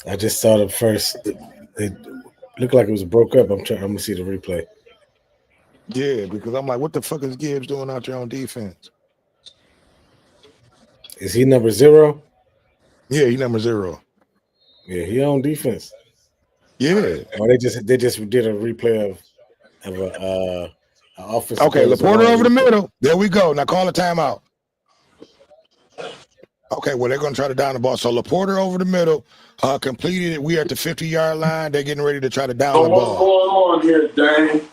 I just saw the first. It looked like it was broke up. I'm gonna see the replay. Yeah, because I'm like, what the fuck is Gibbs doing out there on defense? Is he number 0? Yeah, he number 0. Yeah, he on defense. Yeah. Or they just did a replay of a offensive. Okay, Laporta over the middle. There we go. Now call a timeout. Okay, well, they're going to try to down the ball. So Laporta over the middle, completed it. We are at the 50-yard line. They're getting ready to try to down the ball. What's going on here, Dane?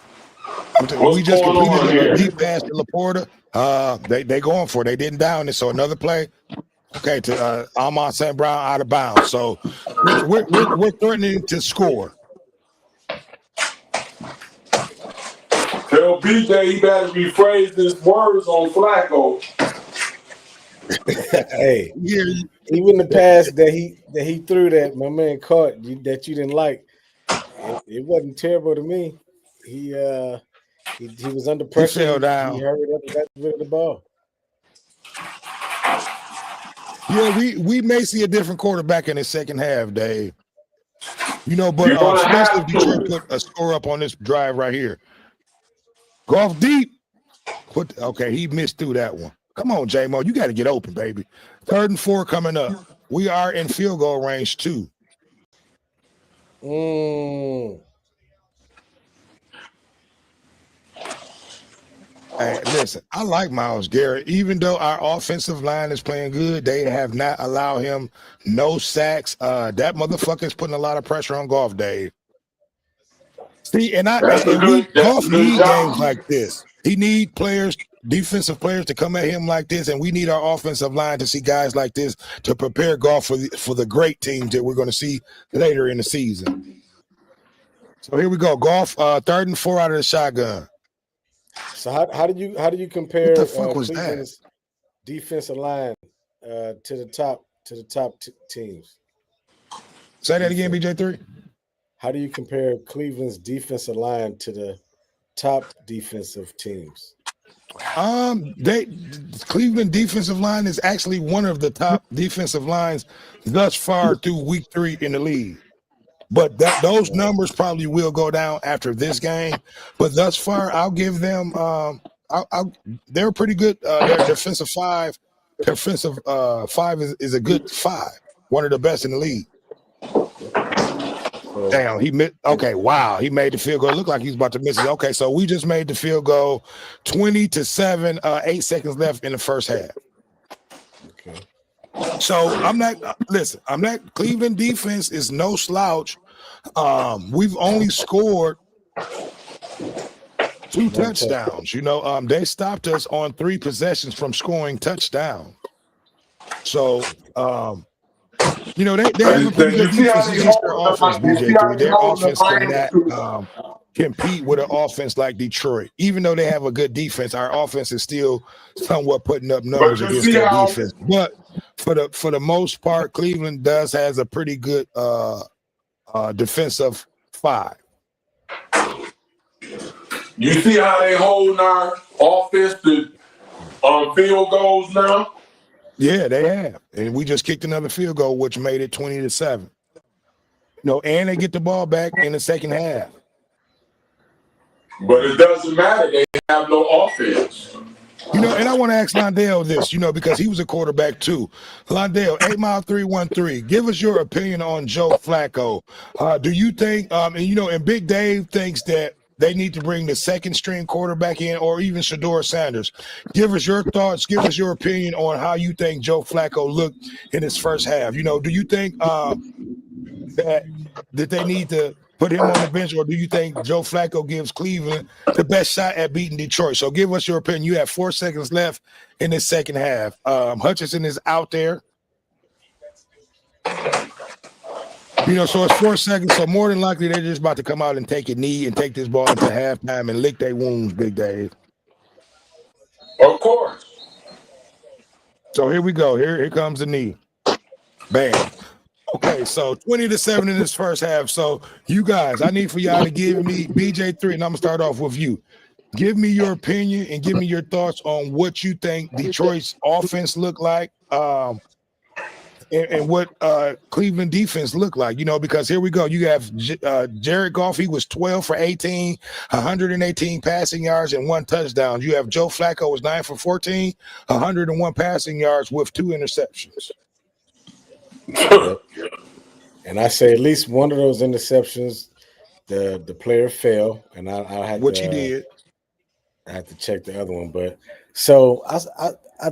We just completed a deep pass to Laporta. They going for it. They didn't down it. So another play. Okay, to Amon St. Brown out of bounds. So we're threatening to score. Tell BJ he better rephrase his words on Flacco. Hey, Yeah. even the pass that he threw that my man caught that you didn't like, it wasn't terrible to me. He was under pressure. He fell down. He hurried up and got rid of the ball. Yeah, we may see a different quarterback in the second half, Dave. You know, but especially if Detroit put a score up on this drive right here. Golf deep. Okay, he missed through that one. Come on, J-Mo. You got to get open, baby. 3rd and 4 coming up. We are in field goal range too. Hey, listen, I like Myles Garrett. Even though our offensive line is playing good, they have not allowed him no sacks. That motherfucker is putting a lot of pressure on Golf, Dave. See, Golf need games like this. He need players, defensive players, to come at him like this, and we need our offensive line to see guys like this to prepare Golf for the great teams that we're going to see later in the season. So here we go, Golf. 3rd and 4 out of the shotgun. So how do you compare What the fuck was Cleveland's defensive line to the top teams? Say that again, BJ3. How do you compare Cleveland's defensive line to the top defensive teams? Cleveland defensive line is actually one of the top defensive lines thus far through week 3 in the league. But those numbers probably will go down after this game. But thus far, I'll give them. They're pretty good. Their defensive 5. Defensive 5 is a good 5. One of the best in the league. Damn, he missed. Okay, wow, he made the field goal. It looked like he was about to miss it. Okay, so we just made the field goal, 20-7. 8 seconds left in the first half. Okay. So I'm not. Cleveland defense is no slouch. We've only scored 2 touchdowns. You know, they stopped us on 3 possessions from scoring touchdown. So, you know, they have a pretty good defense against their offense, BJ3. Their offense cannot compete with an offense like Detroit. Even though they have a good defense, our offense is still somewhat putting up numbers against their defense. But for the most part, Cleveland has a pretty good defensive 5. You see how they holding our offense to field goals now? Yeah, they have. And we just kicked another field goal, which made it 20-7. You know, and they get the ball back in the second half. But it doesn't matter. They have no offense. You know, and I want to ask Londale this, you know, because he was a quarterback too. Londale, 8 Mile 313, give us your opinion on Joe Flacco. Do you think, and you know, and Big Dave thinks that they need to bring the second string quarterback in, or even Shador Sanders. Give us your thoughts. Give us your opinion on how you think Joe Flacco looked in his first half. Do you think that they need to put him on the bench, or do you think Joe Flacco gives Cleveland the best shot at beating Detroit? So give us your opinion. You have 4 seconds left in the second half. Hutchinson is out there. So it's 4 seconds. So more than likely, they're just about to come out and take a knee and take this ball into halftime and lick their wounds, Big Dave. Of course. So here we go. Here comes the knee. Bam. Okay, so 20-7 in this first half. So you guys, I need for y'all to give me BJ3, and I'm gonna start off with you. Give me your opinion and give me your thoughts on what you think Detroit's offense looked like, and what Cleveland defense looked like. Because here we go. You have Jared Goff. He was 12 for 18, 118 passing yards and 1 touchdown. You have Joe Flacco was 9 for 14, 101 passing yards with 2 interceptions. And I say at least one of those interceptions, the player fell, and I had which he did. I had to check the other one, but so I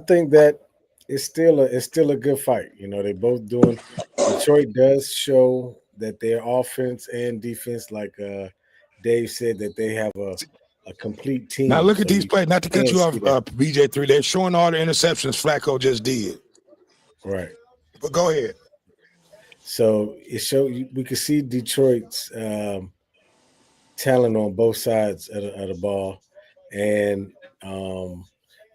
think that it's still a good fight. They both doing. Detroit does show that their offense and defense, like Dave said, that they have a complete team. Now look at these plays. Not to cut you off, BJ3. They're showing all the interceptions Flacco just did. Right. But go ahead. So it showed we could see Detroit's talent on both sides of the ball, and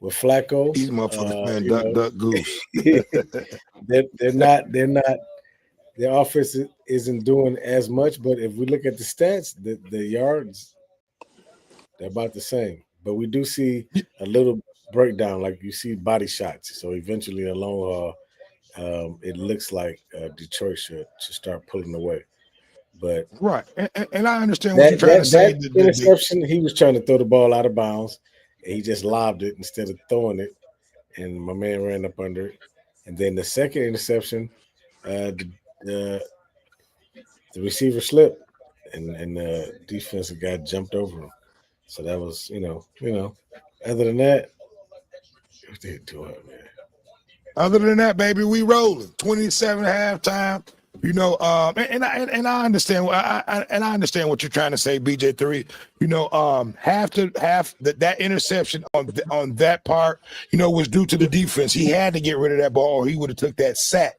with Flacco, these motherfuckers playing duck goose. they're not. Their offense isn't doing as much, but if we look at the stats, the yards, they're about the same. But we do see a little breakdown, like you see body shots. So eventually, a long haul. It looks like Detroit should start pulling away, but right. And I understand what you're trying to say. That interception, he was trying to throw the ball out of bounds, and he just lobbed it instead of throwing it, and my man ran up under it. And then the second interception, the receiver slipped, and the defensive guy jumped over him. So that was, Other than that, what they do it, man. Other than that, baby, we rolling 27 halftime. And I understand. I understand what you're trying to say, BJ3. That interception on that part, was due to the defense. He had to get rid of that ball, or he would have took that sack.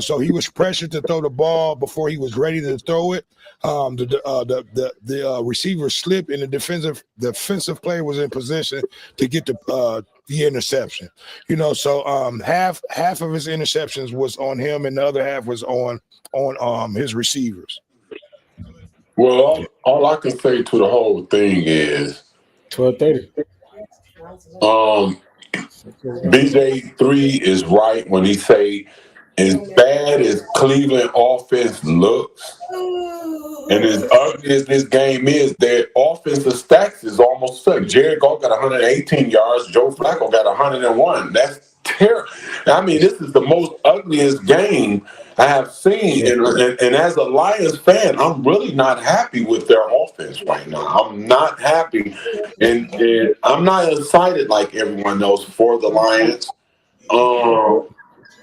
So he was pressured to throw the ball before he was ready to throw it. The receiver slipped, and the defensive player was in position to get the interception. So half of his interceptions was on him, and the other half was on his receivers. Well, all I can say to the whole thing is 12:30. BJ3 is right when he say, as bad as Cleveland offense looks, and as ugly as this game is, their offensive stats is almost same. Jared Goff got 118 yards. Joe Flacco got 101. That's terrible. I mean, this is the most ugliest game I have seen. And as a Lions fan, I'm really not happy with their offense right now. I'm not happy. And I'm not excited like everyone else for the Lions.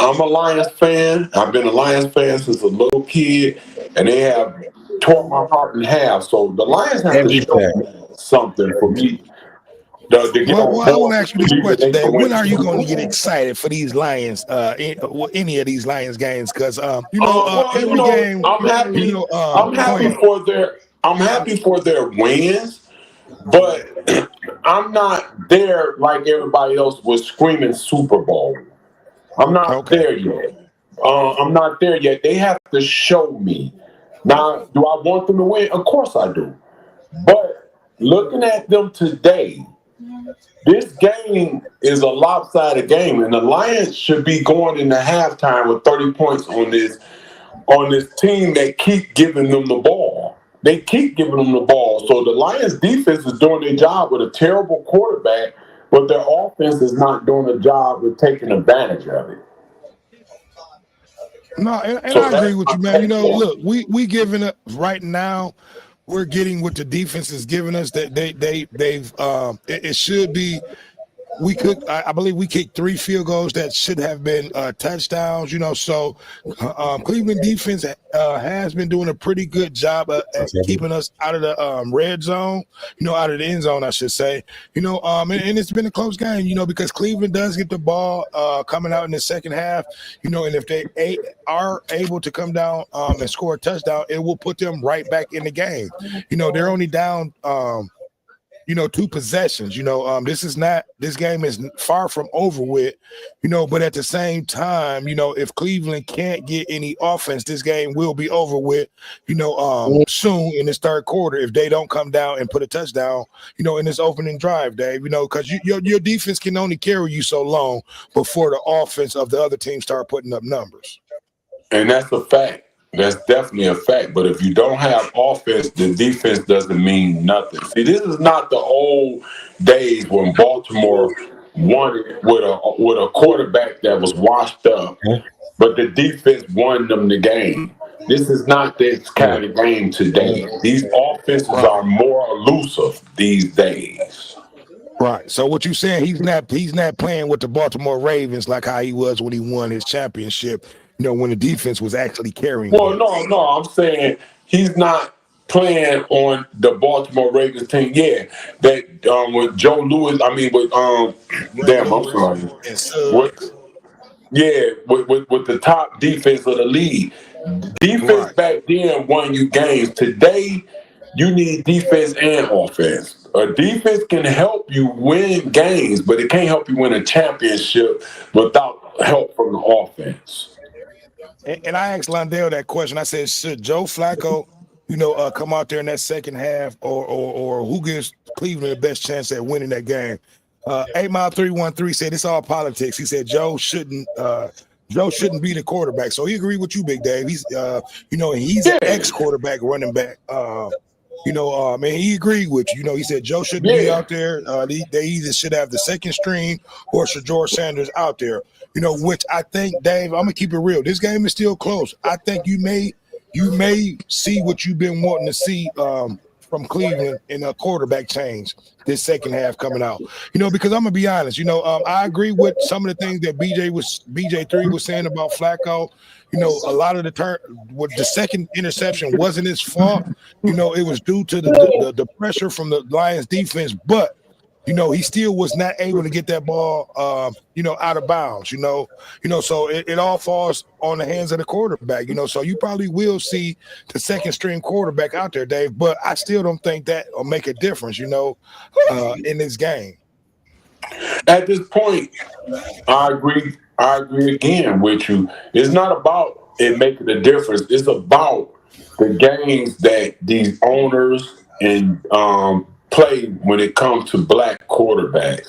I'm a Lions fan. I've been a Lions fan since a little kid, and they have tore my heart in half. So the Lions have to show something for me. I want to ask you this question, Dave. When are you going to get excited for these Lions, any of these Lions games? Because every game, I'm happy. I'm happy for their wins, but I'm not there like everybody else was screaming Super Bowl. I'm not there yet. I'm not there yet. They have to show me. Now, do I want them to win? Of course I do. But looking at them today, this game is a lopsided game, and the Lions should be going into halftime with 30 points on this team that keep giving them the ball. They keep giving them the ball. So the Lions defense is doing their job with a terrible quarterback, but their offense is not doing a job with taking advantage of it. No, and I agree with you, man. Look, we giving up right now. we're getting what the defense is giving us. That it should be. I believe we kicked 3 field goals that should have been touchdowns. So Cleveland defense has been doing a pretty good job at keeping us out of the red zone. Out of the end zone, I should say. And it's been a close game. Because Cleveland does get the ball coming out in the second half. And if they are able to come down and score a touchdown, it will put them right back in the game. They're only down. 2 possessions. This game is far from over with, but at the same time, if Cleveland can't get any offense, this game will be over with, soon in this third quarter if they don't come down and put a touchdown, in this opening drive, Dave, because your defense can only carry you so long before the offense of the other team start putting up numbers. And that's a fact. That's definitely a fact. But if you don't have offense, the defense doesn't mean nothing. See, this is not the old days when Baltimore won it with a quarterback that was washed up, but the defense won them the game. This is not this kind of game today. These offenses are more elusive these days. Right. So what you're saying, he's not playing with the Baltimore Ravens like how he was when he won his championship. When the defense was actually carrying. Well, no, I'm saying he's not playing on the Baltimore Ravens team. Yeah, that with Joe Lewis. I mean, with I'm sorry. With the top defense of the league. Defense back then won you games. Today, you need defense and offense. A defense can help you win games, but it can't help you win a championship without help from the offense. And I asked Londell that question. I said, should Joe Flacco, come out there in that second half, or who gives Cleveland the best chance at winning that game? 8 Mile 313 said it's all politics. He said Joe shouldn't be the quarterback. So he agreed with you, Big Dave. He's he's an ex-quarterback running back. And he agreed with you. He said Joe shouldn't be out there. They either should have the second string or should George Sanders out there. Which I think, Dave, I'm gonna keep it real. This game is still close. I think you may see what you've been wanting to see from Cleveland in a quarterback change this second half coming out. Because I'm gonna be honest. I agree with some of the things that BJ3 was saying about Flacco. A lot of the second interception wasn't his fault. It was due to the pressure from the Lions defense, but he still was not able to get that ball, out of bounds, so it all falls on the hands of the quarterback, so you probably will see the second string quarterback out there, Dave, but I still don't think that will make a difference, in this game. At this point, I agree again with you. It's not about it making a difference. It's about the games that these owners and play when it comes to black quarterbacks.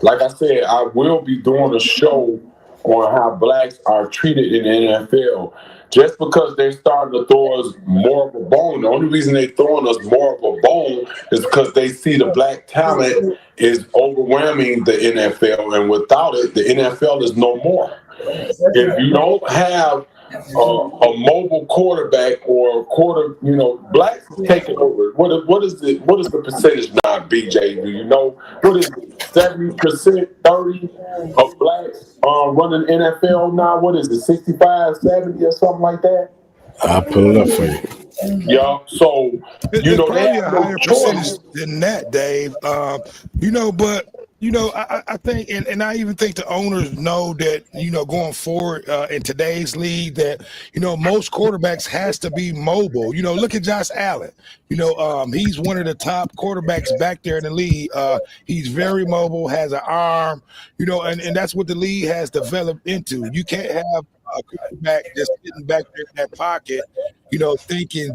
Like I said, I will be doing a show on how blacks are treated in the NFL. Just because they're starting to throw us more of a bone, the only reason they're throwing us more of a bone is because they see the black talent is overwhelming the NFL, and without it, the NFL is no more. If you don't have a mobile quarterback or blacks taking over. What is the percentage now, BJ? Do you know what is it? 70%, 30 of blacks running NFL now? What is it? 65, 70 or something like that? I'll pull it up for you. Yeah, so there's probably a higher percentage than that, Dave. But I think, and I even think the owners know that, going forward in today's league that, most quarterbacks has to be mobile. Look at Josh Allen. He's one of the top quarterbacks back there in the league. He's very mobile, has an arm, and that's what the league has developed into. You can't have a quarterback just sitting back there in that pocket, thinking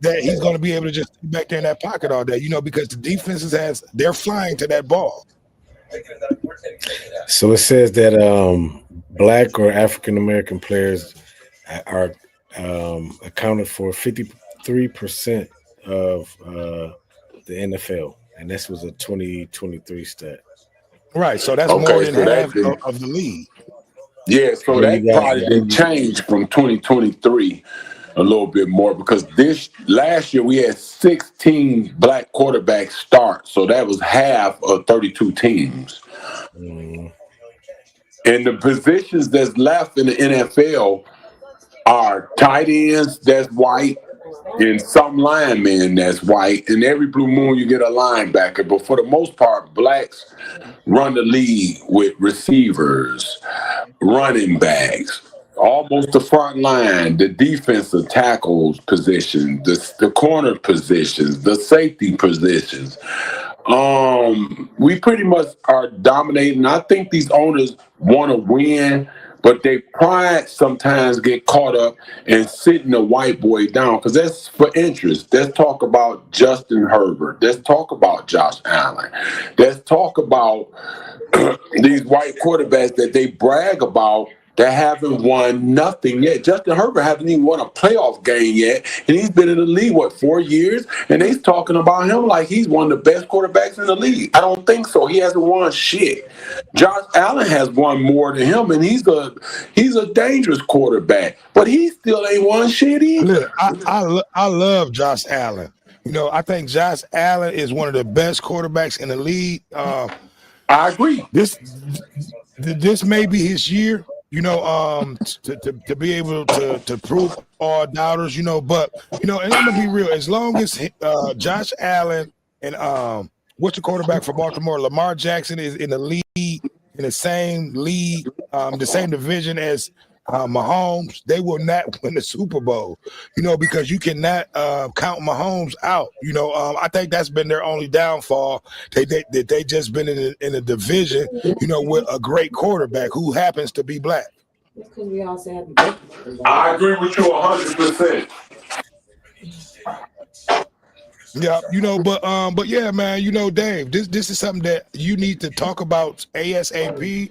that he's going to be able to just sit back there in that pocket all day, because the defenses they're flying to that ball. So it says that black or African American players are accounted for 53% of the NFL, and this was a 2023 stat. Right, so that's more than half of the league. Yeah, so that probably didn't change from 2023. a little bit more because last year we had 16 black quarterbacks start, so that was half of 32 teams. Mm. And the positions that's left in the NFL are tight ends that's white, and some linemen that's white, and every blue moon you get a linebacker. But for the most part, blacks run the league with receivers, running backs, almost the front line, the defensive tackles position, the corner positions, the safety positions. We pretty much are dominating. I think these owners want to win, but they pride sometimes get caught up in sitting the white boy down because that's for interest. Let's talk about Justin Herbert. Let's talk about Josh Allen. Let's talk about these white quarterbacks that they brag about that haven't won nothing yet. Justin Herbert hasn't even won a playoff game yet, and he's been in the league, 4 years? And they's talking about him like he's one of the best quarterbacks in the league. I don't think so. He hasn't won shit. Josh Allen has won more than him, and he's a dangerous quarterback, but he still ain't won shit either. Look, I love Josh Allen. I think Josh Allen is one of the best quarterbacks in the league. I agree. This may be his year. To be able to prove all doubters, but and I'm gonna be real. As long as Josh Allen and what's the quarterback for Baltimore, Lamar Jackson is in the league, in the same league, the same division as Mahomes, they will not win the Super Bowl, because you cannot count Mahomes out. I think that's been their only downfall. They just been in a division, with a great quarterback who happens to be black. Because we all say happy birthday. I agree with you 100%. Yeah, but yeah, man, Dave, this is something that you need to talk about ASAP.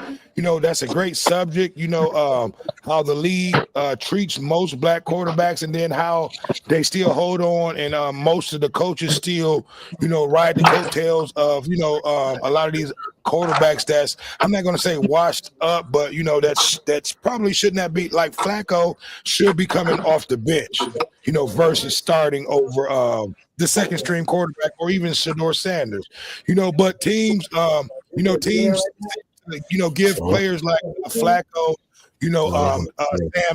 That's a great subject. How the league treats most black quarterbacks, and then how they still hold on, and most of the coaches still, ride the coattails of, a lot of these quarterbacks that's, I'm not going to say washed up, but that's probably should not be, like Flacco should be coming off the bench, versus starting over the second string quarterback or even Shador Sanders, but teams give players like Flacco, Sam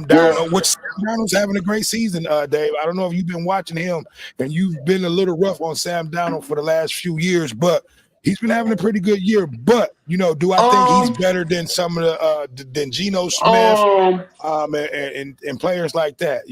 Darnold, which Sam Darnold's having a great season, Dave. I don't know if you've been watching him, and you've been a little rough on Sam Darnold for the last few years, but he's been having a pretty good year. But do I think he's better than some of the than Geno Smith, and players like that?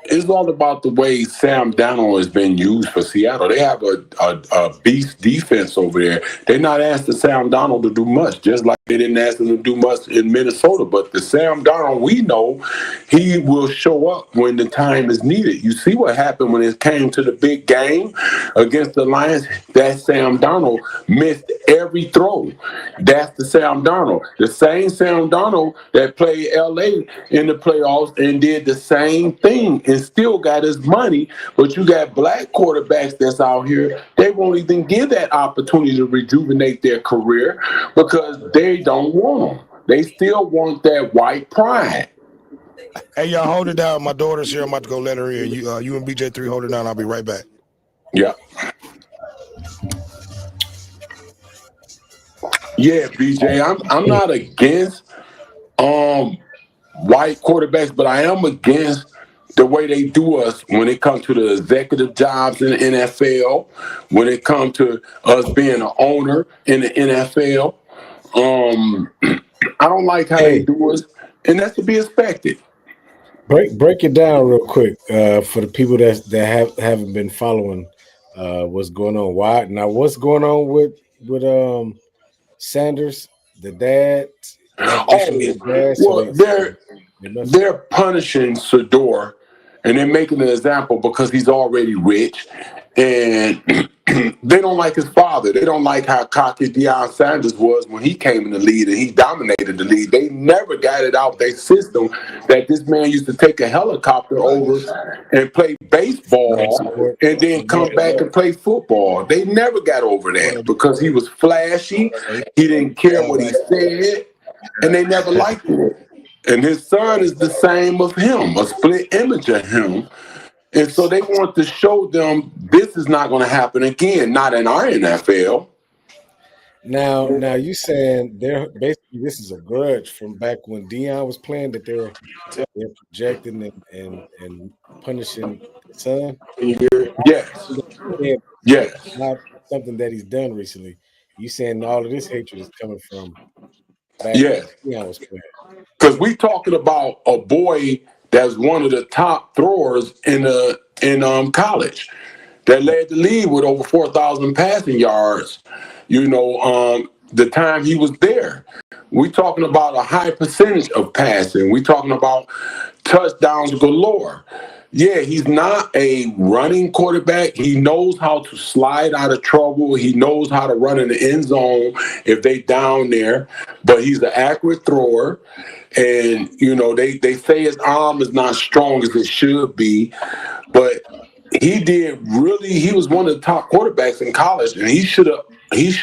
It's all about the way Sam Darnold has been used for Seattle. They have a beast defense over there. They're not asking Sam Darnold to do much, just like they didn't ask him to do much in Minnesota. But the Sam Darnold we know, he will show up when the time is needed. You see what happened when it came to the big game against the Lions? That Sam Darnold missed every throw. That's the Sam Darnold. The same Sam Darnold that played LA in the playoffs and did the same thing and still got his money. But you got black quarterbacks that's out here, they won't even give that opportunity to rejuvenate their career because they don't want them. They still want that white pride. Hey, y'all, hold it down. My daughter's here. I'm about to go let her in. You and BJ3 hold it down. I'll be right back. Yeah. Yeah, BJ, I'm not against white quarterbacks, but I am against the way they do us when it comes to the executive jobs in the NFL, when it comes to us being an owner in the NFL. I don't like how they do us, and that's to be expected. Break it down real quick for the people that haven't been following what's going on. What's going on with Sanders, the dad? They're punishing Shador, and they're making an example because he's already rich, and they don't like his father. They don't like how cocky Deion Sanders was when he came in the league and he dominated the league. They never got it out their system that this man used to take a helicopter over and play baseball and then come back and play football. They never got over that because he was flashy. He didn't care what he said, and they never liked it. And his son is the same of him, a split image of him. And so they want to show them this is not going to happen again, not in our NFL. Now you saying they're basically this is a grudge from back when Dion was playing that they're projecting and punishing the son. Yes. Yeah, Yes. not something that he's done recently. You saying all of this hatred is coming from back when Yes. Dion was playing. Because we talking about a boy that's one of the top throwers in college that led the league with over 4,000 passing yards. The time he was there, we talking about a high percentage of passing. We talking about touchdowns galore. Yeah, he's not a running quarterback. He knows how to slide out of trouble. He knows how to run in the end zone if they down there. But he's an accurate thrower. And, they say his arm is not strong as it should be. But he was one of the top quarterbacks in college, and he should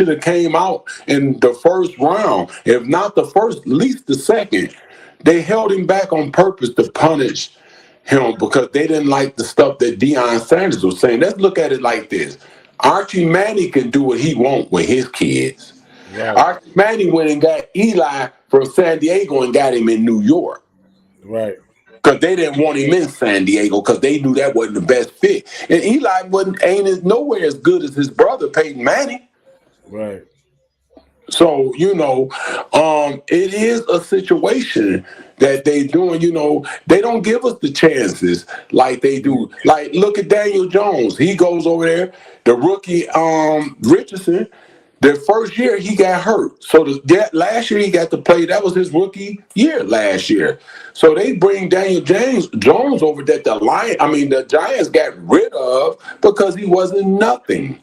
have came out in the first round, if not the first, at least the second. They held him back on purpose to punish him because they didn't like the stuff that Deion Sanders was saying. Let's look at it like this. Archie Manning can do what he wants with his kids. Right. Archie Manning went and got Eli from San Diego and got him in New York. Right. Because they didn't want him in San Diego because they knew that wasn't the best fit. And Eli ain't nowhere as good as his brother, Peyton Manning. Right. So, it is a situation that they doing, they don't give us the chances like they do. Like, look at Daniel Jones. He goes over there, the rookie Richardson. The first year he got hurt. So last year he got to play. That was his rookie year last year. So they bring Daniel Jones over that the Giants got rid of because he wasn't nothing.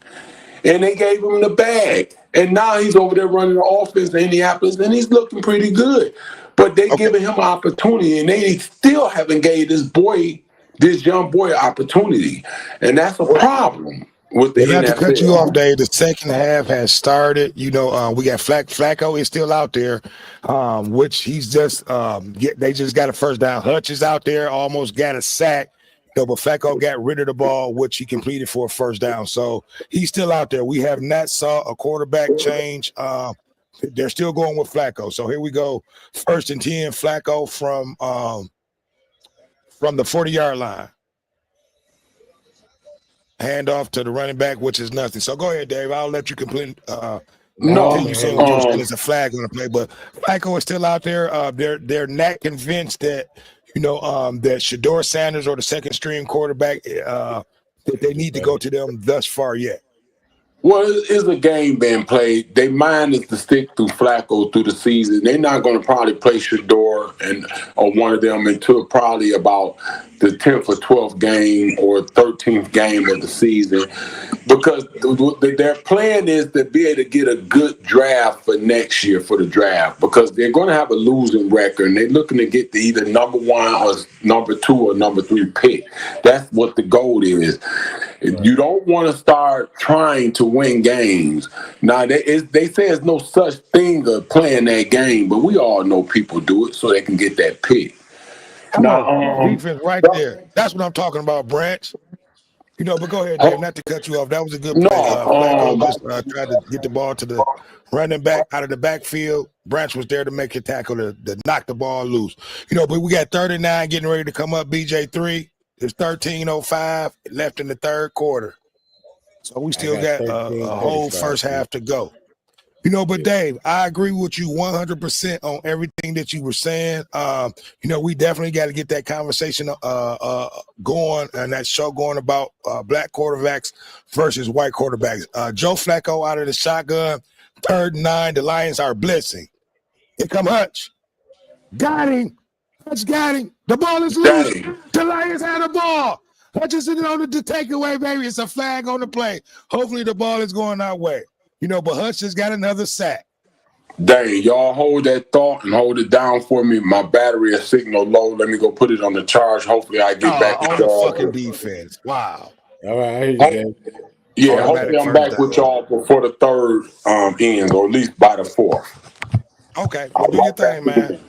And they gave him the bag. And now he's over there running the offense in Indianapolis, and he's looking pretty good. But they giving him an opportunity, and they still haven't gave this young boy an opportunity. And that's a problem with the Not to cut you NFL. off, Dave. The second half has started. We got Flacco is still out there, which he's just they just got a first down. Hutch is out there, almost got a sack. But Flacco got rid of the ball, which he completed for a first down. So he's still out there. We have not saw a quarterback change. They're still going with Flacco. So here we go. 1st and 10, Flacco from the 40-yard line. Hand off to the running back, which is nothing. So go ahead, Dave. I'll let you complete. You saying what you were saying is a flag on the play, but Flacco is still out there. They're not convinced that that Shedeur Sanders or the second string quarterback that they need to go to them thus far yet. Well, it's a game being played. Their mind is to stick through Flacco through the season. They're not going to probably play Shedeur or one of them until probably about the 10th or 12th game or 13th game of the season, because their plan is to be able to get a good draft for next year for the draft, because they're going to have a losing record and they're looking to get to either number 1 or number 2 or number 3 pick. That's what the goal is. You don't want to start trying to win games. Now, they say there's no such thing of playing that game, but we all know people do it so they can get that pick. Defense right there. That's what I'm talking about, Branch. But go ahead, Dave. Not to cut you off. That was a good play. Flacco just tried to get the ball to the running back out of the backfield. Branch was there to make a tackle to knock the ball loose. But we got 39 getting ready to come up. BJ3. It's 13:05 left in the third quarter. So we still got a whole first half to go. But Dave, I agree with you 100% on everything that you were saying. We definitely got to get that conversation going and that show going about black quarterbacks versus white quarterbacks. Joe Flacco out of the shotgun, 3rd and 9. The Lions are blitzing. Here come Hutch. Got him. Hutch got him. The ball is loose. The Lions had the ball. Hutch is sitting on the takeaway, baby. It's a flag on the play. Hopefully the ball is going our way. But Hutch just got another sack. Dang, y'all hold that thought and hold it down for me. My battery is signal low. Let me go put it on the charge. Hopefully I get back on the fucking defense. Wow. All right, I hear you, Dave. Yeah, hopefully I'm back with y'all before the third ends, or at least by the 4th. Okay, well, do your thing, man.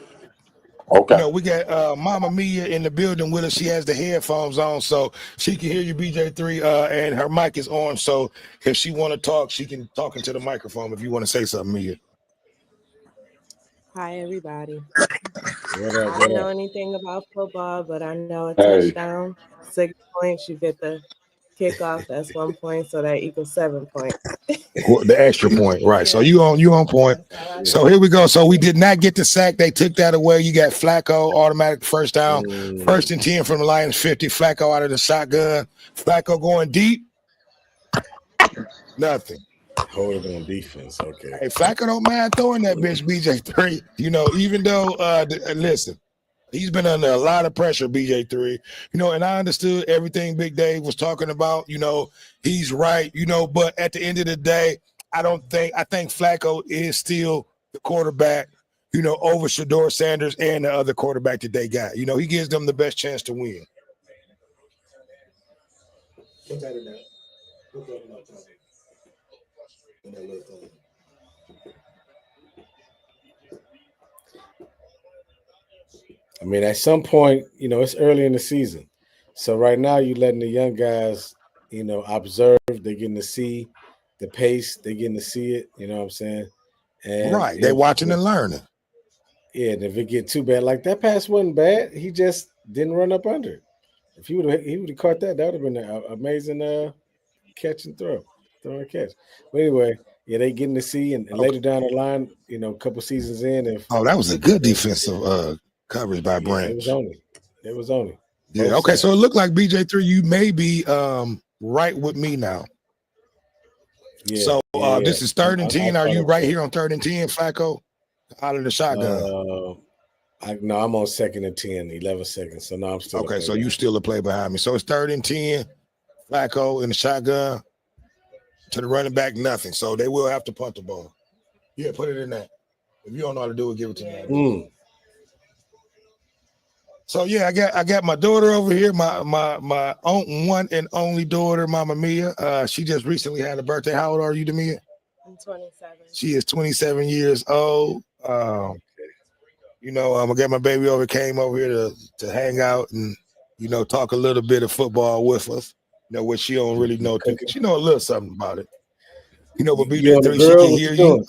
Okay. We got Mama Mia in the building with us. She has the headphones on, so she can hear you, BJ3, and her mic is on. So if she want to talk, she can talk into the microphone if you want to say something, Mia. Hi, everybody. What up? I don't know anything about football, but I know a Hey. touchdown, 6 points, you get the kickoff, that's 1 point, so that equals 7 points. The extra point, right? So Yeah. you on point. That's all I So know. here we go. So we did not get the sack. They took that away. You got Flacco, automatic first down. First and 10 from the Lions 50. Flacco out of the shotgun. Flacco going deep. Nothing. Hold it on defense. Okay. Hey, Flacco don't mind throwing that bitch, BJ3. Even though, listen, he's been under a lot of pressure, BJ3. And I understood everything Big Dave was talking about. He's right, but at the end of the day, I think Flacco is still the quarterback, over Shador Sanders and the other quarterback that they got. He gives them the best chance to win. Put that in there. Put that in that little thing. I mean, at some point, it's early in the season. So right now you're letting the young guys, observe. They're getting to see the pace. They're getting to see it. You know what I'm saying? And Right. They're watching and learning. Yeah, and if it get too bad, like that pass wasn't bad. He just didn't run up under it. If he would have caught that, that would have been an amazing catch and throw and catch. But anyway, yeah, they getting to see and later down the line, a couple seasons in. That was a good defensive coverage by Branch. It was only. Yeah. Okay. So it looked like BJ3, you may be right with me now. Yeah. So this is 3rd and 10. Are you right here on 3rd and 10, Flacco? Out of the shotgun. No, I'm on 2nd and 10, 11 seconds. So now I'm still okay. So you still a play behind me. So it's 3rd and 10. Flacco in the shotgun to the running back, nothing. So they will have to punt the ball. Yeah, put it in that. If you don't know how to do it, give it to me. So yeah, I got my daughter over here, my own one and only daughter, Mama Mia. She just recently had a birthday. How old are you, Demia? I'm 27. She is 27 years old. I got my baby came over here to hang out and talk a little bit of football with us. What she don't really know. She know a little something about it. But BJ3, she can hear you.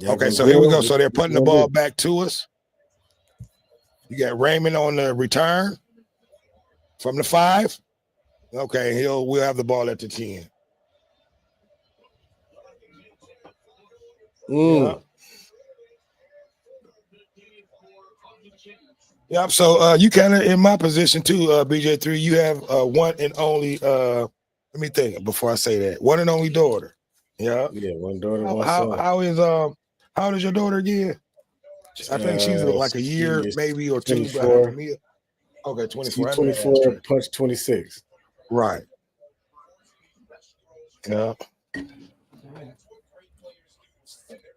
Okay, so here we go. So they're putting the ball back to us. You got Raymond on the return from the 5. Okay, we'll have the ball at the 10. Yeah. Yep. So you kind of in my position too, BJ3. You have one and only. Let me think before I say that. One and only daughter. Yeah. Yeah, one daughter. How old is your daughter again? I think she's like a year, maybe or 2 behind me. Okay, 24. 24, punch 26. Right. Yeah.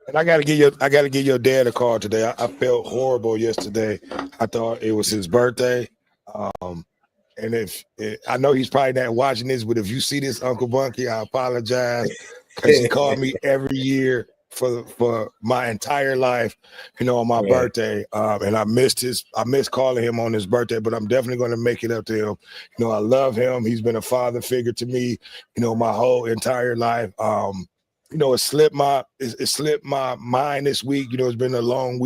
And I gotta give your dad a call today. I felt horrible yesterday. I thought it was his birthday. And I know he's probably not watching this, but if you see this, Uncle Bunky, I apologize because he called me every year for my entire life, on my birthday. And I missed calling him on his birthday, but I'm definitely going to make it up to him. I love him. He's been a father figure to me, my whole entire life. It slipped my mind this week. It's been a long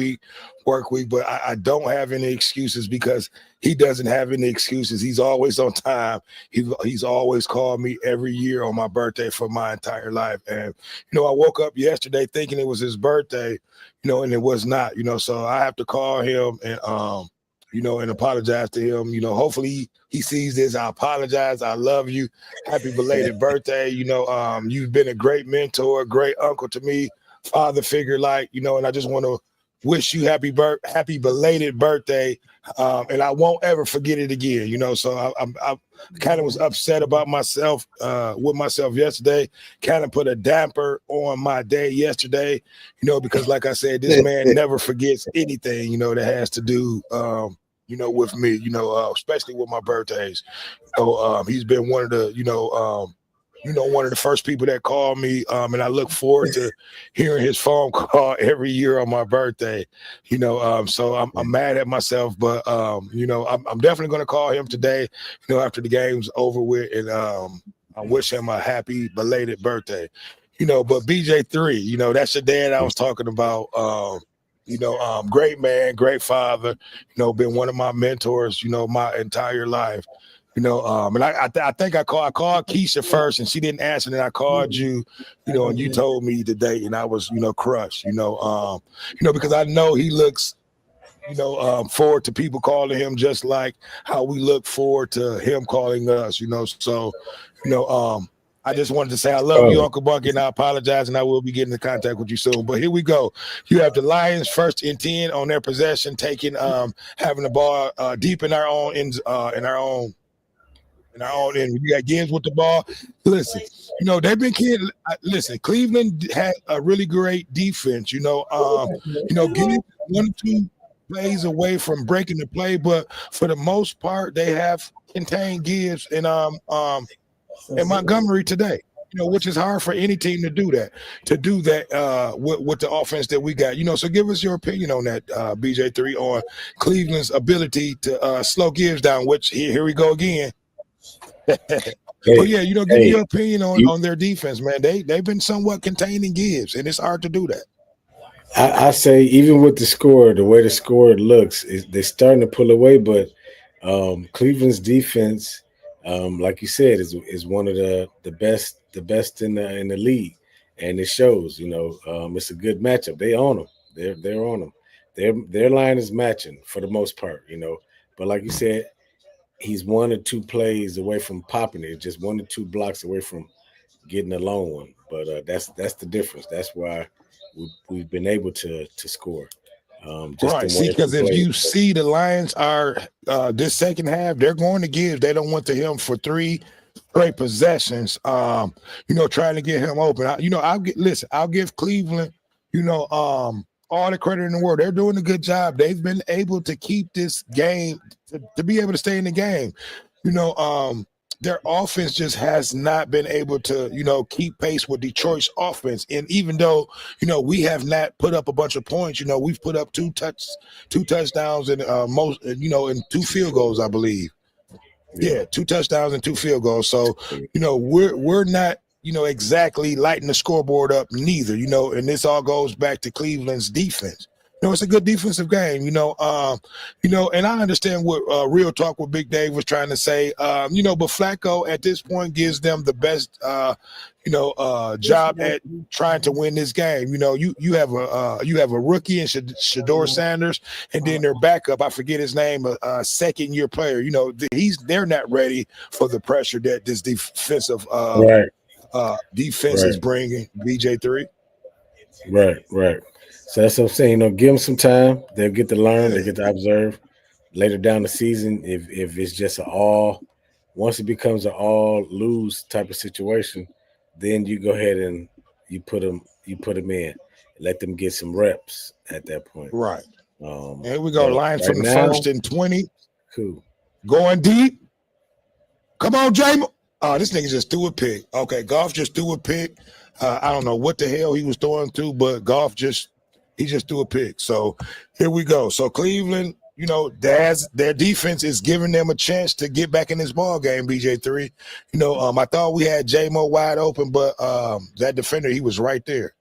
work week, but I don't have any excuses because he doesn't have any excuses. He's always on time. He's always called me every year on my birthday for my entire life. And, I woke up yesterday thinking it was his birthday, and it was not, so I have to call him and, and apologize to him. Hopefully he sees this. I apologize. I love you. Happy belated birthday. You've been a great mentor, great uncle to me, father figure, and I just want to wish you happy belated birthday. And I won't ever forget it again, so I kind of was upset about myself, with myself yesterday, kind of put a damper on my day yesterday, because like I said, this man never forgets anything, that has to do, with me, especially with my birthdays. So he's been one of the, one of the first people that called me, and I look forward to hearing his phone call every year on my birthday. So I'm mad at myself, but I'm definitely going to call him today. After the game's over with, and I wish him a happy belated birthday. But BJ3, that's the dad I was talking about. Great man, great father. Been one of my mentors. My entire life. And I think I called Keisha first, and she didn't answer. And then I called you, and you told me the date, and I was, crushed. Because I know he looks, forward to people calling him just like how we look forward to him calling us. So, I just wanted to say I love you, Uncle Bucky, and I apologize, and I will be getting in contact with you soon. But here we go. You have the Lions first and 10 on their possession, taking having the ball deep in our own ends, in our own end. You got Gibbs with the ball. Listen, they've been kidding. Listen, Cleveland had a really great defense. Gibbs 1 or 2 plays away from breaking the play, but for the most part, they have contained Gibbs and Montgomery today. Which is hard for any team to do that. With the offense that we got. So give us your opinion on that, BJ3, on Cleveland's ability to slow Gibbs down. Which here we go again. But yeah, give me your opinion on their defense, man. They've been somewhat containing Gibbs, and it's hard to do that. I say even with the score, the way the score looks, they're starting to pull away. But Cleveland's defense, like you said, is one of the best in the league, and it shows. It's a good matchup. They own them. They're on them. Their line is matching for the most part. But like you said, he's 1 or 2 plays away from popping it, just 1 or 2 blocks away from getting a long one. But that's the difference. That's why we've been able to score. Right. See, because if you see the Lions are this second half, they're going to give. They don't want to him for 3 straight possessions. Trying to get him open. I'll give Cleveland, all the credit in the world. They're doing a good job. They've been able to keep this game to be able to stay in the game. Their offense just has not been able to, keep pace with Detroit's offense. And even though, we have not put up a bunch of points, we've put up 2 touchdowns and and 2 field goals, I believe. Yeah, 2 touchdowns and 2 field goals. So, we're not, exactly lighting the scoreboard up neither, and this all goes back to Cleveland's defense. It's a good defensive game, and I understand what Real Talk with Big Dave was trying to say, but Flacco at this point gives them the best, job at trying to win this game. You have a rookie in Shador Sanders, and then their backup, I forget his name, a second-year player. They're not ready for the pressure that this defensive defense is bringing. BJ3. Right. So that's what I'm saying. Give them some time. They'll get to learn. They get to observe later down the season. If it's just once it becomes an all lose type of situation, then you go ahead and you put them in, let them get some reps at that point. Right. Here we go. Lions from the first and 20. Cool. Going deep. Come on, Jamal. This nigga just threw a pick. Okay, Goff just threw a pick. I don't know what the hell he was throwing to, but Goff just threw a pick. So here we go. So Cleveland, their defense is giving them a chance to get back in this ball game, BJ3. I thought we had J-Mo wide open, but that defender, he was right there.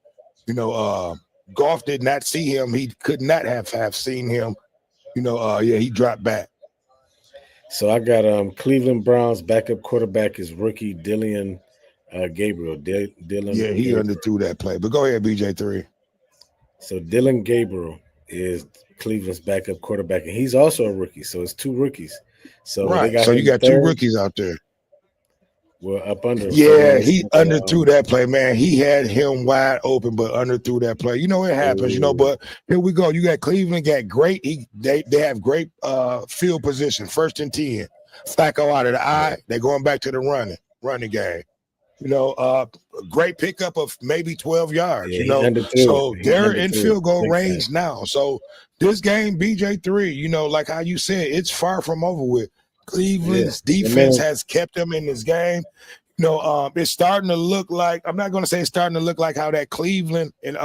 Goff did not see him. He could not have seen him. He dropped back. So I got Cleveland Browns backup quarterback is rookie Dylan Gabriel. Dylan. Yeah, he underthrew that play. But go ahead, BJ3. So Dylan Gabriel is Cleveland's backup quarterback, and he's also a rookie. So it's 2 rookies. So So you got 2 rookies out there. Well, up under. Yeah, he underthrew that play, man. He had him wide open, but underthrew that play. It happens, but here we go. You got Cleveland got great. They have great field position, first and 10. Flacco out of the eye. They're going back to the running game. Great pickup of maybe 12 yards, So they're in field goal range now. So this game, BJ3, like how you said, it's far from over with. Cleveland's defense has kept them in this game. It's starting to look like, I'm not going to say it's starting to look like how that Cleveland and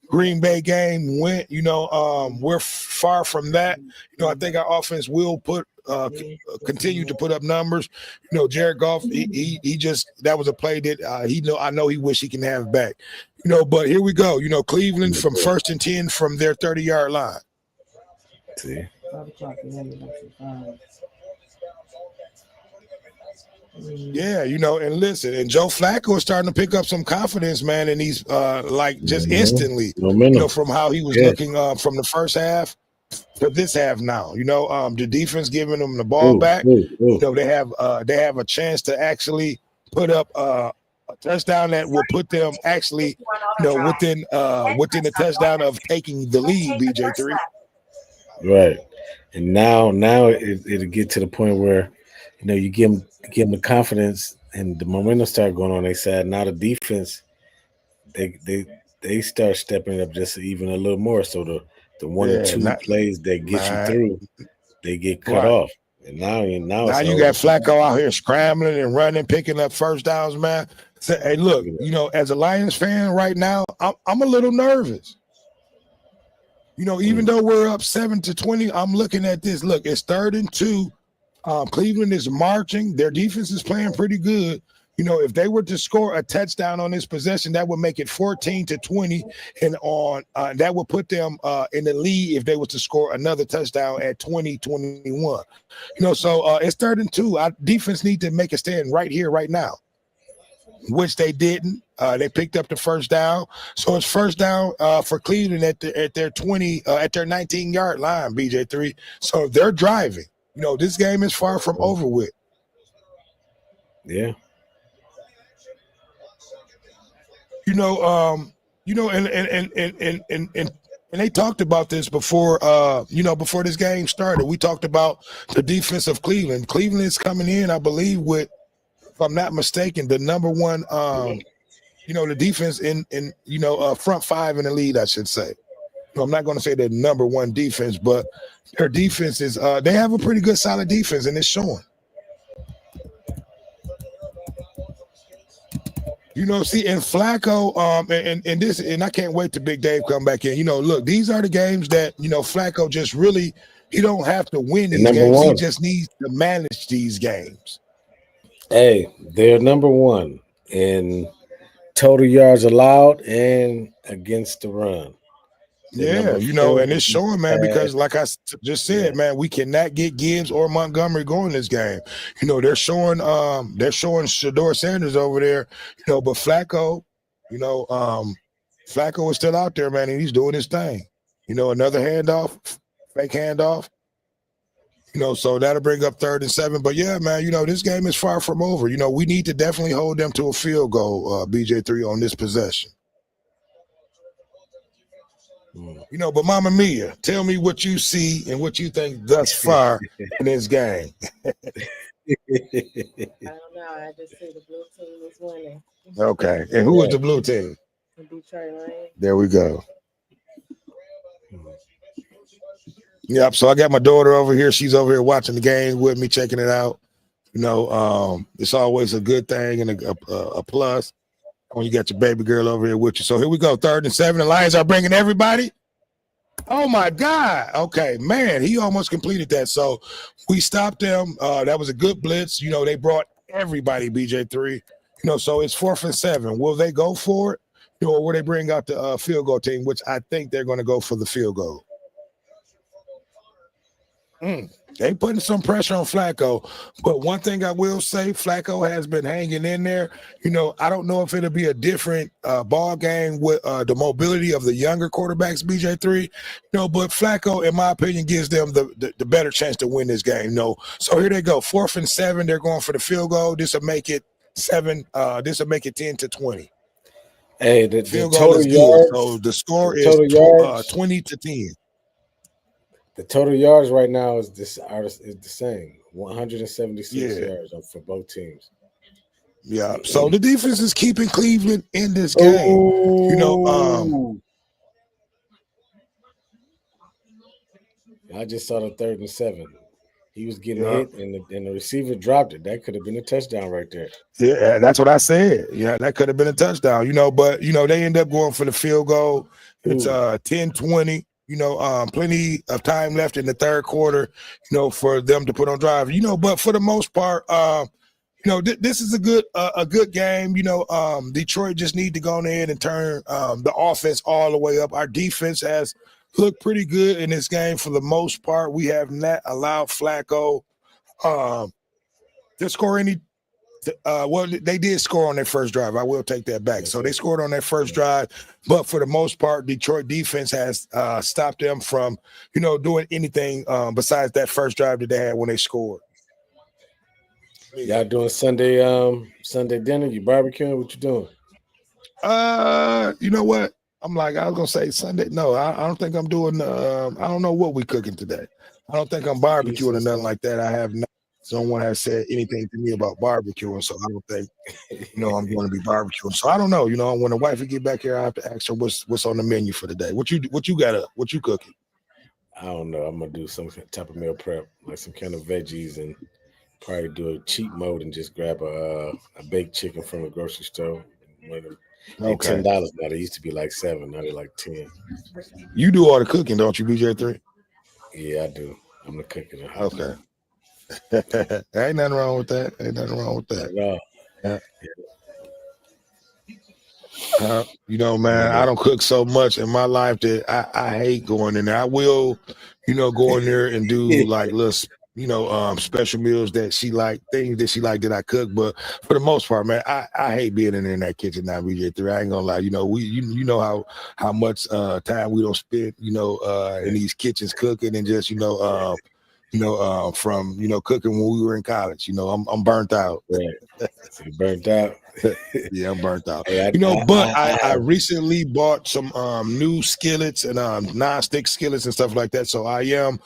Green Bay game went. We're far from that. I think our offense will continue to put up numbers. Jared Goff, he just, that was a play that I know he wish he can have back. But here we go. Cleveland from 1st and 10 from their 30-yard line. See. Yeah, and listen, and Joe Flacco is starting to pick up some confidence, man, and he's just instantly, from how he was looking from the first half to this half now. The defense giving them the ball back. They have a chance to actually put up a touchdown that will put them actually, within the touchdown of taking the lead, BJ3. Right. And now it'll get to the point where, you give them the confidence and the momentum start going on their side. Now the defense, they start stepping up just even a little more. So the one or two plays that get you through, they get cut off. And now you got Flacco out here scrambling and running, picking up first downs, man. So, hey, look, as a Lions fan right now, I'm a little nervous. Even though we're up 7-20, I'm looking at this. Look, it's 3rd and 2. Cleveland is marching. Their defense is playing pretty good. If they were to score a touchdown on this possession, that would make it 14-20, and that would put them in the lead if they were to score another touchdown at 20-21. So it's 3rd and 2. Our defense need to make a stand right here, right now, which they didn't. They picked up the first down, so it's first down for Cleveland at their 19-yard line, BJ3. So they're driving. This game is far from over with. Yeah. And they talked about this before, before this game started. We talked about the defense of Cleveland. Cleveland is coming in, I believe, with, if I'm not mistaken, the number one, the defense in front five in the league, I should say. I'm not going to say they're number one defense, but their defense is, they have a pretty good, solid defense, and it's showing. See, and Flacco, and I can't wait till Big Dave come back in. Look, these are the games that, Flacco just really, he don't have to win these games. He just needs to manage these games. Hey, they're number one in total yards allowed and against the run. Yeah, and it's showing, man, because like I just said, man, we cannot get Gibbs or Montgomery going this game. They're showing Shador Sanders over there, but Flacco, Flacco is still out there, man, and he's doing his thing. Another handoff, fake handoff. So that'll bring up 3rd and 7. But yeah, man, this game is far from over. We need to definitely hold them to a field goal, BJ3, on this possession. But Mama Mia, tell me what you see and what you think thus far in this game. I don't know. I just see the blue team is winning. Okay. And who is the blue team? The Detroit Lions. There we go. Yep. So I got my daughter over here. She's over here watching the game with me, checking it out. It's always a good thing and a plus when you got your baby girl over here with you. So here we go, 3rd and 7. The Lions are bringing everybody. Oh, my God. Okay, man, he almost completed that. So we stopped them. That was a good blitz. They brought everybody, BJ3. So it's 4th and 7. Will they go for it? Or will they bring out the field goal team, which I think they're going to go for the field goal. They putting some pressure on Flacco, but one thing I will say, Flacco has been hanging in there. I don't know if it'll be a different ball game with the mobility of the younger quarterbacks, BJ3. But Flacco, in my opinion, gives them the better chance to win this game. So here they go, 4th and 7. They're going for the field goal. This will make it 7. This will make it 10-20. Hey, the field goal is good. So the score is 20-10. The total yards right now is the same, 176 yards for both teams. Yeah. So the defense is keeping Cleveland in this game. I just saw the 3rd and 7. He was getting hit, and the receiver dropped it. That could have been a touchdown right there. Yeah, that's what I said. Yeah, that could have been a touchdown, but they end up going for the field goal. It's 10-20, plenty of time left in the third quarter, for them to put on drive. But for the most part, this is a good game. Detroit just need to go ahead and turn the offense all the way up. Our defense has looked pretty good in this game for the most part. We have not allowed Flacco to score any. Well, they did score on their first drive. I will take that back. So they scored on their first drive, but for the most part, Detroit defense has stopped them from, doing anything besides that first drive that they had when they scored. Y'all doing Sunday dinner? You barbecuing? What you doing? You know what? I was gonna say Sunday. No, I don't think I'm doing. I don't know what we cooking today. I don't think I'm barbecuing or nothing like that. I have not. Someone has said anything to me about barbecuing, so I don't think I'm going to be barbecuing. So I don't know. When the wife will get back here, I have to ask her what's on the menu for the day. What you got up? What you cooking? I don't know. I'm gonna do some type of meal prep, like some kind of veggies, and probably do a cheat mode and just grab a baked chicken from the grocery store. They're $10 now. They used to be like $7. Now they're like $10. You do all the cooking, don't you, BJ3? Yeah, I do. I'm the cook in the house. Okay. Ain't nothing wrong with that. Yeah. Man, I don't cook so much in my life that I hate going in there. I will, go in there and do like little, special meals that she like, things that she like that I cook. But for the most part, man, I hate being in that kitchen now, BJ3. I ain't gonna lie. How much time we don't spend, in these kitchens cooking and just, from cooking when we were in college. I'm burnt out. Right. So you burnt out. Yeah, I'm burnt out. Hey, I recently bought some new skillets and non-stick skillets and stuff like that. So I am,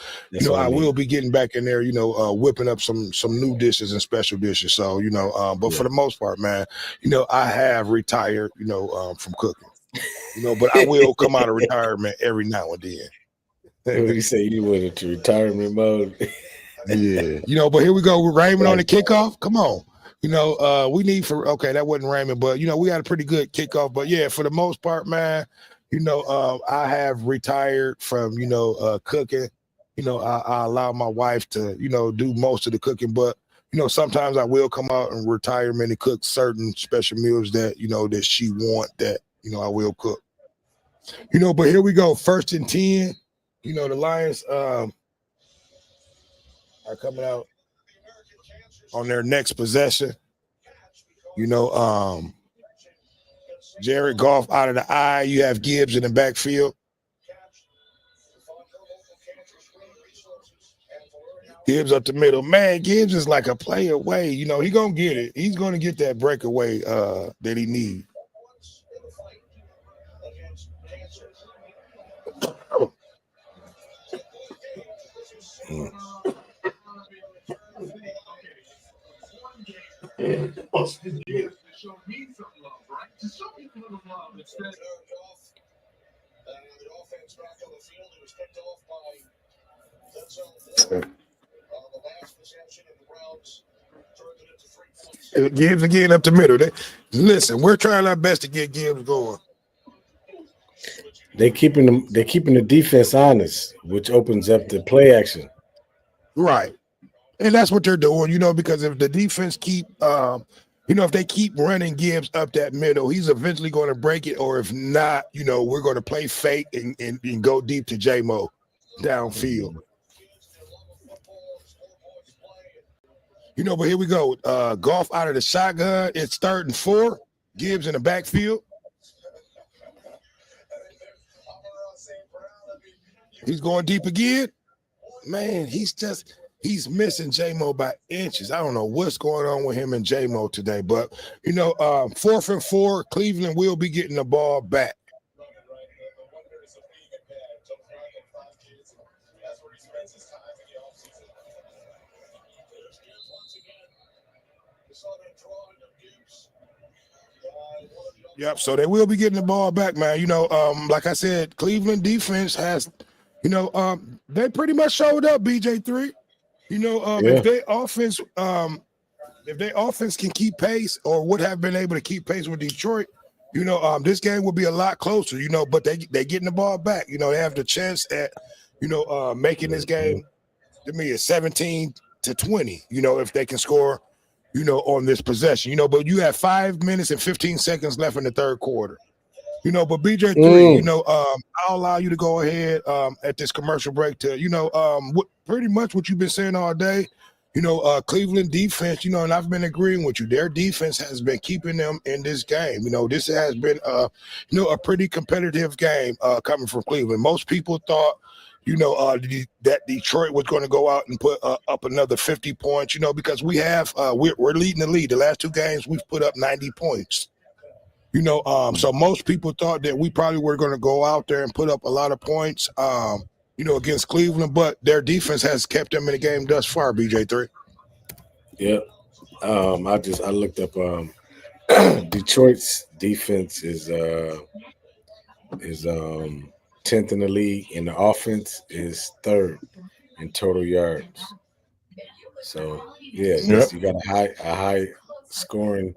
I will be getting back in there, whipping up some new dishes and special dishes. So but for the most part, man, I have retired, from cooking. But I will come out of retirement every now and then. What do you say? You went into retirement mode? Yeah. But here we go with Raymond on the kickoff. Come on. We need that wasn't Raymond, but we got a pretty good kickoff. But yeah, for the most part, man, I have retired from cooking. I allow my wife to do most of the cooking, but sometimes I will come out in retirement and cook certain special meals that that she want that I will cook. But here we go, 1st and 10. The Lions are coming out on their next possession. Jared Goff out of the eye. You have Gibbs in the backfield. Gibbs up the middle. Man, Gibbs is like a play away. He gonna get it. He's gonna get that breakaway that he needs. Gibbs again up the middle. Listen, we're trying our best to get Gibbs going. They're keeping the defense honest, which opens up the play action. Right. And that's what they're doing, because if the defense keep if they keep running Gibbs up that middle, he's eventually going to break it. Or if not, we're going to play fake and go deep to J-Mo downfield. But here we go. Goff out of the shotgun. It's 3rd and 4. Gibbs in the backfield. He's going deep again. Man, he's missing J-Mo by inches. I don't know what's going on with him and J-Mo today, but 4th and 4, Cleveland will be getting the ball back. Yep, so they will be getting the ball back, man. Like I said, Cleveland defense has, they pretty much showed up, BJ3. If they offense can keep pace or would have been able to keep pace with Detroit, this game would be a lot closer, but they getting the ball back. They have the chance at, making this game to me is 17-20, if they can score, on this possession, but you have 5 minutes and 15 seconds left in the third quarter. But BJ3, I'll allow you to go ahead at this commercial break to, pretty much what you've been saying all day. Cleveland defense, and I've been agreeing with you. Their defense has been keeping them in this game. This has been, a pretty competitive game coming from Cleveland. Most people thought, that Detroit was going to go out and put up another 50 points, because we're leading the league. The last two games, we've put up 90 points. So most people thought that we probably were going to go out there and put up a lot of points, against Cleveland, but their defense has kept them in the game thus far, BJ3. Yeah. I looked up Detroit's defense is 10th in the league, and the offense is 3rd in total yards. So you got a high scoring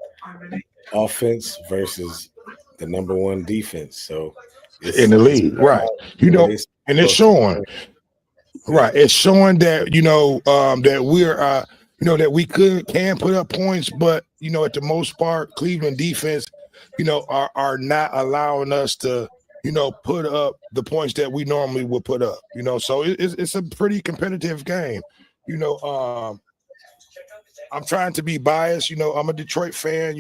offense versus the number 1 defense. So in the league, right? And it's showing, right? It's showing that that we're that we can put up points, but at the most part, Cleveland defense, are not allowing us to put up the points that we normally would put up. So it's a pretty competitive game. I'm trying to be biased. I'm a Detroit fan.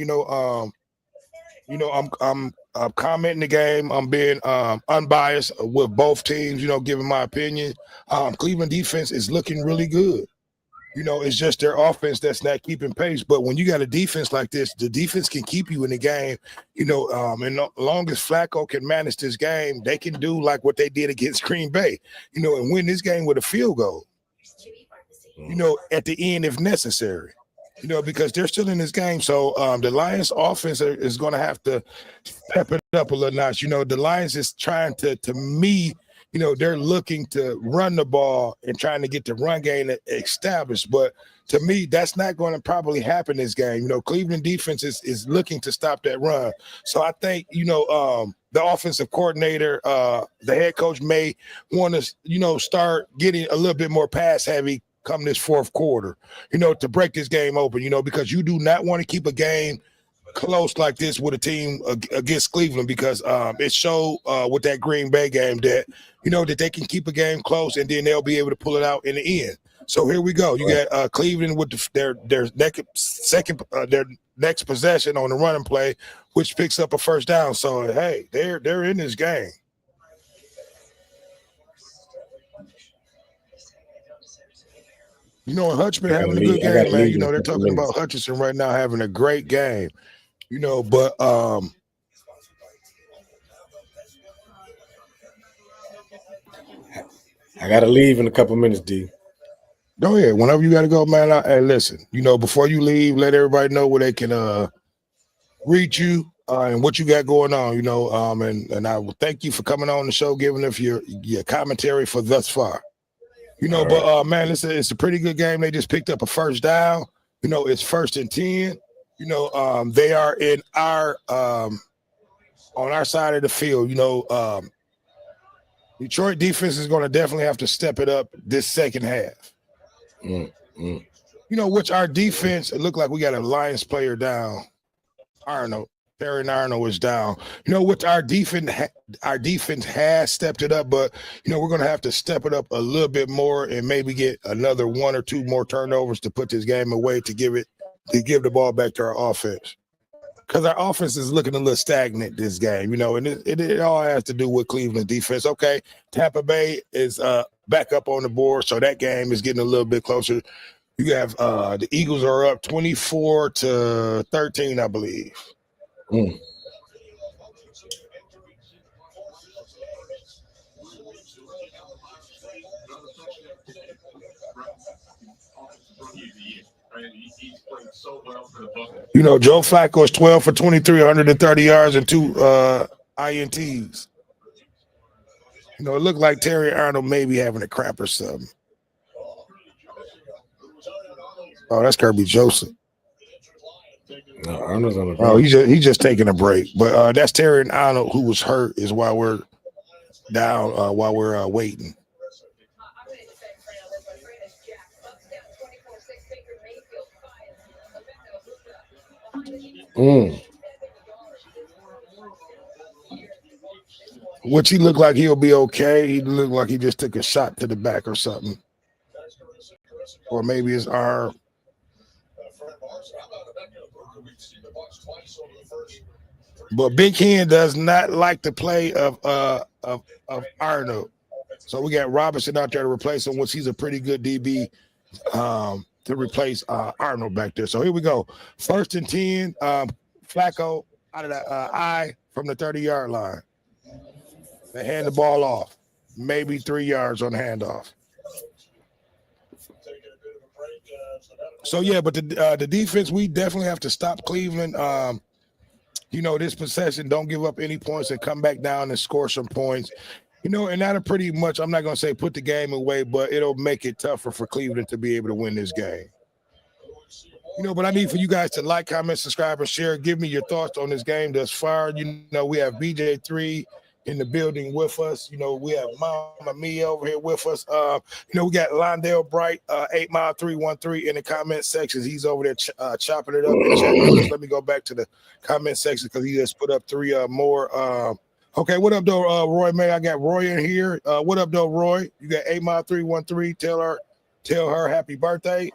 I'm commenting the game. I'm being unbiased with both teams, giving my opinion. Cleveland defense is looking really good. It's just their offense that's not keeping pace. But when you got a defense like this, the defense can keep you in the game, and as long as Flacco can manage this game, they can do like what they did against Green Bay, and win this game with a field goal, at the end if necessary. Because they're still in this game. So the Lions offense is going to have to step it up a little notch. The Lions is trying to me, they're looking to run the ball and trying to get the run game established. But to me, that's not going to probably happen this game. Cleveland defense is looking to stop that run. So I think, the offensive coordinator, the head coach may want to, start getting a little bit more pass heavy come this fourth quarter, to break this game open, because you do not want to keep a game close like this with a team against Cleveland, because it showed with that Green Bay game that, that they can keep a game close and then they'll be able to pull it out in the end. So here we go. You got Cleveland with their next possession on the running play, which picks up a first down. So, hey, they're in this game. And Hutchinson having a good game, man. They're talking about Hutchinson right now having a great game. But I gotta leave in a couple minutes, D. Go ahead. Whenever you gotta go, man. Hey, listen, before you leave, let everybody know where they can reach you and what you got going on, and I will thank you for coming on the show, giving us your commentary for thus far. Man, it's a pretty good game. They just picked up a first down. It's 1st and 10. They are in our on our side of the field. Detroit defense is going to definitely have to step it up this second half. Which our defense, it looked like we got a Lions player down. Terry Arnold is down. Which our defense has stepped it up, but we're going to have to step it up a little bit more and maybe get another 1 or 2 more turnovers to put this game away to give the ball back to our offense. Because our offense is looking a little stagnant this game, and it all has to do with Cleveland defense. Okay, Tampa Bay is back up on the board, so that game is getting a little bit closer. You have the Eagles are up 24-13, I believe. Joe Flacco is 12 for 23, 130 yards and 2 INTs. It looked like Terry Arnold may be having a crap or something. Oh, that's Kirby Joseph. No, Arnold's on the Oh, bench. he's just taking a break. But that's Terry Arnold, who was hurt, is why we're down while we're waiting. Which he looked like he'll be okay. He looked like he just took a shot to the back or something. Or maybe his arm. But Big Hen does not like the play of Arnold. So we got Robinson out there to replace him, which he's a pretty good DB to replace Arnold back there. So here we go. 1st and 10. Flacco out of the eye from the 30-yard line. They hand the ball off. Maybe 3 yards on the handoff. So yeah, but the defense, we definitely have to stop Cleveland. This possession, don't give up any points and come back down and score some points. And that'll pretty much, I'm not going to say put the game away, but it'll make it tougher for Cleveland to be able to win this game. But I need for you guys to like, comment, subscribe, and share. Give me your thoughts on this game thus far. We have BJ3 in the building with us. We have Mama Mia over here with us. We got Londale Bright, 8 Mile 313 in the comment section. He's over there chopping it up in chat notes. Let me go back to the comment section because he just put up 3 more. Okay, what up, though, Roy May? I got Roy in here. What up, though, Roy? You got 8 Mile 313. Tell her happy birthday.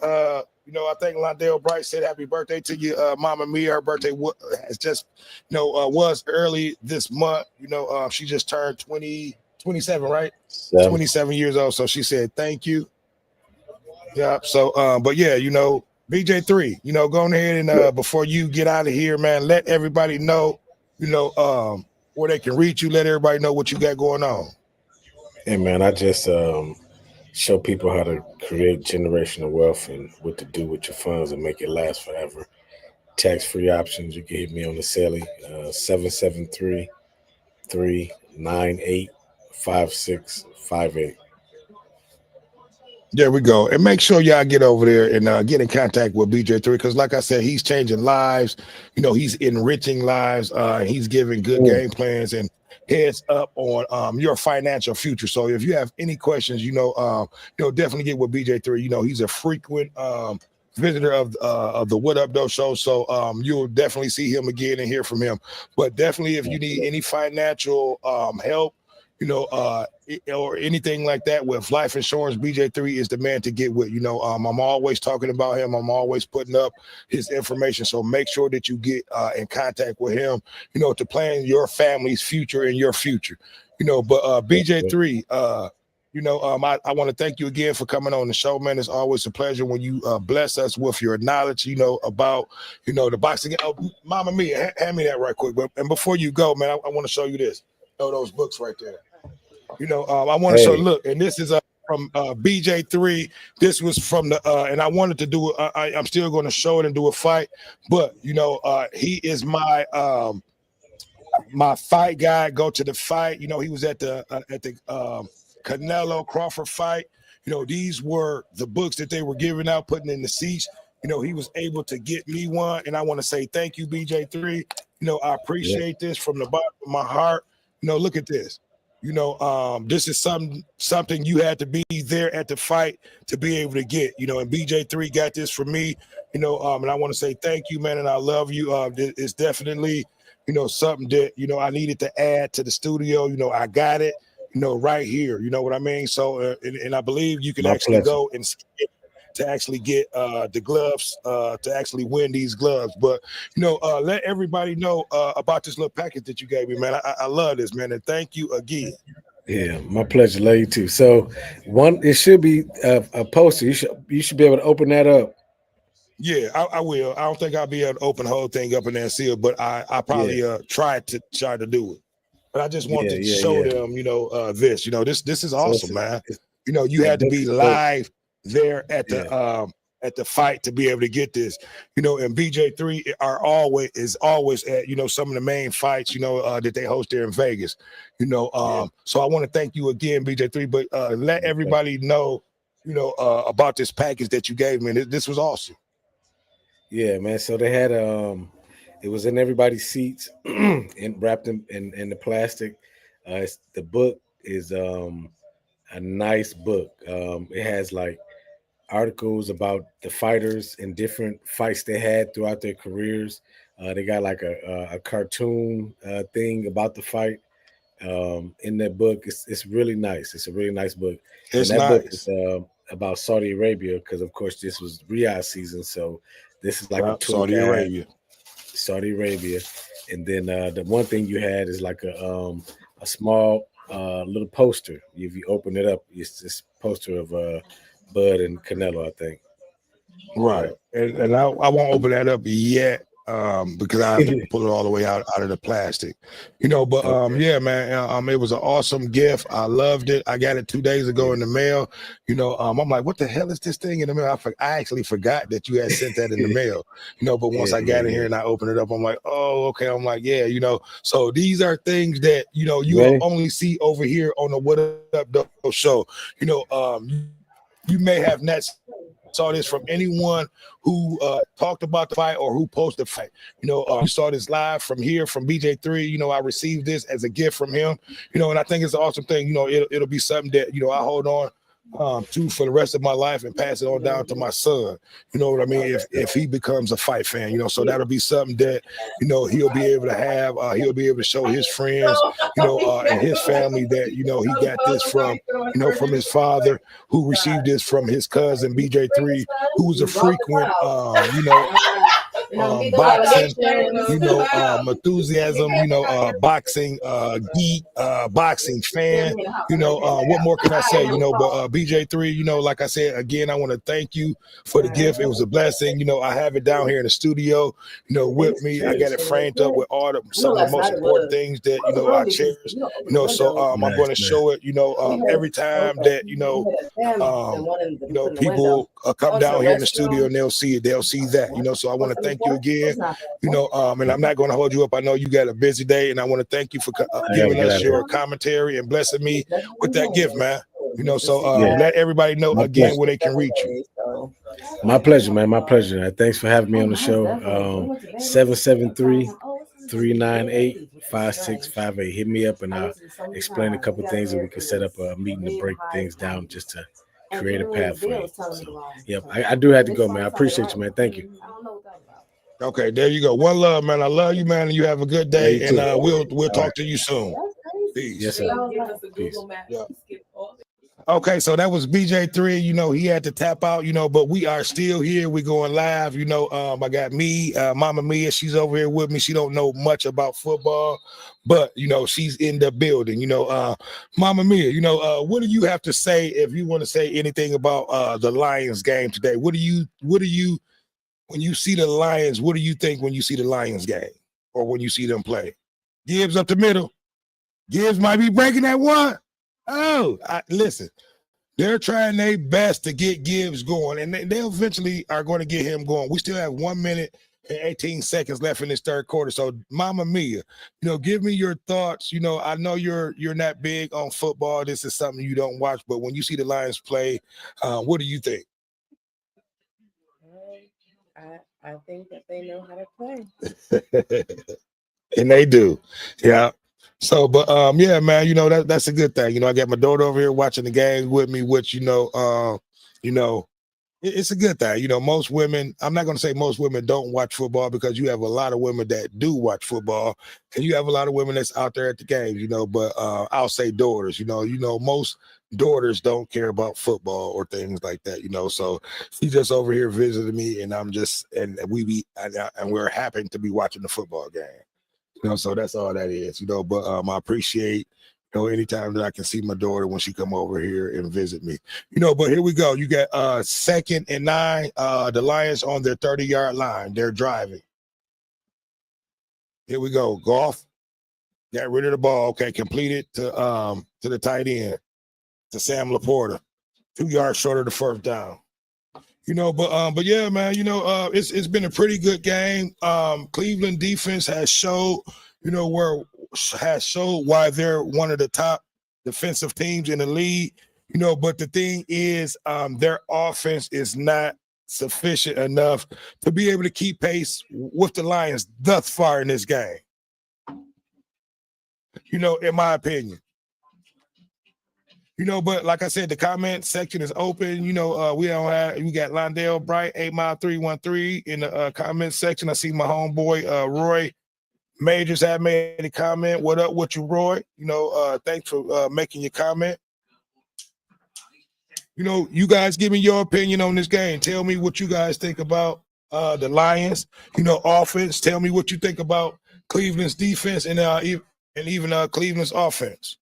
I think Londale Bright said happy birthday to you, Mama Mia. Her birthday has just, was early this month. She just turned 27, right? 27 years old. So she said thank you. Yeah. So, but yeah, BJ3, go ahead and before you get out of here, man, let everybody know, where they can reach you. Let everybody know what you got going on. Hey, man, I just show people how to create generational wealth and what to do with your funds and make it last forever. Tax-free options. You can hit me on the celly, 773-398-5658. There we go. And make sure y'all get over there and get in contact with BJ3 because, like I said, he's changing lives. He's enriching lives. He's giving good game plans and heads up on your financial future. So if you have any questions, definitely get with BJ3. He's a frequent visitor of the What Up Though show. So you'll definitely see him again and hear from him. But definitely if you need any financial help, or anything like that with life insurance, BJ3 is the man to get with. I'm always talking about him. I'm always putting up his information. So make sure that you get in contact with him, to plan your family's future and your future. But BJ3, I want to thank you again for coming on the show, man. It's always a pleasure when you bless us with your knowledge, about, the boxing. Oh, Mama Mia, hand me that right quick. And before you go, man, I want to show you this. Those books right there. I want to show. Look, and this is from BJ3. This was from the and I wanted to do it. I'm still going to show it and do a fight, but he is my my fight guy. Go to the fight. He was at the Canelo Crawford fight. These were the books that they were giving out, putting in the seats. He was able to get me one, and I want to say thank you, BJ3. I appreciate this from the bottom of my heart. Look at this. This is something you had to be there at the fight to be able to get, and BJ3 got this for me, and I want to say thank you, man, and I love you. It's definitely, something that, I needed to add to the studio. I got it, right here. You know what I mean? So, and I believe you can actually go and to actually get the gloves to actually win these gloves. But let everybody know about this little package that you gave me, man. I love this, man, and thank you again. Yeah, my pleasure. Love you too. So it should be a poster. You should be able to open that up. Yeah, I will. I don't think I'll be able to open the whole thing up in there and see it, but I probably try to do it. But I just want to show them, this. This is awesome, so man. You had to be live there at the fight to be able to get this, and BJ3 is always at some of the main fights that they host there in Vegas, so I want to thank you again, BJ3, but let everybody know about this package that you gave me. This was awesome. Yeah, man. So they had it was in everybody's seats and wrapped in the plastic. The book is a nice book. It has like articles about the fighters and different fights they had throughout their careers. They got like a cartoon thing about the fight in that book. It's really nice. It's a really nice book, and It's that book is nice. about Saudi Arabia because, of course, this was Riyadh season. So this is like a Yeah, tour Saudi guide, Arabia. Saudi Arabia, and then the one thing you had is like a small little poster. If you open it up, it's this poster of Bud and Canelo, I think. Right. And I won't open that up yet because I have to pull it all the way out of the plastic. But Okay. yeah, man, it was an awesome gift. I loved it. I got it 2 days ago in the mail. I'm like, what the hell is this thing in the mail? I actually forgot that you had sent that in the mail. But once I got in here and I opened it up, I'm like, oh, okay. I'm like, yeah, so these are things that you'll Ready? only see over here on the What Up Doe show. You may have not saw this from anyone who talked about the fight or who posted the fight. You saw this live from here from BJ3. I received this as a gift from him. And I think it's an awesome thing. It'll be something that I hold on to for the rest of my life and pass it on down to my son. You know what I mean? If he becomes a fight fan, so that'll be something that he'll be able to have. He'll be able to show his friends, and his family that he got this from his father, who received this from his cousin BJ3, who was a frequent boxing, enthusiasm, boxing geek, boxing fan. What more can I say? But BJ3, like I said, again, I want to thank you for the gift. It was a blessing. I have it down here in the studio, with me. I got it framed up with all some of the most important things that I cherish. So I'm going to show it, every time that people come down here in the studio and they'll see it. They'll see that. So I want to thank you again. And I'm not going to hold you up. I know you got a busy day, and I want to thank you for giving us your commentary and blessing me with that gift, man. So let everybody know again where they can reach you. My pleasure, man. My pleasure. Thanks for having me on the show. 773-398-5658. Hit me up and I'll explain a couple things, and we can set up a meeting to break things down just to create a path for you. So, yep, I do have to go, man. I appreciate you, man. Thank you. Okay, there you go. One love, man. I love you, man, and you have a good day. And we'll talk to you soon. Peace. Yes, sir. Peace. Yeah. Okay, so that was BJ3. He had to tap out, but we are still here. We're going live. I got me, Mama Mia. She's over here with me. She don't know much about football, but she's in the building. Mama Mia, what do you have to say if you want to say anything about the Lions game today? What do you when you see the Lions, what do you think when you see the Lions game or when you see them play? Gibbs up the middle. Gibbs might be breaking that one. Oh, listen, they're trying their best to get Gibbs going, and they eventually are going to get him going. We still have 1 minute and 18 seconds left in this third quarter. So, Mama Mia, give me your thoughts. I know you're not big on football. This is something you don't watch, but when you see the Lions play, what do you think? I think that they know how to play. And they do. Yeah. So, but yeah, man, that's a good thing. I got my daughter over here watching the game with me, which it's a good thing. Most women, I'm not going to say most women don't watch football, because you have a lot of women that do watch football, and you have a lot of women that's out there at the games, but I'll say daughters, most daughters don't care about football or things like that, so she's just over here visiting me, and and we're happy to be watching the football game, so that's all that is, but I appreciate anytime that I can see my daughter when she come over here and visit me, but here we go. You got 2nd and 9, the Lions on their 30-yard line. They're driving. Here we go. Goff got rid of the ball. Okay, completed to the tight end, to Sam Laporta. 2 yards short of the first down. But yeah, man, it's been a pretty good game. Cleveland defense has showed, why they're one of the top defensive teams in the league. But the thing is, their offense is not sufficient enough to be able to keep pace with the Lions thus far in this game. In my opinion. But like I said, the comment section is open. we got Londale Bright, 8 Mile 313 in the comment section. I see my homeboy Roy Majors have made a comment. What up with you, Roy? Thanks for making your comment. You guys give me your opinion on this game. Tell me what you guys think about the Lions, offense. Tell me what you think about Cleveland's defense and even Cleveland's offense.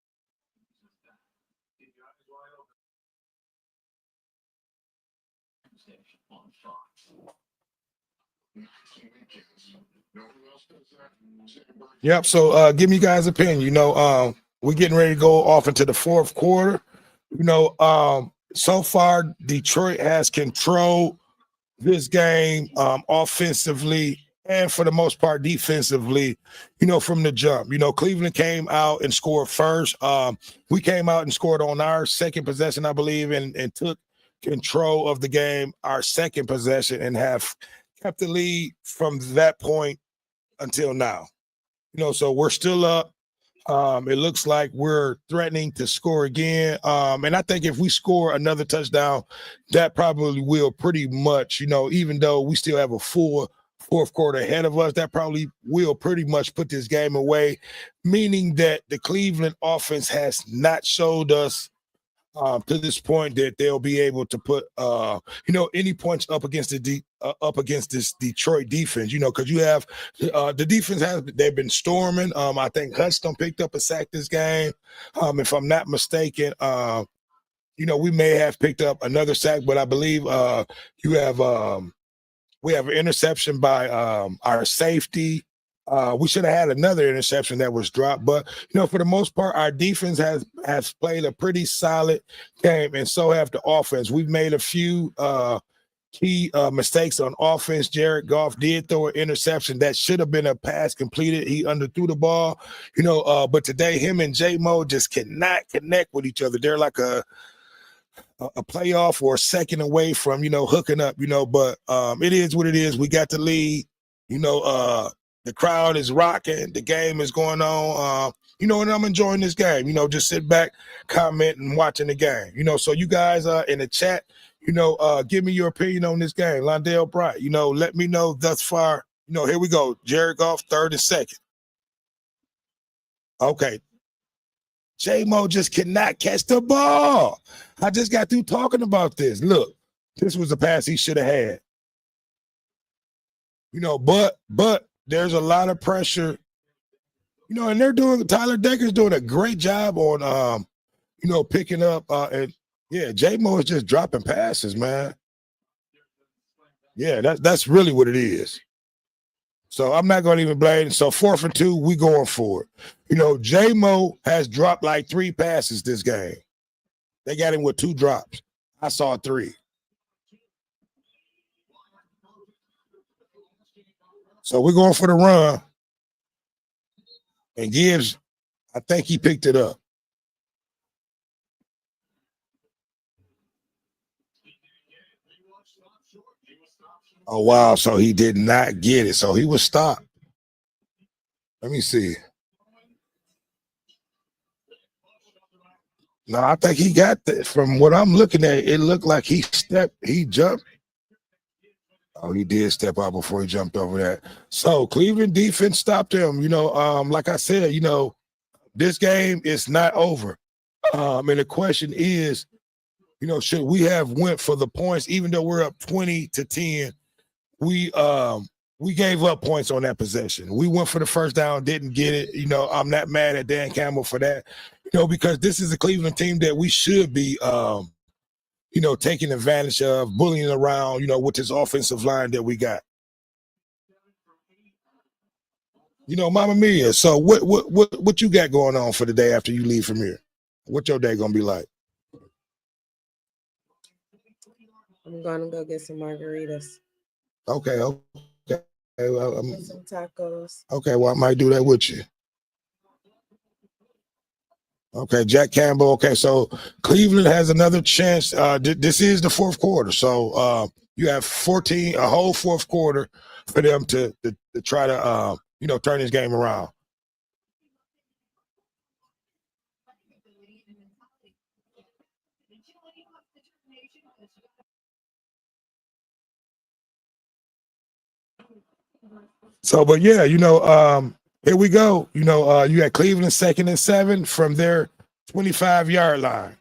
Yep. So give me guys' opinion. We're getting ready to go off into the fourth quarter. So far Detroit has controlled this game offensively and for the most part defensively, from the jump. Cleveland came out and scored first. We came out and scored on our second possession, I believe, and took control of the game, our second possession, and have kept the lead from that point until now. So we're still up. It looks like we're threatening to score again. And I think if we score another touchdown, that probably will pretty much, even though we still have a full fourth quarter ahead of us, that probably will pretty much put this game away, meaning that the Cleveland offense has not showed us to this point that they'll be able to put any points up against this Detroit defense. Because you have the defense they've been storming. I think Hudson picked up a sack this game, if I'm not mistaken. We may have picked up another sack, but I believe we have an interception by our safety. We should have had another interception that was dropped, but for the most part, our defense has played a pretty solid game, and so have the offense. We've made a few key mistakes on offense. Jared Goff did throw an interception that should have been a pass completed. He underthrew the ball, but today him and J-Mo just cannot connect with each other. They're like a playoff or a second away from hooking up. But it is what it is. We got the lead. The crowd is rocking. The game is going on. And I'm enjoying this game. Just sit back, comment, and watching the game. So you guys in the chat, give me your opinion on this game. Londale Bright, let me know thus far. Here we go. Jared Goff, 3rd and 2nd. Okay. J-Mo just cannot catch the ball. I just got through talking about this. Look, this was a pass he should have had. But there's a lot of pressure, and Tyler Decker's doing a great job on, picking up, and yeah, J-Mo is just dropping passes, man. Yeah, that's really what it is. So I'm not going to even blame. So 4th and 2, we going for it. J-Mo has dropped like 3 passes this game. They got him with 2 drops. I saw 3. So we're going for the run. And Gibbs, I think he picked it up. Oh, wow. So he did not get it. So he was stopped. Let me see. No, I think he got that. From what I'm looking at, it looked like he jumped. Oh, he did step out before he jumped over that. So Cleveland defense stopped him. Like I said, this game is not over. And the question is, should we have went for the points, even though we're up 20-10? We gave up points on that possession. We went for the first down, didn't get it. I'm not mad at Dan Campbell for that. Because this is a Cleveland team that we should be taking advantage of, bullying around, with this offensive line that we got. Mama Mia. So what you got going on for the day after you leave from here? What's your day gonna be like? I'm gonna go get some margaritas. Okay. Well, Get some tacos. okay, well, I might do that with you. Okay, Jack Campbell. Okay, so Cleveland has another chance. This is the fourth quarter, so you have 14, a whole fourth quarter for them to try to turn this game around. So, but yeah, here we go. You got Cleveland 2nd and 7 from their 25-yard line.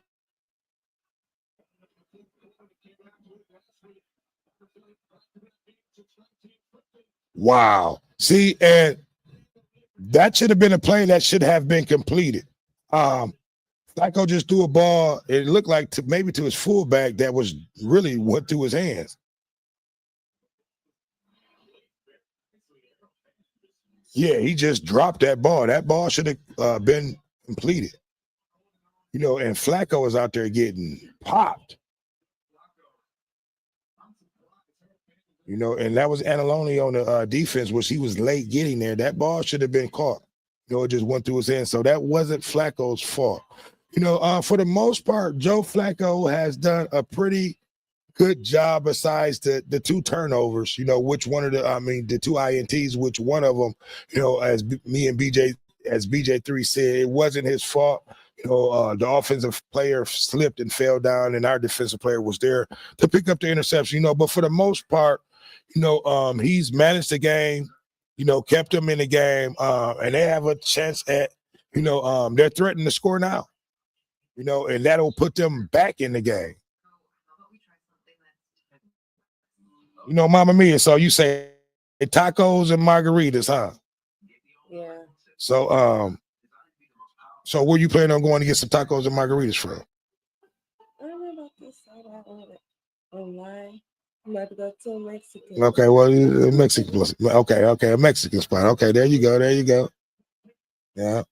Wow. See, and that should have been a play that should have been completed. Flacco just threw a ball. It looked like maybe to his fullback that was really went through his hands. Yeah, he just dropped that ball. That ball should have been completed. And Flacco was out there getting popped. And that was Anelone on the defense, which he was late getting there. That ball should have been caught. It just went through his hands. So that wasn't Flacco's fault. For the most part, Joe Flacco has done a pretty good job besides the two turnovers, which one of the two INTs, which one of them, as me and BJ3 said, it wasn't his fault. The offensive player slipped and fell down, and our defensive player was there to pick up the interception, but for the most part, he's managed the game, kept them in the game, and they have a chance at, they're threatening to score now, and that'll put them back in the game. Mama Mia, so you say tacos and margaritas, huh? Yeah. So where you planning on going to get some tacos and margaritas from? I don't know about this side. I ordered online. I'm about to go to a Mexican. Okay, well, a Mexican. Okay, a Mexican spot. Okay, there you go. Yeah.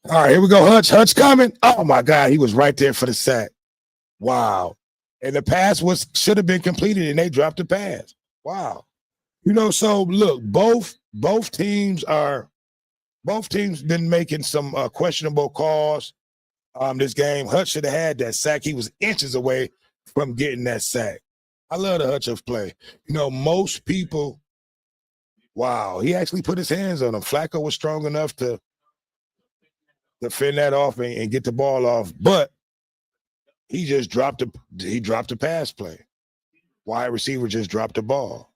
All right, here we go. Hutch coming. Oh my God, he was right there for the sack. Wow. And the pass should have been completed, and they dropped the pass. Wow. So look, both teams been making some questionable calls. This game, Hutch should have had that sack. He was inches away from getting that sack. I love the Hutch of play. Most people, wow, he actually put his hands on him. Flacco was strong enough to fend that off and get the ball off, but he just dropped the pass play. Wide receiver just dropped the ball.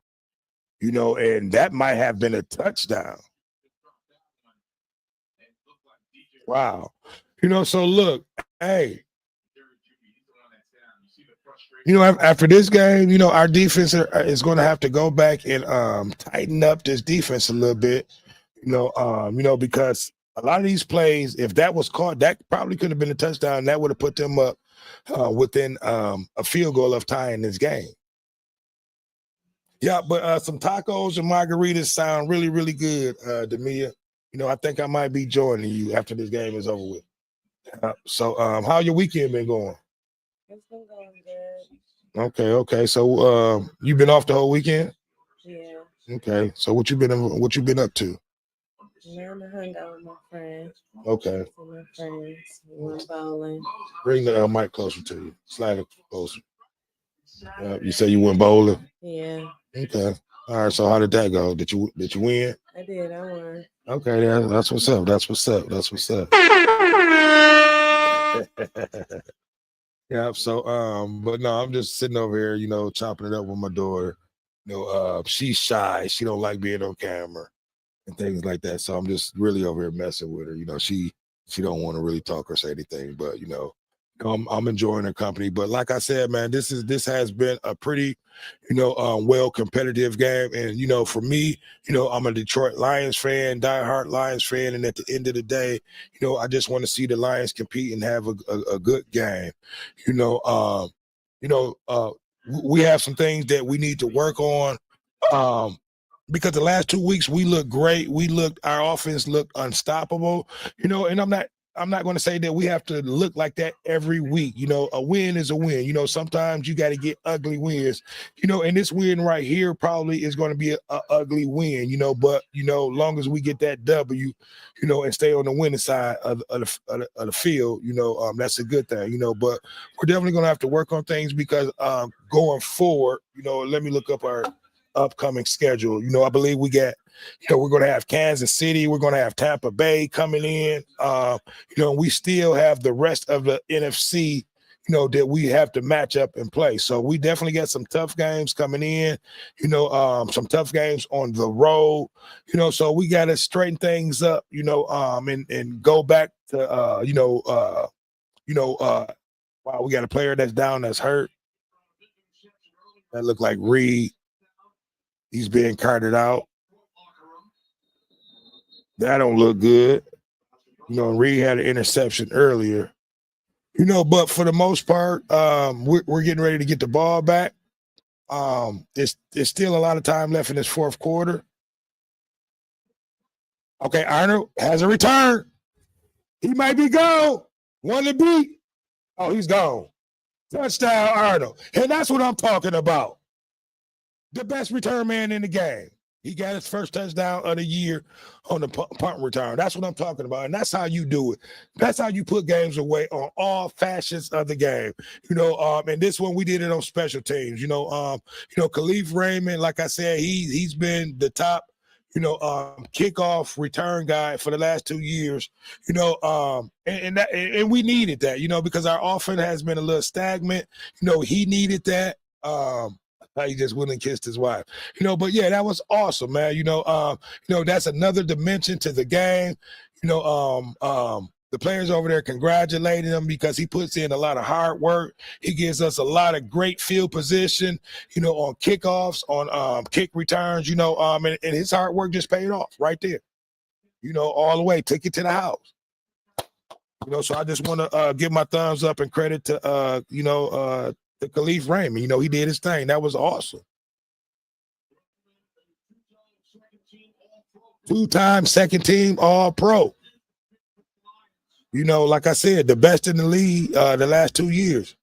And that might have been a touchdown. Wow. So look, hey, after this game, our defense is going to have to go back and tighten up this defense a little bit, because a lot of these plays, if that was caught, that probably could have been a touchdown. That would have put them up within a field goal of tying this game. Yeah, but some tacos and margaritas sound really, really good, Demia. I think I might be joining you after this game is over with. So how your weekend been going? It's been going good. Okay. So you been off the whole weekend? Yeah. Okay. So what you been up to? Man, I hung out with my friends. Okay. My friends went bowling. Bring the mic closer to you. Slide it closer. You say you went bowling? Yeah. Okay. All right. So how did that go? Did you win? I did. I won. Okay. That's what's up. Yeah. So but no, I'm just sitting over here, chopping it up with my daughter. She's shy. She don't like being on camera and things like that. So I'm just really over here messing with her. She don't want to really talk or say anything, but I'm enjoying her company. But like I said, man, this has been a pretty, well competitive game. And for me, I'm a Detroit Lions fan, diehard Lions fan, and at the end of the day, I just want to see the Lions compete and have a good game. We have some things that we need to work on. Because the last 2 weeks we looked great. Our offense looked unstoppable, and I'm not I'm not going to say that we have to look like that every week. You know, a win is a win. You know, sometimes you got to get ugly wins. You know, and this win right here probably is going to be a ugly win. You know, but you know, long as we get that W, you know, and stay on the winning side of the field, you know, that's a good thing. You know, but we're definitely going to have to work on things because going forward, you know, let me look up our upcoming schedule. You know, I believe we got. You know, we're going to have Kansas City. We're going to have Tampa Bay coming in. You know, we still have the rest of the NFC, you know, that we have to match up and play. So we definitely got some tough games coming in, you know, some tough games on the road, you know, so we got to straighten things up, you know, and go back to, wow, we got a player that's down that's hurt. That looked like Reed. He's being carted out. That don't look good. You know, Reed had an interception earlier. You know, but for the most part, we're getting ready to get the ball back. There's still a lot of time left in this fourth quarter. Okay, Arnold has a return. He might be gone. One to beat. Oh, he's gone. Touchdown, Arnold. And that's what I'm talking about. The best return man in the game. He got his first touchdown of the year on the punt return. That's what I'm talking about. And that's how you do it. That's how you put games away on all facets of the game. You know, and this one we did it on special teams. Khalif Raymond, like I said, he's been the top, kickoff return guy for the last 2 years. And we needed that, because our offense has been a little stagnant. He needed that. He just went and kissed his wife, but yeah, that was awesome, man. That's another dimension to the game. The players over there congratulating him because he puts in a lot of hard work. He gives us a lot of great field position, on kickoffs, on kick returns, and his hard work just paid off right there, all the way, took it to the house. So I just want to give my thumbs up and credit to, the Khalif Raymond. He did his thing. That was awesome. 2-time second team All-Pro. Like I said, the best in the league the last 2 years.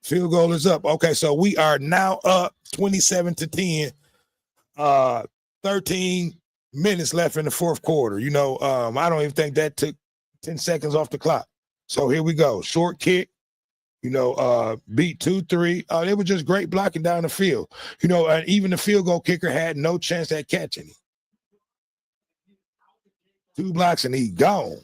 Field goal is up. Okay, so we are now up 27-10. 13 minutes left in the fourth quarter. I don't even think that took 10 seconds off the clock. So here we go. Short kick. Beat 2-3. It was just great blocking down the field. And even the field goal kicker had no chance at catching it. 2 blocks and he gone.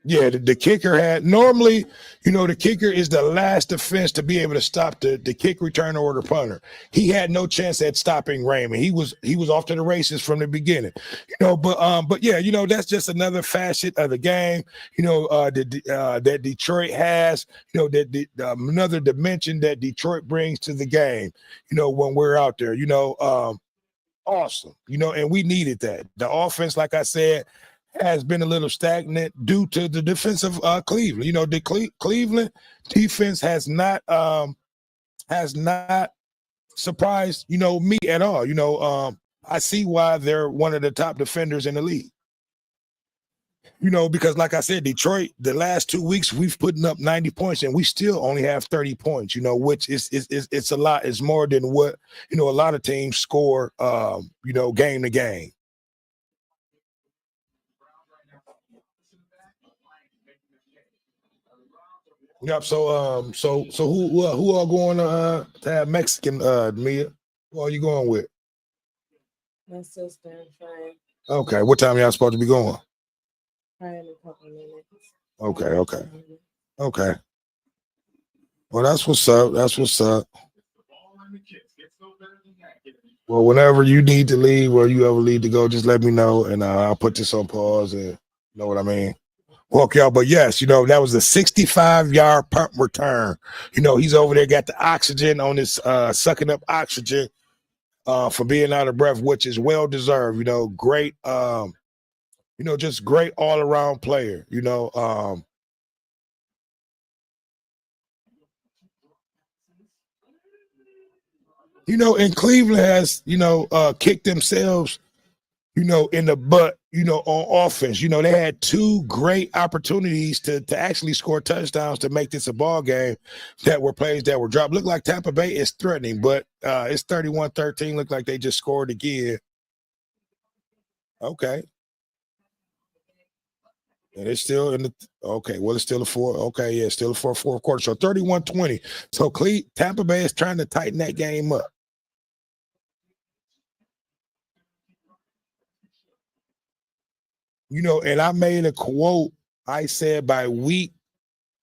Yeah, the kicker had normally, the kicker is the last defense to be able to stop the kick returner or the punter. He had no chance at stopping Raymond. He was off to the races from the beginning. But yeah, that's just another facet of the game. That Detroit has. Another dimension that Detroit brings to the game. When we're out there. Awesome. And we needed that. The offense, like I said, has been a little stagnant due to the defense of Cleveland. The Cleveland defense has not surprised, me at all. I see why they're one of the top defenders in the league. Because like I said, Detroit, the last 2 weeks, we've putting up 90 points and we still only have 30 points, which is it's a lot. It's more than what, a lot of teams score, game to game. Yep. So who are going to have Mexican, Mia? Who are you going with? My sister and friend. Okay. What time y'all supposed to be going? Probably in a couple minutes. Okay. Well, that's what's up. Well, whenever you need to leave or you ever need to go, just let me know and I'll put this on pause and know what I mean. Walk y'all, but yes, that was a 65-yard punt return. He's over there, got the oxygen on his sucking up oxygen for being out of breath, which is well deserved. Great, just great all around player. And Cleveland has, kicked themselves in the butt, on offense. They had two great opportunities to actually score touchdowns to make this a ball game that were plays that were dropped. Look like Tampa Bay is threatening, but it's 31-13. Look like they just scored again. Okay. And it's still in the it's still a four. Okay, yeah, still a fourth quarter. So 31-20. So Tampa Bay is trying to tighten that game up. And I made a quote. I said by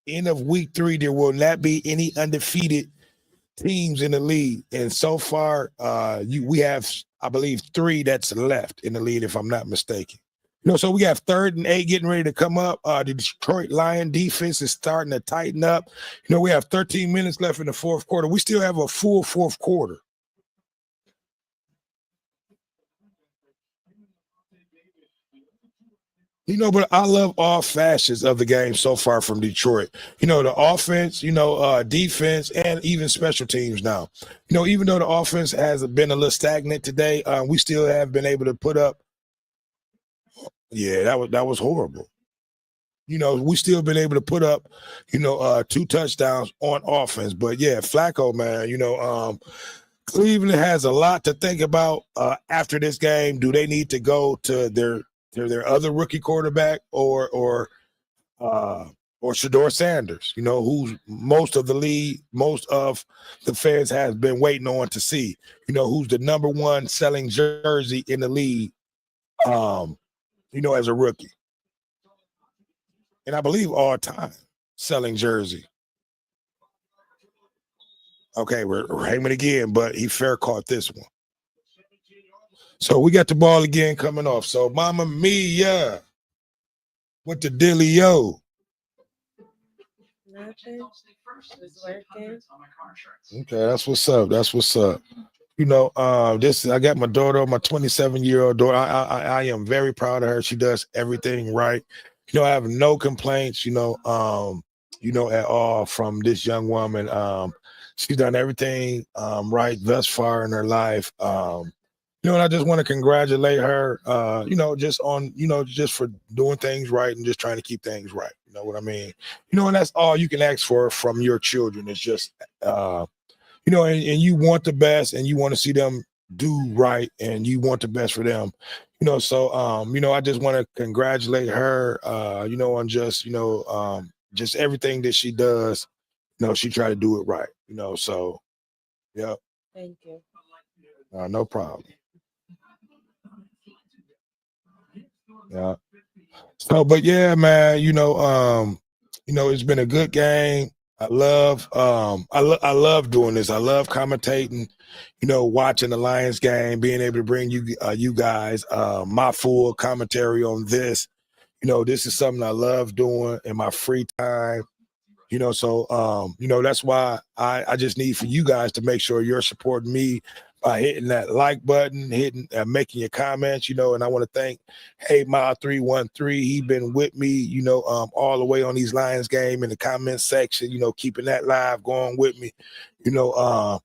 end of week 3, there will not be any undefeated teams in the league. And so far, we have, I believe, 3 that's left in the league, if I'm not mistaken. So we have 3rd and 8 getting ready to come up. The Detroit Lion defense is starting to tighten up. We have 13 minutes left in the fourth quarter. We still have a full fourth quarter. But I love all facets of the game so far from Detroit. The offense, defense, and even special teams now. Even though the offense has been a little stagnant today, we still have been able to put up. Yeah, that was horrible. We still been able to put up, 2 touchdowns on offense. But yeah, Flacco, man, Cleveland has a lot to think about after this game. Do they need to go to their other rookie quarterback or Shador Sanders, who's most of the fans has been waiting on to see, who's the number 1 selling jersey in the league, as a rookie. And I believe all time selling jersey. Okay, we're Raymond again, but he fair caught this one. So we got the ball again coming off. So Mama Mia, what the dealio? Nothing. It's working. Okay, that's what's up. That's what's up. I got my daughter, my 27-year-old daughter. I am very proud of her. She does everything right. I have no complaints, at all from this young woman. She's done everything right thus far in her life. And I just want to congratulate her, just for doing things right and just trying to keep things right. You know what I mean? And that's all you can ask for from your children. It's just, and you want the best and you want to see them do right and you want the best for them. So, I just want to congratulate her, on just everything that she does. She try to do it right, so, yeah. Thank you. No problem. Yeah. So, but yeah, man, it's been a good game. I love doing this. I love commentating, watching the Lions game, being able to bring you guys my full commentary on this. This is something I love doing in my free time. So that's why I just need for you guys to make sure you're supporting me by hitting that like button, making your comments, and I want to thank Ma 313. He been with me, all the way on these Lions game in the comment section, keeping that live going with me, and I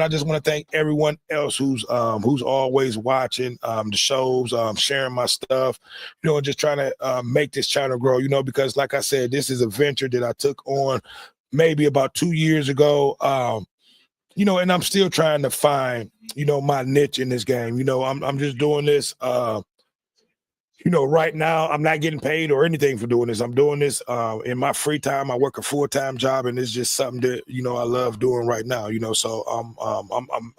just want to thank everyone else who's always watching the shows, sharing my stuff, and just trying to make this channel grow, because like I said, this is a venture that I took on maybe about 2 years ago. And I'm still trying to find, my niche in this game. I'm just doing this, right now I'm not getting paid or anything for doing this. I'm doing this in my free time. I work a full-time job and it's just something that, I love doing right now, so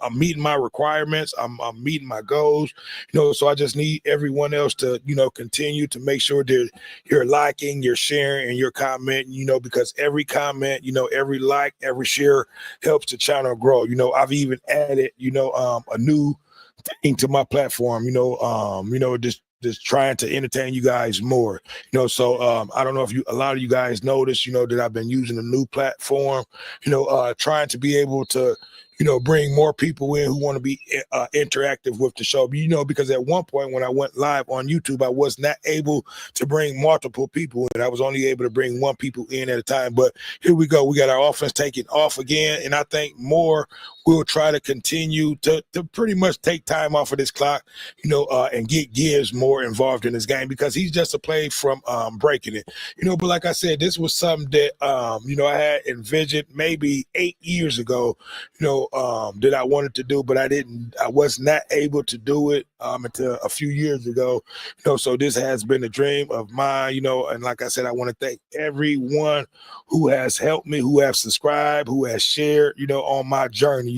I'm meeting my requirements. I'm meeting my goals, so I just need everyone else to, continue to make sure that you're liking, you're sharing, and you're commenting, because every comment, every like, every share helps the channel grow. I've even added, a new thing to my platform, just trying to entertain you guys more, so I don't know if a lot of you guys noticed, that I've been using a new platform, trying to be able to, bring more people in who want to be interactive with the show. Because at one point when I went live on YouTube, I was not able to bring multiple people in. I was only able to bring one people in at a time. But here we go. We got our offense taking off again, and I think more will try to continue to pretty much take time off of this clock, and get Gibbs more involved in this game because he's just a play from breaking it. But like I said, this was something that I had envisioned maybe 8 years ago, that I wanted to do, but I was not able to do it until a few years ago. So this has been a dream of mine, and like I said, I want to thank everyone who has helped me, who have subscribed, who has shared, on my journey,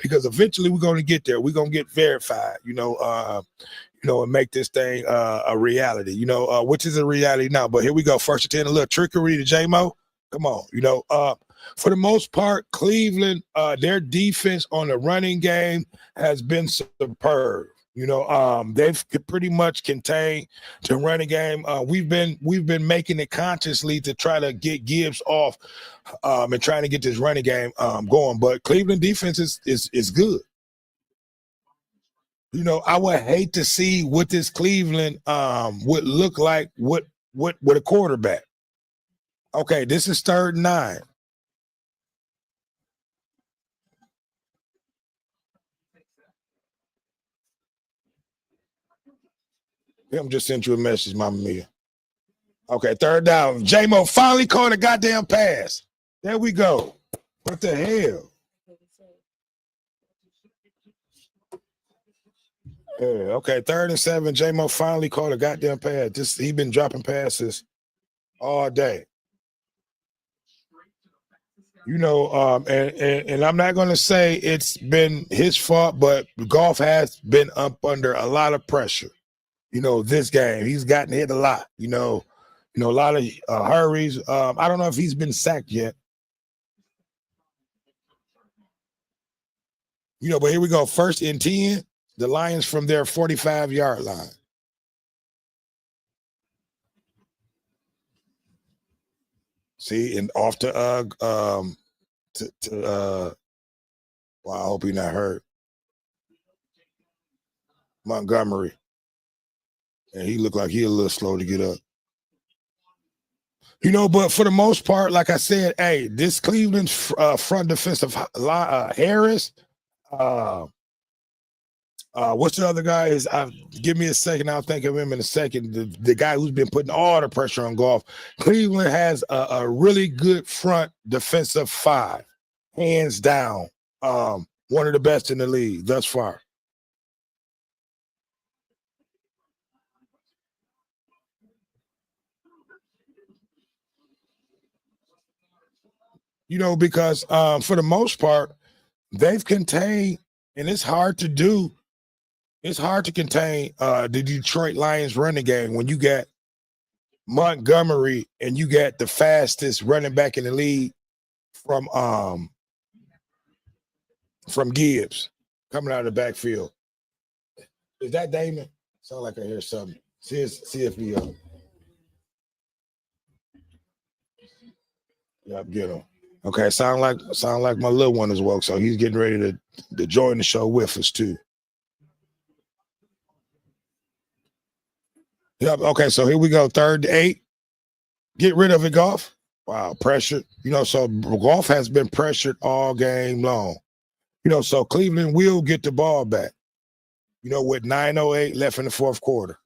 because eventually we're going to get there. We're going to get verified, and make this thing a reality, which is a reality now. But here we go. First and 10, a little trickery to J-Mo. Come on, for the most part, Cleveland, their defense on the running game has been superb. They've pretty much contained the running game. We've been making it consciously to try to get Gibbs off and trying to get this running game going. But Cleveland defense is good. I would hate to see what this Cleveland would look like with a quarterback. Okay, this is 3rd and 9. I'm just sent you a message, Mama Mia. Okay, 3rd down. J-Mo finally caught a goddamn pass. There we go. What the hell? Yeah, okay, 3rd and 7. J-Mo finally caught a goddamn pass. He been dropping passes all day. And I'm not going to say it's been his fault, but Goff has been up under a lot of pressure. This game, he's gotten hit a lot, a lot of hurries. I don't know if he's been sacked yet. But here we go. 1st and 10, the Lions from their 45-yard line. See, and off to well, I hope he's not hurt. Montgomery. And he looked like he a little slow to get up. But for the most part, like I said, hey, this Cleveland front defensive Harris, what's the other guy? Give me a second. I'll think of him in a second. The guy who's been putting all the pressure on Goff. Cleveland has a really good front defensive 5, hands down. One of the best in the league thus far. Because for the most part, they've contained, and it's hard to do. It's hard to contain the Detroit Lions running game when you got Montgomery and you got the fastest running back in the league from Gibbs coming out of the backfield. Is that Damon? Sound like I hear something. See if he Yep, get him. Okay, sound like my little one is woke, so he's getting ready to join the show with us too. Yep. Okay, so here we go. 3rd and 8. Get rid of it, Goff. Wow, pressure. So Goff has been pressured all game long. So Cleveland will get the ball back. With 9:08 left in the 4th quarter.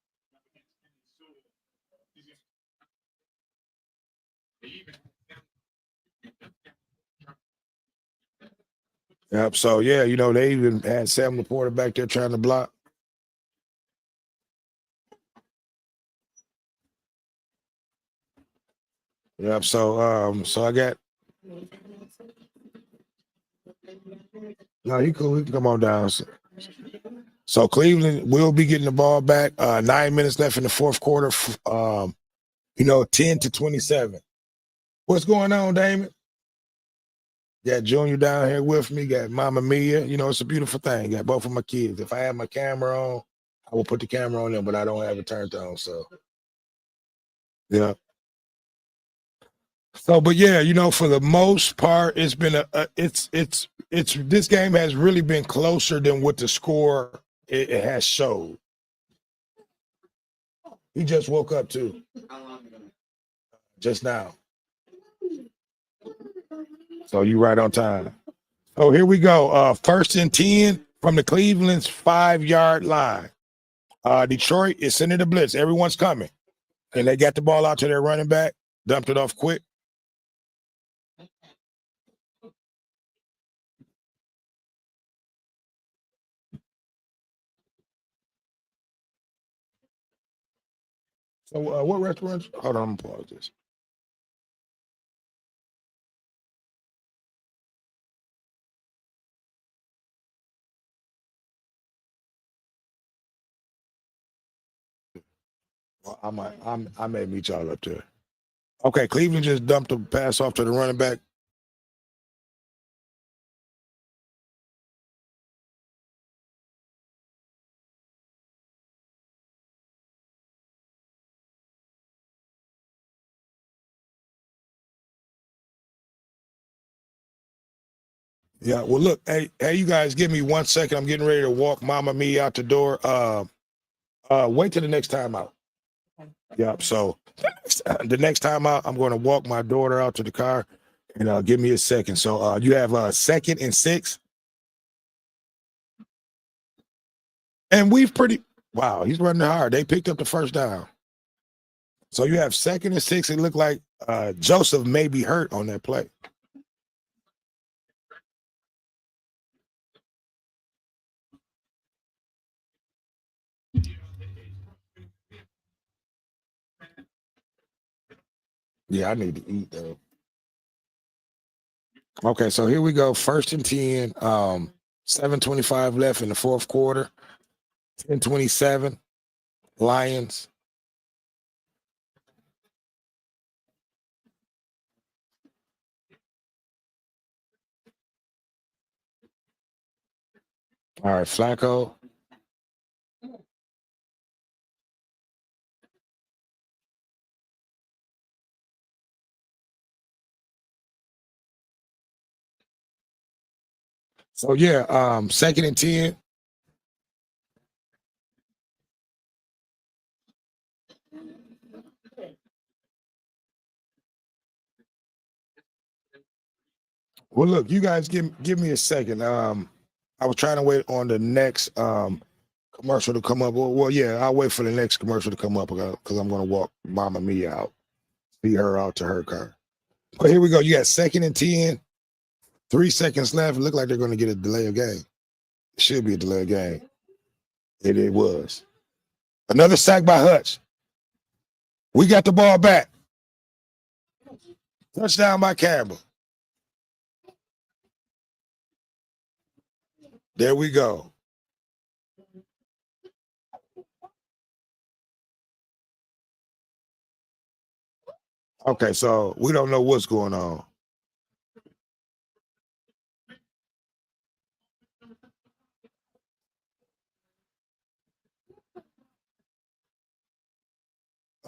Yep. So yeah, they even had Sam Laporta back there trying to block. Yep. So I got. No, he cool. He can come on down. So Cleveland will be getting the ball back. 9 minutes left in the 4th quarter. 10-27. What's going on, Damon? Got Junior down here with me. Got Mama Mia. It's a beautiful thing. Got both of my kids. If I have my camera on, I will put the camera on them, but I don't have it turned on. So, yeah. So, but yeah, you know, for the most part, it's been it's this game has really been closer than what the score it has showed. He just woke up too, just now. So you right on time. Oh, here we go. First and 10 from the Cleveland's 5-yard line. Detroit is sending the blitz. Everyone's coming. And they got the ball out to their running back, dumped it off quick. So what restaurants? Hold on, I'm gonna pause this. Well, I may meet y'all up there. Okay, Cleveland just dumped the pass off to the running back. Yeah, well, look, hey, you guys, give me 1 second. I'm getting ready to walk Mama Me out the door. Wait till the next time out. Yeah, so the next time out, I'm going to walk my daughter out to the car, and give me a second. So you have 2nd and 6, and wow, he's running hard. They picked up the first down. So you have 2nd and 6. It looked like Joseph may be hurt on that play. Yeah, I need to eat though. Okay, so here we go. 1st and 10. 7:25 left in the fourth quarter. 10:27. Lions. All right, Flacco. So yeah, 2nd and 10. Well, look, you guys give me a second. I was trying to wait on the next commercial to come up. Well, yeah, I'll wait for the next commercial to come up because I'm going to walk Mama Mia out, see her out to her car. But here we go. You got 2nd and 10. 3 seconds left. It look like they're going to get a delay of game. It should be a delay of game. It was. Another sack by Hutch. We got the ball back. Touchdown by Campbell. There we go. Okay, so we don't know what's going on.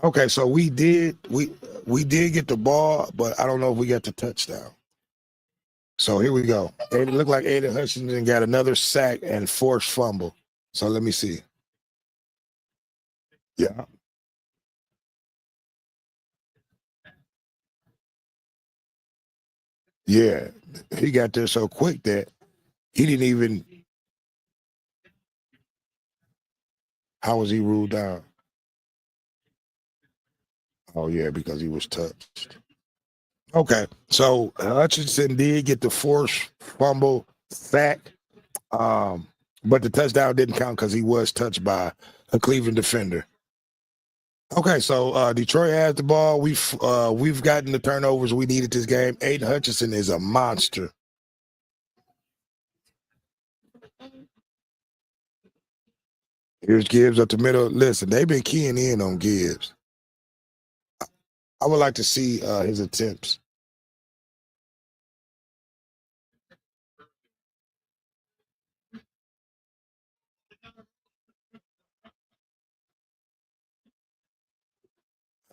Okay, so we did get the ball, but I don't know if we got the touchdown. So here we go. It looked like Aiden Hutchinson got another sack and forced fumble. So let me see. Yeah. Yeah. He got there so quick that he didn't even. How was he ruled down? Oh, yeah, because he was touched. Okay. So Hutchinson did get the forced fumble sack. But the touchdown didn't count because he was touched by a Cleveland defender. Okay, so Detroit has the ball. We've gotten the turnovers we needed this game. Aiden Hutchinson is a monster. Here's Gibbs up the middle. Listen, they've been keying in on Gibbs. I would like to see his attempts.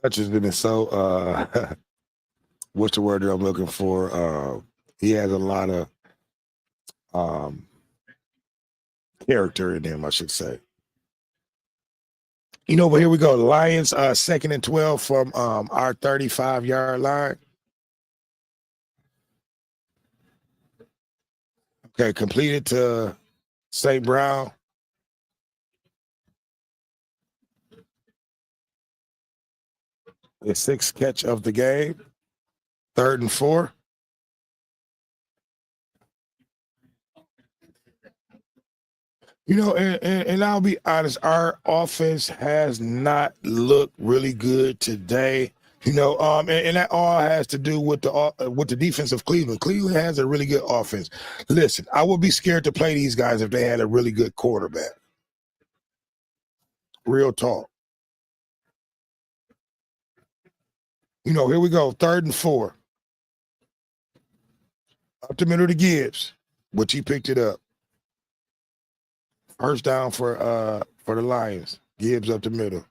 Hutchinson is so what's the word that I'm looking for? He has a lot of character in him, I should say. But here we go. Lions 2nd and 12 from our 35-yard line. Okay, completed to St. Brown. The 6th catch of the game. 3rd and 4. And I'll be honest, our offense has not looked really good today. And that all has to do with the defense of Cleveland. Cleveland has a really good offense. Listen, I would be scared to play these guys if they had a really good quarterback. Real talk. Here we go. 3rd and 4. Up the middle to Gibbs, which he picked it up. First down for the Lions. Gibbs up the middle.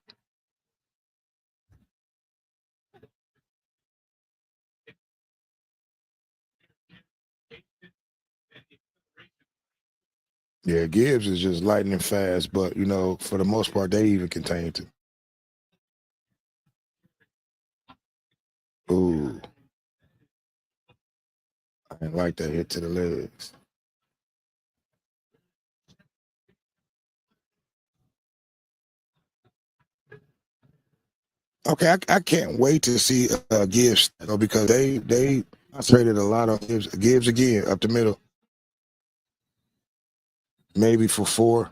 Yeah, Gibbs is just lightning fast, but for the most part, they even contained him. Ooh. I didn't like that hit to the legs. Okay, I can't wait to see Gibbs because they concentrated a lot on Gibbs again up the middle. Maybe for 4.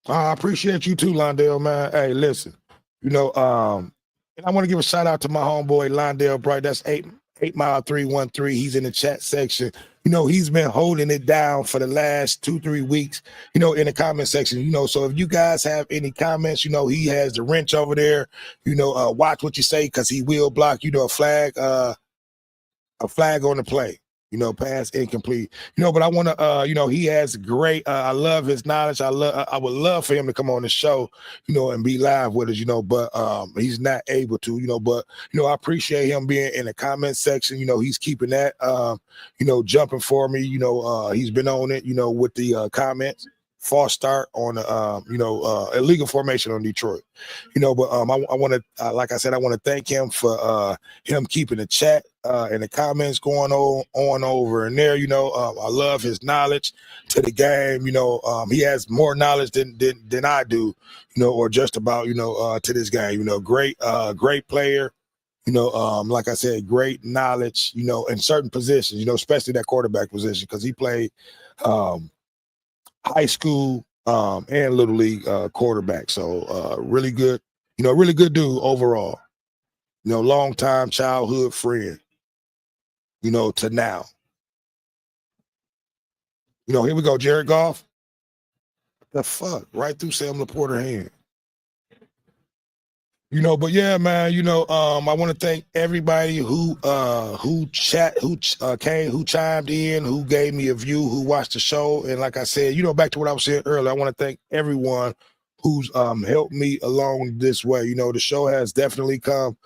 I appreciate you too, Londale, man. Hey, listen, and I want to give a shout out to my homeboy Londale Bright. That's 8 Mile 313. He's in the chat section. He's been holding it down for the last 2-3 weeks, in the comment section, so if you guys have any comments, he has the wrench over there, watch what you say, because he will block, a flag on the play. Pass incomplete. But I want to, he has great. I love his knowledge. I would love for him to come on the show, and be live with us, but he's not able to, but I appreciate him being in the comment section. He's keeping that, jumping for me. He's been on it, with the comments. False start on illegal formation on Detroit. But I want to, like I said, I want to thank him for him keeping the chat and the comments going on over in there. I love his knowledge to the game. He has more knowledge than I do, or just about, to this game. Great player. Like I said, great knowledge, in certain positions, especially that quarterback position, because he played high school and little league quarterback. So really good, really good dude overall. Long time childhood friend, to now. Here we go, Jared Goff. The fuck, right through Sam Laporta's hand. But yeah, man, I want to thank everybody who came, who chimed in, who gave me a view, who watched the show. And like I said, back to what I was saying earlier, I want to thank everyone who's helped me along this way. The show has definitely come,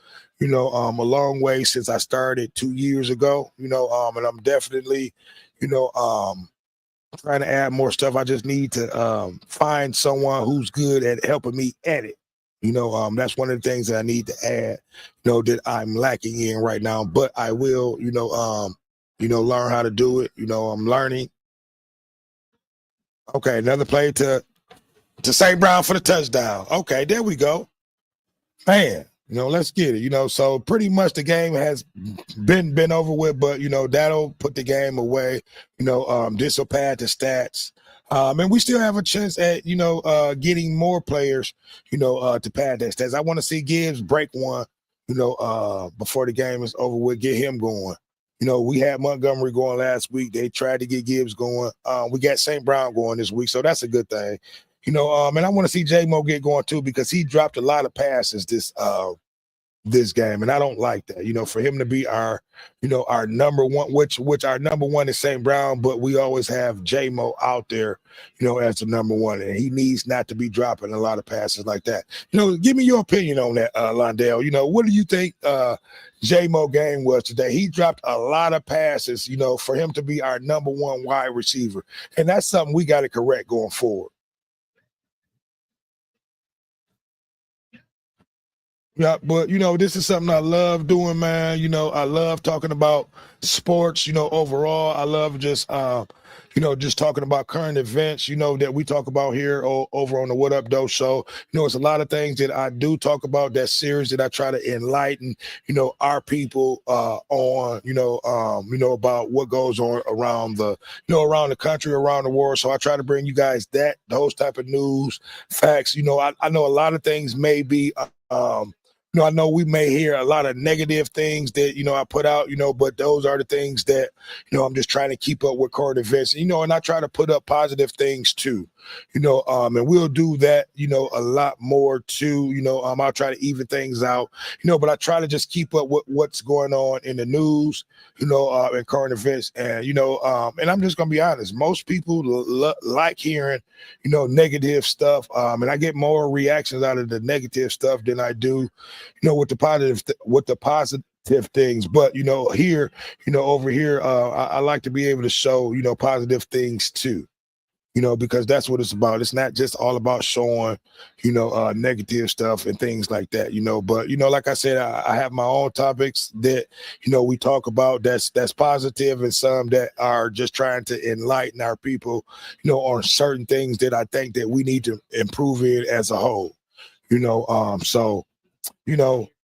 a long way since I started 2 years ago, and I'm definitely, trying to add more stuff. I just need to find someone who's good at helping me edit. That's one of the things that I need to add, that I'm lacking in right now. But I will, learn how to do it. I'm learning. Okay, another play to St. Brown for the touchdown. Okay, there we go. Man, let's get it. So pretty much the game has been over with, but that'll put the game away. This will pad the stats. And we still have a chance at, getting more players, to pad that stats. I want to see Gibbs break one, before the game is over with, get him going. We had Montgomery going last week. They tried to get Gibbs going. We got St. Brown going this week, so that's a good thing. And I want to see J-Mo get going too, because he dropped a lot of passes this game, and I don't like that. For him to be our, our number one, which our number one is St. Brown, but we always have J-Mo out there, as the number one, and he needs not to be dropping a lot of passes like that. Give me your opinion on that, Londale. What do you think J-Mo game was today? He dropped a lot of passes, for him to be our number one wide receiver, and that's something we got to correct going forward. Yeah, but this is something I love doing, man. I love talking about sports, overall. I love just talking about current events, that we talk about here over on the What Up Doe show. It's a lot of things that I do talk about, that series that I try to enlighten, our people on, about what goes on around around the country, around the world. So I try to bring you guys those type of news, facts. I know a lot of things may be I know we may hear a lot of negative things that, I put out, but those are the things that, I'm just trying to keep up with current events, and I try to put up positive things too, and we'll do that, a lot more too, I'll try to even things out, but I try to just keep up with what's going on in the news, and current events. And, and I'm just going to be honest, most people like hearing, negative stuff. And I get more reactions out of the negative stuff than I do, with the positive things. But here, over here, I like to be able to show positive things too, because that's what it's about. It's not just all about showing negative stuff and things like that, but like I said, I have my own topics that we talk about that's positive, and some that are just trying to enlighten our people on certain things that I think that we need to improve in as a whole. So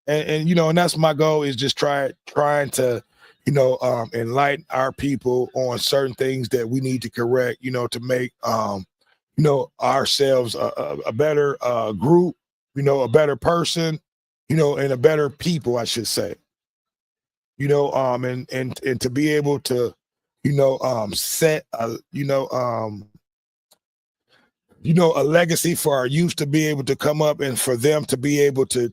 and that's my goal, is just trying to enlighten our people on certain things that we need to correct, to make ourselves a better group, a better person, and a better people, I should say. And to be able to set a a legacy for our youth, to be able to come up, and for them to be able to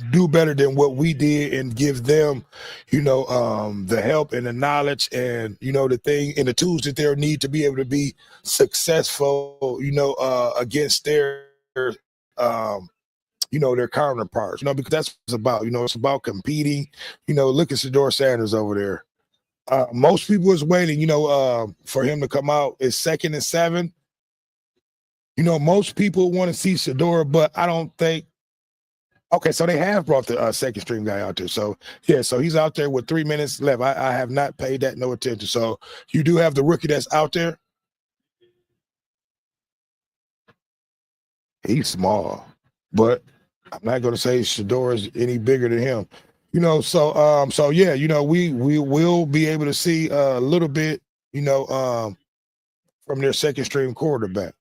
do better than what we did, and give them the help and the knowledge, and the thing and the tools that they'll need to be able to be successful against their their counterparts, because that's what it's about. It's about competing. Look at Shedeur Sanders over there. Most people was waiting for him to come out. It's 2nd and 7. Most people want to see Shedeur, but I don't think. Okay, so they have brought the second string guy out there. So, yeah, so he's out there with 3 minutes left. I have not paid that no attention. So you do have the rookie that's out there. He's small, but I'm not going to say Shedeur is any bigger than him. So yeah, we will be able to see a little bit, from their second string quarterback.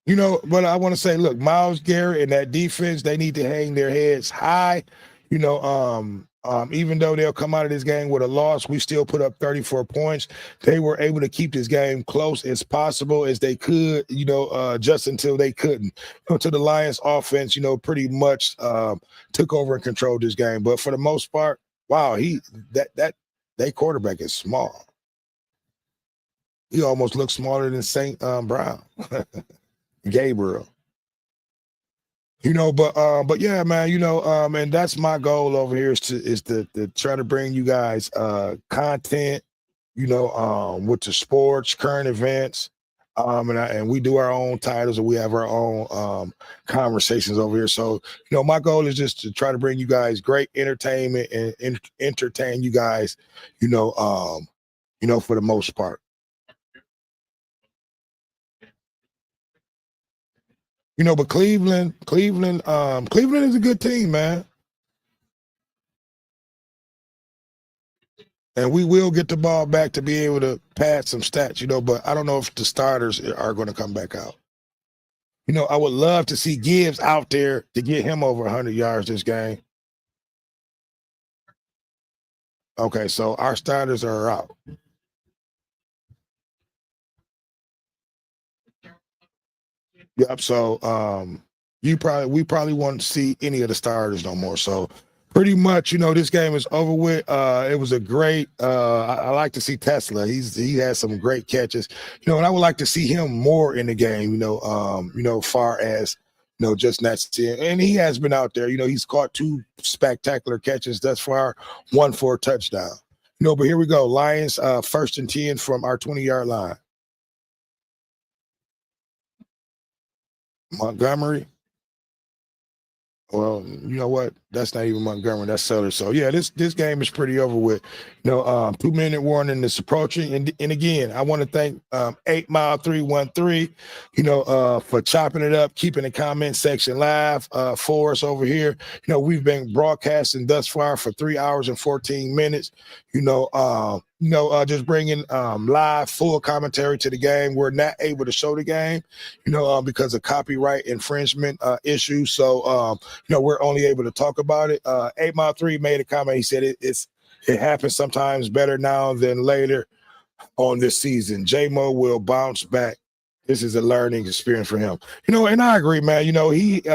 But I want to say, look, Myles Garrett and that defense, they need to hang their heads high. Even though they'll come out of this game with a loss, we still put up 34 points. They were able to keep this game close as possible as they could, just until they couldn't. Until the Lions offense, pretty much took over and controlled this game. But for the most part, wow, that quarterback is small. He almost looks smaller than St. Brown. Gabriel. But yeah, man, and that's my goal over here, is to try to bring you guys content, with the sports, current events. And we do our own titles, and we have our own conversations over here. So, my goal is just to try to bring you guys great entertainment and entertain you guys, for the most part. But Cleveland is a good team, man. And we will get the ball back to be able to pad some stats, but I don't know if the starters are going to come back out. I would love to see Gibbs out there to get him over 100 yards this game. Okay, so our starters are out. Yep. So we probably won't see any of the starters no more. So pretty much, this game is over with. It was a great I like to see Tesla. He has some great catches, and I would like to see him more in the game, far as just not seeing, and he has been out there, he's caught 2 spectacular catches thus far, 1 for a touchdown. But here we go. Lions 1st and 10 from our 20-yard line. Montgomery. Well, you know what? That's not even Montgomery. That's Sellers. So yeah, this game is pretty over with. 2-minute warning is approaching. And again, I want to thank 8 Mile 313, for chopping it up, keeping the comment section live for us over here. We've been broadcasting thus far for 3 hours and 14 minutes. Just bringing live full commentary to the game. We're not able to show the game, because of copyright infringement issues. So, we're only able to talk about it. 8 Mile 3 made a comment. He said it happens sometimes better now than later on this season. J-Mo will bounce back. This is a learning experience for him. And I agree, man. He's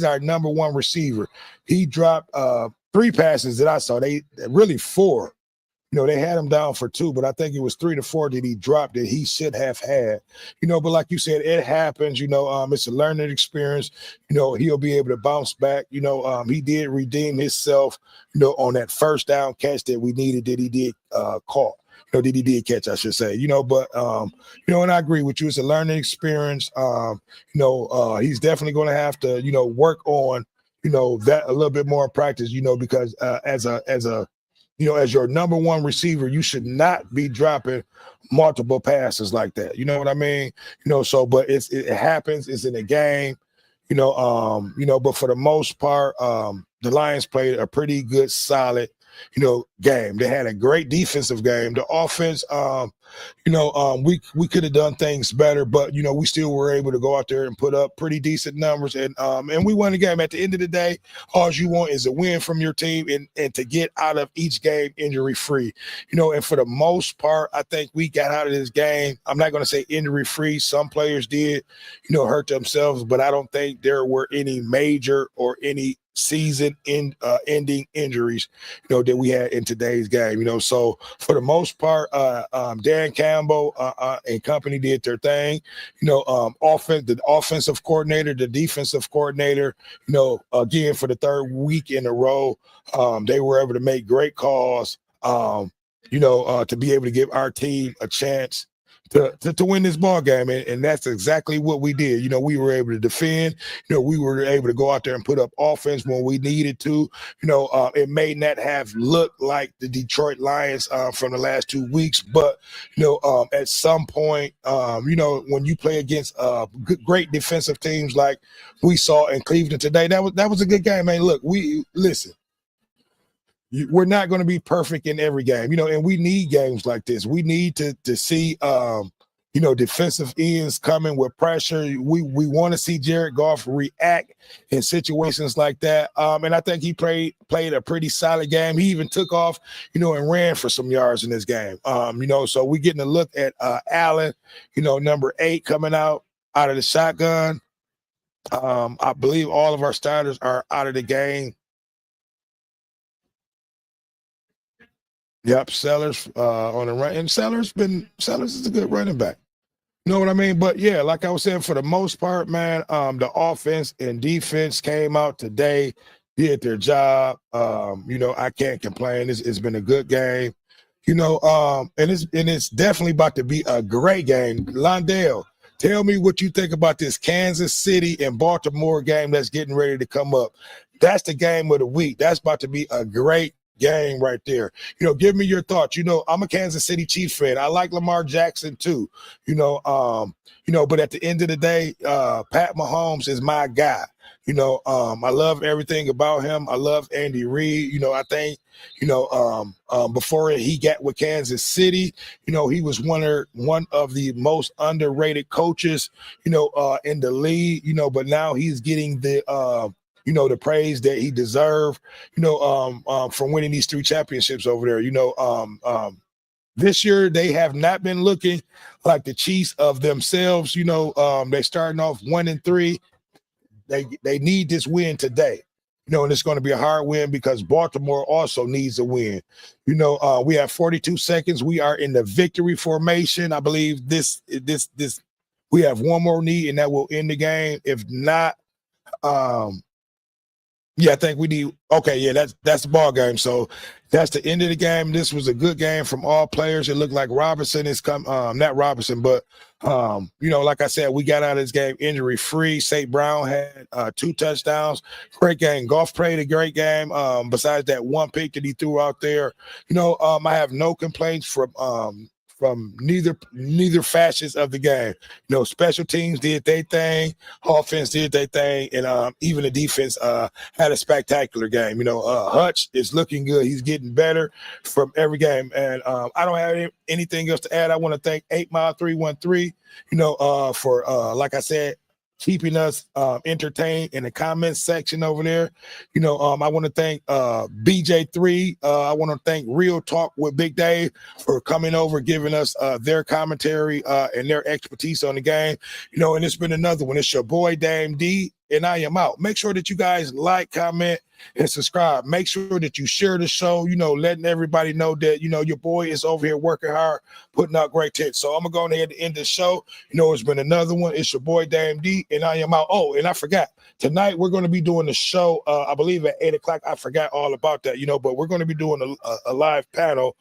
our number 1 receiver. He dropped 3 passes that I saw. They really 4. They had him down for 2, but I think it was 3 to 4 that he dropped that he should have had. But like you said, it happens. It's a learning experience. He'll be able to bounce back. He did redeem himself, on that first down catch that we needed that he did caught. That he did catch, I should say. But and I agree with you. It's a learning experience. He's definitely going to have to, work on, that a little bit more in practice, because as your number 1 receiver, you should not be dropping multiple passes like that. You know what I mean? But it happens. It's in a game, but for the most part, the Lions played a pretty good, solid, game. They had a great defensive game. The offense, we could have done things better, but we still were able to go out there and put up pretty decent numbers, and we won the game. At the end of the day, all you want is a win from your team and to get out of each game injury free. And for the most part, I think we got out of this game. I'm not going to say injury free. Some players did, hurt themselves, but I don't think there were any major or any season ending injuries that we had in today's game. So for the most part, Dan Campbell and company did their thing. The offensive coordinator, the defensive coordinator, again for the 3rd week in a row, they were able to make great calls, to be able to give our team a chance to win this ball game, and that's exactly what we did. We were able to defend. We were able to go out there and put up offense when we needed to. It may not have looked like the Detroit Lions from the last 2 weeks, but at some point, when you play against great defensive teams like we saw in Cleveland today, that was a good game, man. Look, listen. We're not going to be perfect in every game, and we need games like this. We need to see, defensive ends coming with pressure. We want to see Jared Goff react in situations like that. And I think he played a pretty solid game. He even took off, and ran for some yards in this game. So we're getting a look at Allen, number 8 coming out of the shotgun. I believe all of our starters are out of the game. Yep, Sellers on the run, and Sellers is a good running back. You know what I mean? But yeah, like I was saying, for the most part, man, the offense and defense came out today, did their job. I can't complain. It's been a good game. And it's definitely about to be a great game. Londale, tell me what you think about this Kansas City and Baltimore game that's getting ready to come up. That's the game of the week. That's about to be a great game right there. Give me your thoughts. I'm a Kansas City Chiefs fan. I like Lamar Jackson too. But at the end of the day, Pat Mahomes is my guy. I love everything about him. I love Andy Reid. I think, before he got with Kansas City, he was one of the most underrated coaches, in the league, but now he's getting the praise that he deserved, from winning these 3 championships over there. this year they have not been looking like the Chiefs of themselves. They're starting off 1-3. They need this win today. And it's going to be a hard win because Baltimore also needs a win. We have 42 seconds. We are in the victory formation. I believe this we have one more need and that will end the game. If not, I think we need. Okay, yeah, that's the ball game. So that's the end of the game. This was a good game from all players. It looked like Robinson is not Robinson, but like I said, we got out of this game injury free. St. Brown had 2 touchdowns. Great game. Goff played a great game. Besides that one pick that he threw out there, I have no complaints from neither facets of the game. Special teams did their thing, offense did their thing, and even the defense had a spectacular game. Hutch is looking good. He's getting better from every game. And I don't have anything else to add. I want to thank 8 Mile 313, for like I said, keeping us entertained in the comments section over there. I want to thank BJ3. I want to thank Real Talk with Big Dave for coming over, giving us their commentary and their expertise on the game. And it's been another one. It's your boy Dame D, and I am out. Make sure that you guys like, comment, and subscribe. Make sure that you share the show, letting everybody know that, your boy is over here working hard, putting out great tips. So I'm going to go ahead and end this show. It's been another one. It's your boy, Dame D, and I am out. Oh, and I forgot. Tonight, we're going to be doing the show, I believe at 8 o'clock. I forgot all about that, but we're going to be doing a live panel.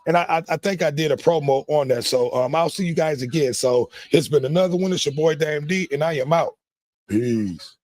And I think I did a promo on that. So I'll see you guys again. So it's been another one. It's your boy, Dame D, and I am out. Peace.